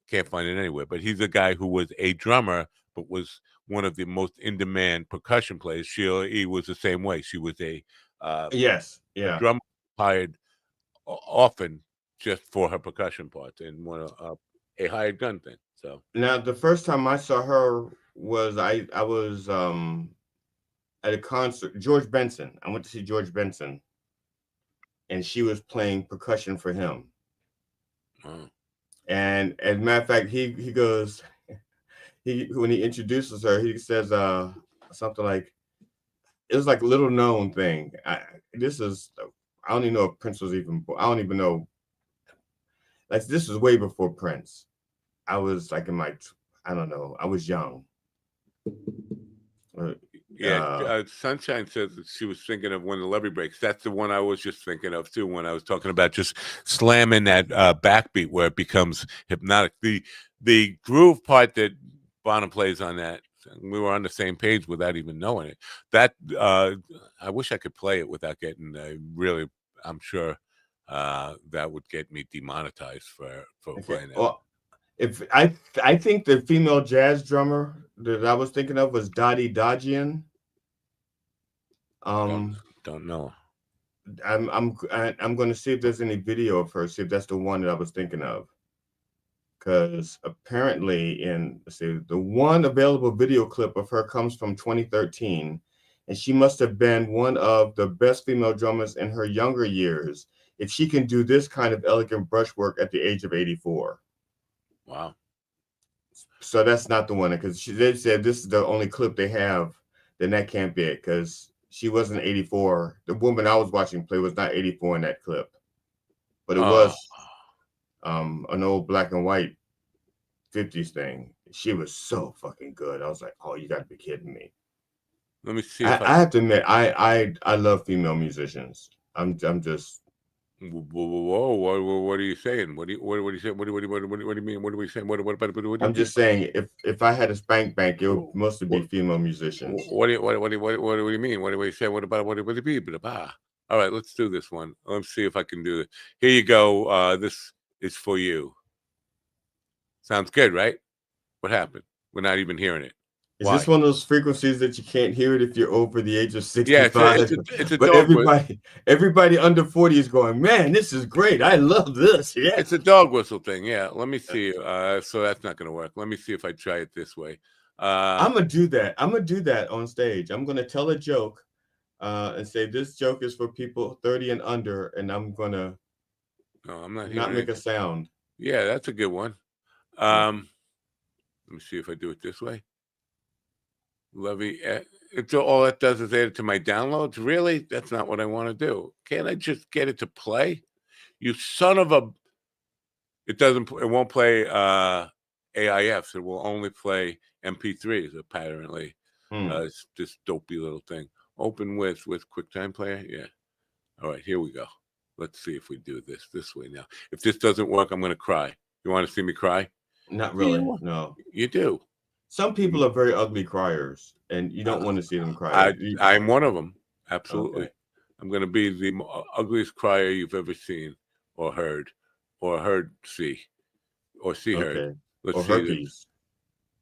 Can't find it anywhere. But he's a guy who was a drummer, but was one of the most in-demand percussion players. Sheila E. was the same way. She was a a drummer hired often just for her percussion parts and a hired gun thing. So now the first time I saw her was I was at a concert, George Benson. I went to see George Benson, and she was playing percussion for him. Wow. And as a matter of fact, he goes, when he introduces her, he says something like, it was like a little known thing. I don't even know if Prince was even, I don't even know. Like, this was way before Prince. I was like I don't know, I was young. Sunshine says that she was thinking of When the Levee Breaks. That's the one I was just thinking of too when I was talking about just slamming that backbeat where it becomes hypnotic. The groove part that Bonham plays on that, we were on the same page without even knowing it. That I wish I could play it without getting really. I'm sure that would get me demonetized for playing that. Well, if I think the female jazz drummer that I was thinking of was Dottie Dodgian. Don't know. I'm going to see if there's any video of her. See if that's the one that I was thinking of. Because apparently, the one available video clip of her comes from 2013, and she must have been one of the best female drummers in her younger years if she can do this kind of elegant brushwork at the age of 84. Wow. So that's not the one, because they said this is the only clip they have, then that can't be it, because she wasn't 84. The woman I was watching play was not 84 in that clip, but it was an old black and white 50s thing. She was so fucking good. I was like, oh, you gotta be kidding me. Let me see. I have to admit, I love female musicians. I'm just. Whoa! What are you saying? What do you say? What do you mean? What are we saying? What about? I'm just saying, if I had a spank bank, it would mostly be female musicians. What do you mean? What do we say? What do you mean? All right, let's do this one. Let's see if I can do it. Here you go. This is for you. Sounds good, right? What happened? We're not even hearing it. Is this one of those frequencies that you can't hear it if you're over the age of 65? Yeah, it's a but dog everybody under 40 is going, man, this is great. I love this. Yeah, it's a dog whistle thing. Yeah, let me see. So that's not going to work. Let me see if I try it this way. I'm gonna do that. I'm gonna do that on stage. I'm gonna tell a joke and say this joke is for people 30 and under, and I'm gonna not make a sound. Yeah, that's a good one. Let me see if I do it this way. Levy, it's all it does is add it to my downloads. Really? That's not what I want to do. Can't I just get it to play? You son of a! It won't play AIFs. It will only play MP3s. Apparently, it's this dopey little thing. Open with QuickTime Player. Yeah. All right, here we go. Let's see if we do this way now. If this doesn't work, I'm going to cry. You want to see me cry? Not really. No. You do. Some people are very ugly criers, and you don't want to see them cry. I'm one of them. Absolutely. Okay. I'm going to be the ugliest crier you've ever seen or heard see heard. Let's or see herpes.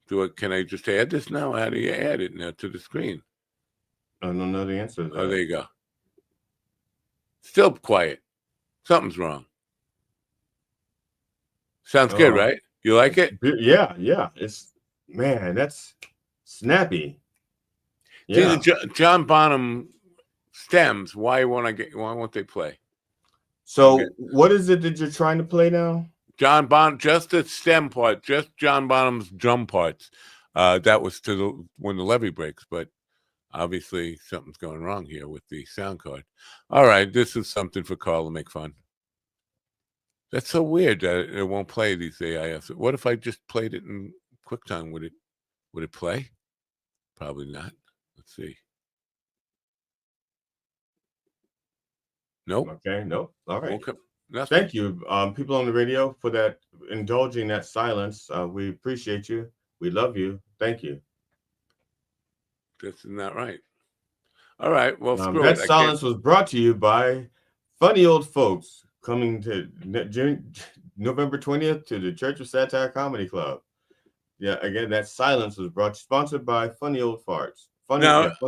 This. Can I just add this now? How do you add it now to the screen? I don't know the answer to that. Oh, there you go. Still quiet. Something's wrong. Sounds good, right? You like it? Yeah. Man, that's snappy. Yeah. See, the John Bonham stems. Why won't they play? So what is it that you're trying to play now? just the stem part, just John Bonham's drum parts. That was when the levee breaks, but obviously something's going wrong here with the sound card. All right, this is something for Carl to make fun. That's so weird that it won't play these AIFs. What if I just played it in QuickTime? Would it play? Probably not. Let's see. Nope. Okay, nope. All right. Nothing. Thank you, people on the radio, for that indulging that silence. We appreciate you. We love you. Thank you. This is not right. All right. Well, screw that it. silence was brought to you by Funny Old Folks, coming to November 20th to the Church of Satire Comedy Club. Yeah, again, that silence was sponsored by Funny Old Farts. Funny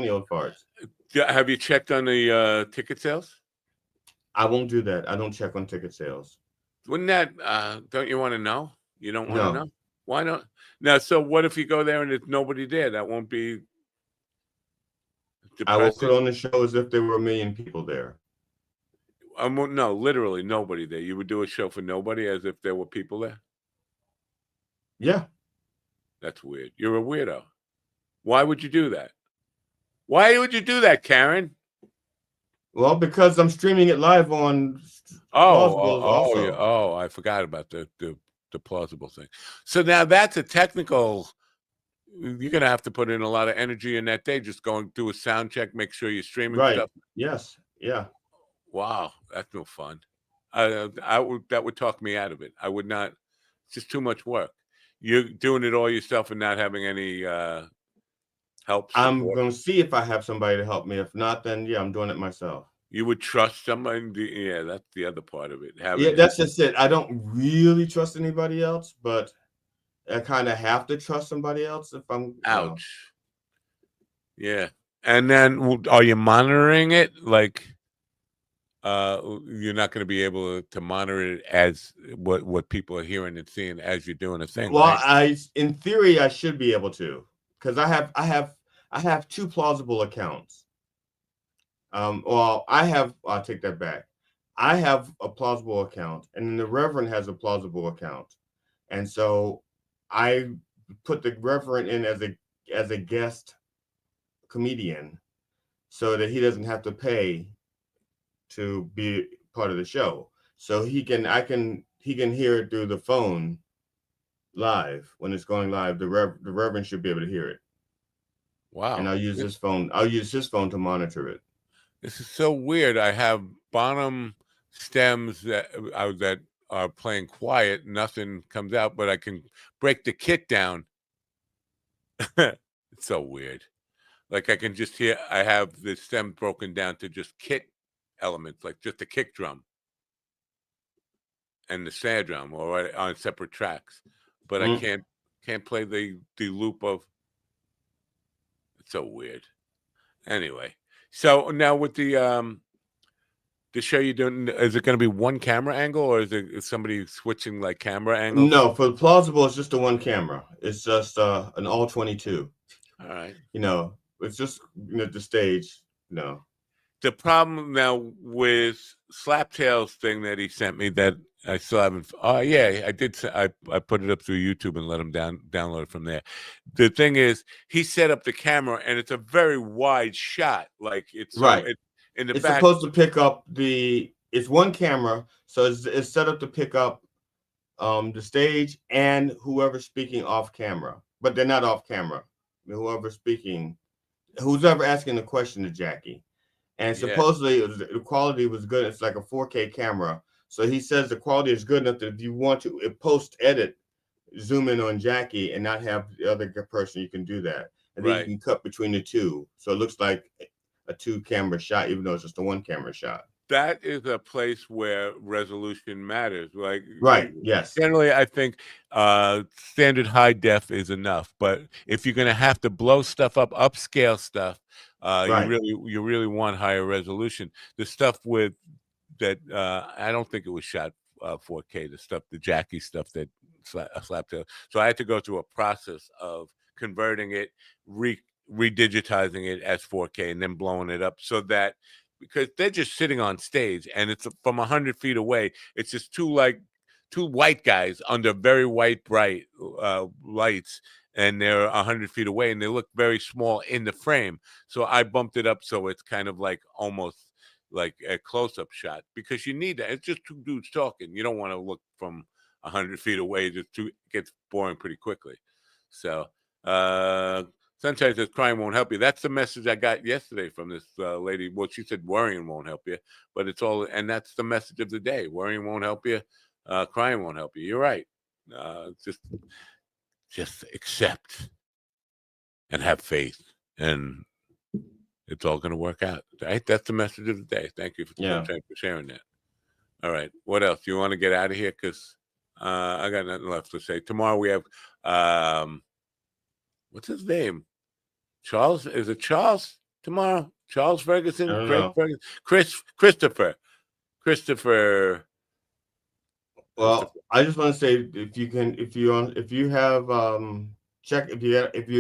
Old Farts. Have you checked on the ticket sales? I won't do that. I don't check on ticket sales. Wouldn't that, don't you want to know? You don't want to No. know? Why not? Now, so what if you go there and there's nobody there? That won't be depressing. I will put on the show as if there were 1 million people there. No, literally nobody there. You would do a show for nobody as if there were people there? Yeah. That's weird. You're a weirdo. Why would you do that? Why would you do that, Karen? Well, because I'm streaming it live on Oh, I forgot about the plausible thing. So now that's a technical. You're gonna have to put in a lot of energy in that day, just going through a sound check, make sure you're streaming stuff. Yes. Yeah. Wow, that's no fun. That would talk me out of it. I would not. It's just too much work. You're doing it all yourself and not having any help. I'm going to see if I have somebody to help me. If not, then yeah, I'm doing it myself. You would trust somebody? Yeah, that's the other part of it. That's just it. I don't really trust anybody else, but I kind of have to trust somebody else if I'm. Ouch. Yeah. And then are you monitoring it? Like, you're not going to be able to monitor it as what people are hearing and seeing as you're doing a thing. Well, right? in theory, I should be able to, because I have 2 plausible accounts. I'll take that back. I have a plausible account, and then the Reverend has a plausible account, and so I put the Reverend in as a guest comedian, so that he doesn't have to pay to be part of the show. So he can hear it through the phone live when it's going live. The Reverend should be able to hear it. Wow. And I'll use his phone. I'll use his phone to monitor it. This is so weird. I have Bonham stems that are playing quiet. Nothing comes out, but I can break the kit down. It's so weird. Like I can just hear. I have the stem broken down to just kit elements, like just the kick drum and the snare drum, or on separate tracks. But I can't play the loop of. It's so weird. Anyway, so now with the show you're doing, is it going to be one camera angle, or is somebody switching like camera angles? No, for plausible, it's just a one camera. It's just an all 22. All right. It's just the stage. The problem now with Slaptail's thing that he sent me that I still haven't. Oh yeah, I did. I put it up through YouTube and let him download it from there. The thing is, he set up the camera and it's a very wide shot. Like it's right in the it's back. Supposed to pick up it's one camera, so it's set up to pick up the stage and whoever's speaking off camera, but they're not off camera. Whoever's ever asking the question to Jackie. And supposedly the quality was good. It's like a 4K camera. So he says the quality is good enough that if you want to post-edit, zoom in on Jackie and not have the other person, you can do that. And then you can cut between the two. So it looks like a 2-camera shot, even though it's just a 1-camera shot. That is a place where resolution matters. Like yes. Generally, I think standard high def is enough. But if you're going to have to blow stuff up, upscale stuff, you really want higher resolution. The stuff with that, I don't think it was shot 4K. The Jackie stuff that Slaptail. So I had to go through a process of converting it, redigitizing it as 4K, and then blowing it up so that. Because they're just sitting on stage and it's from 100 feet away. It's just two two white guys under very white bright lights, and they're 100 feet away, and they look very small in the frame. So I bumped it up so it's kind of like almost like a close-up shot, because you need that. It's just two dudes talking. You don't want to look from 100 feet away. It gets boring pretty quickly. So Sunshine says crying won't help you. That's the message I got yesterday from this lady. Well, she said worrying won't help you, but it's all, and that's the message of the day. Worrying won't help you. Crying won't help you. You're right. Just accept and have faith, and it's all going to work out. Right? That's the message of the day. Thank you for sharing that. All right. What else? You want to get out of here? Because I got nothing left to say. Tomorrow we have, what's his name? Charles? Is it Charles tomorrow? Charles Ferguson? I don't know. Ferguson? Christopher. Well, I just want to say, if you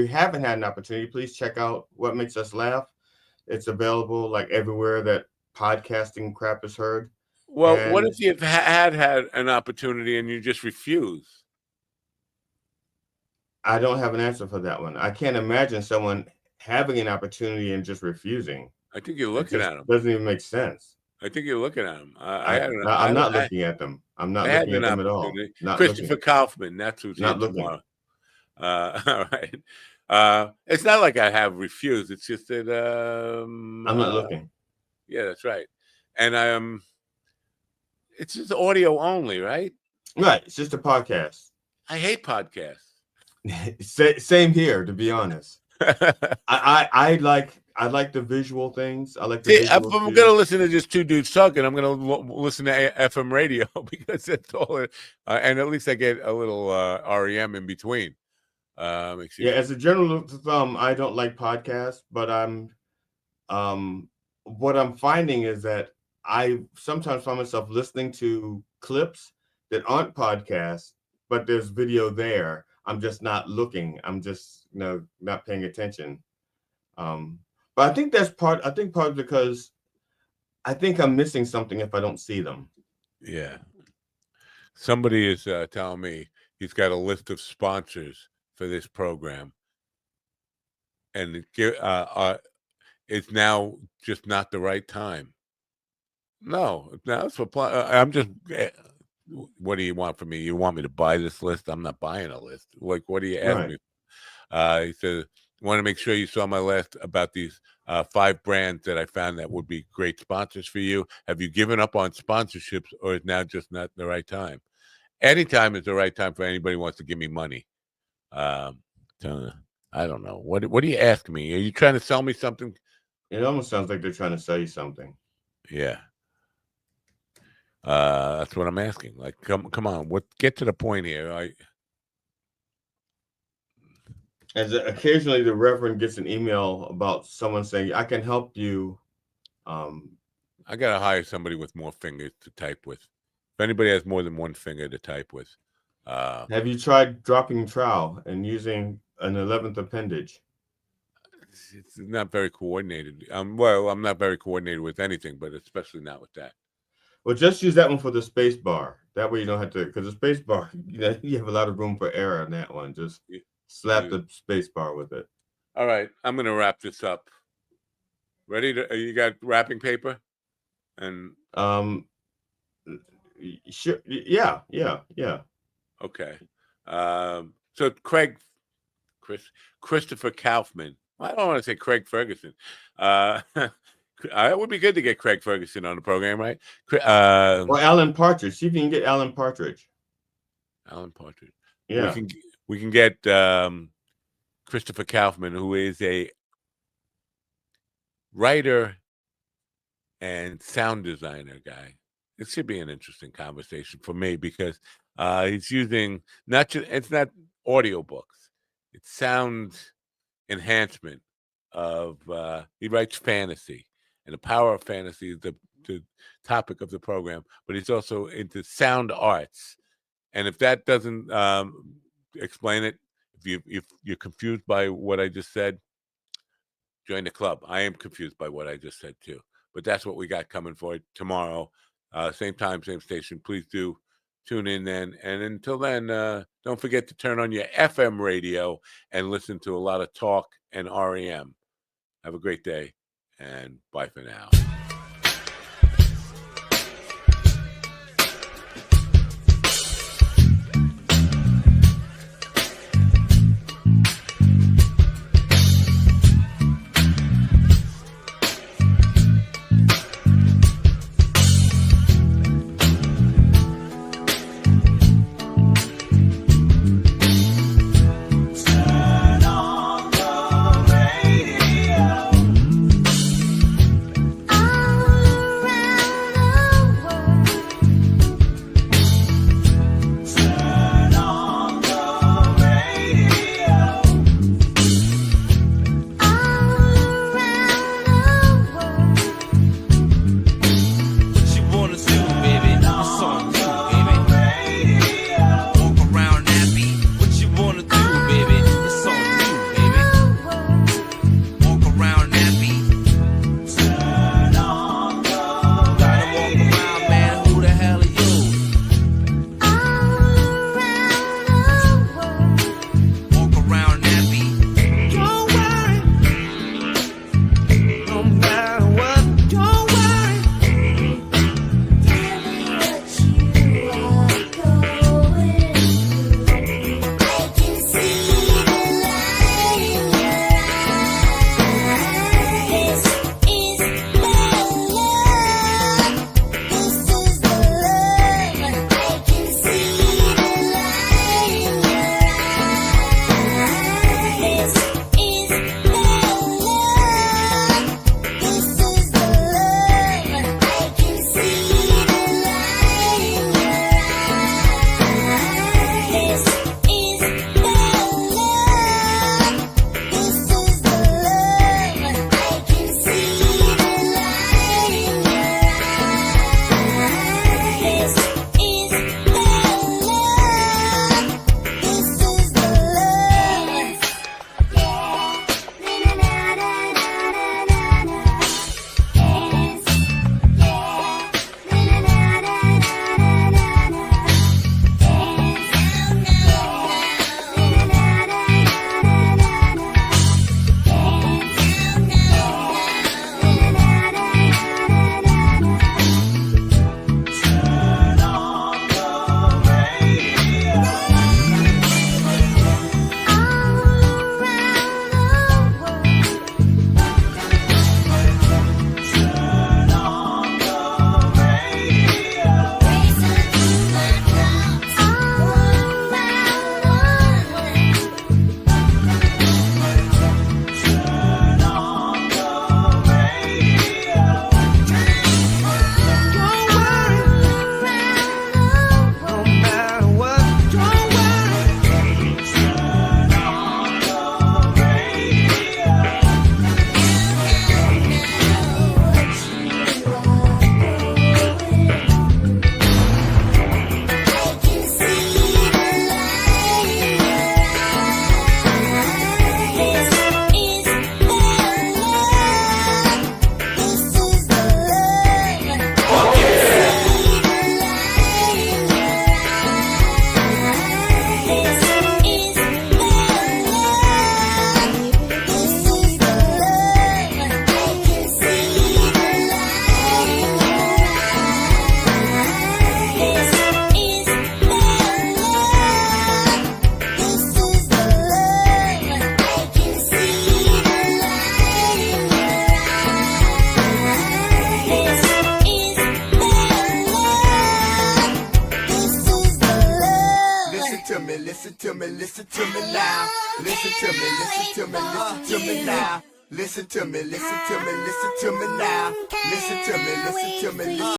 haven't had an opportunity, please check out What Makes Us Laugh. It's available like everywhere that podcasting crap is heard. Well, what if you've had an opportunity and you just refuse? I don't have an answer for that one. I can't imagine someone having an opportunity and just refusing. I think you're looking at them. Doesn't even make sense. I think you're looking at them. I'm not looking at them. I'm not looking at them at all. Christopher Kaufman, that's who's not here looking. Tomorrow. All right. It's not like I have refused. It's just that I'm not looking. Yeah, that's right. And it's just audio only, right? Right. It's just a podcast. I hate podcasts. Same here, to be honest. I like the visual things. I like the See, if I'm gonna listen to just two dudes talking, I'm gonna listen to FM radio, because that's all. And at least I get a little REM in between. As a general rule of thumb, I don't like podcasts, but what I'm finding is that I sometimes find myself listening to clips that aren't podcasts, but there's video there. I'm just not looking. I'm just not paying attention. But I think part because I think I'm missing something if I don't see them. Yeah. Somebody is telling me he's got a list of sponsors for this program, and it's now just not the right time. No, it's for I'm just. What do you want from me? You want me to buy this list? I'm not buying a list. Like, what do you ask me? He said, want to make sure you saw my list about these 5 brands that I found that would be great sponsors for you. Have you given up on sponsorships, or is now just not the right time? Anytime is the right time for anybody who wants to give me money. I don't know. What do you ask me? Are you trying to sell me something? It almost sounds like they're trying to sell you something. Yeah. That's what I'm asking. Like, come on, get to the point here. As occasionally the Reverend gets an email about someone saying, I can help you. I gotta hire somebody with more fingers to type with. If anybody has more than one finger to type with. Have you tried dropping trowel and using an 11th appendage? It's not very coordinated. Well, I'm not very coordinated with anything, but especially not with that. Well, just use that one for the space bar. That way you don't have to, because the space bar, you have a lot of room for error on that one. Just slap the space bar with it. All right, I'm going to wrap this up. Ready? You got wrapping paper? And sure. Yeah. Okay. So Christopher Kaufman. I don't want to say Craig Ferguson. It would be good to get Craig Ferguson on the program, right? Or Alan Partridge. See if you can get Alan Partridge. Alan Partridge. Yeah. We can get Christopher Kaufman, who is a writer and sound designer guy. It should be an interesting conversation for me, because he's using it's not audiobooks. It's sound enhancement of he writes fantasy. And the power of fantasy is the topic of the program, but he's also into sound arts. And if that doesn't explain it, if you're confused by what I just said, join the club. I am confused by what I just said too. But that's what we got coming for tomorrow. Same time, same station. Please do tune in then. And until then, don't forget to turn on your FM radio and listen to a lot of talk and REM. Have a great day, and bye for now. Listen to me, listen to me, listen to me now. Listen to me, listen to me, listen.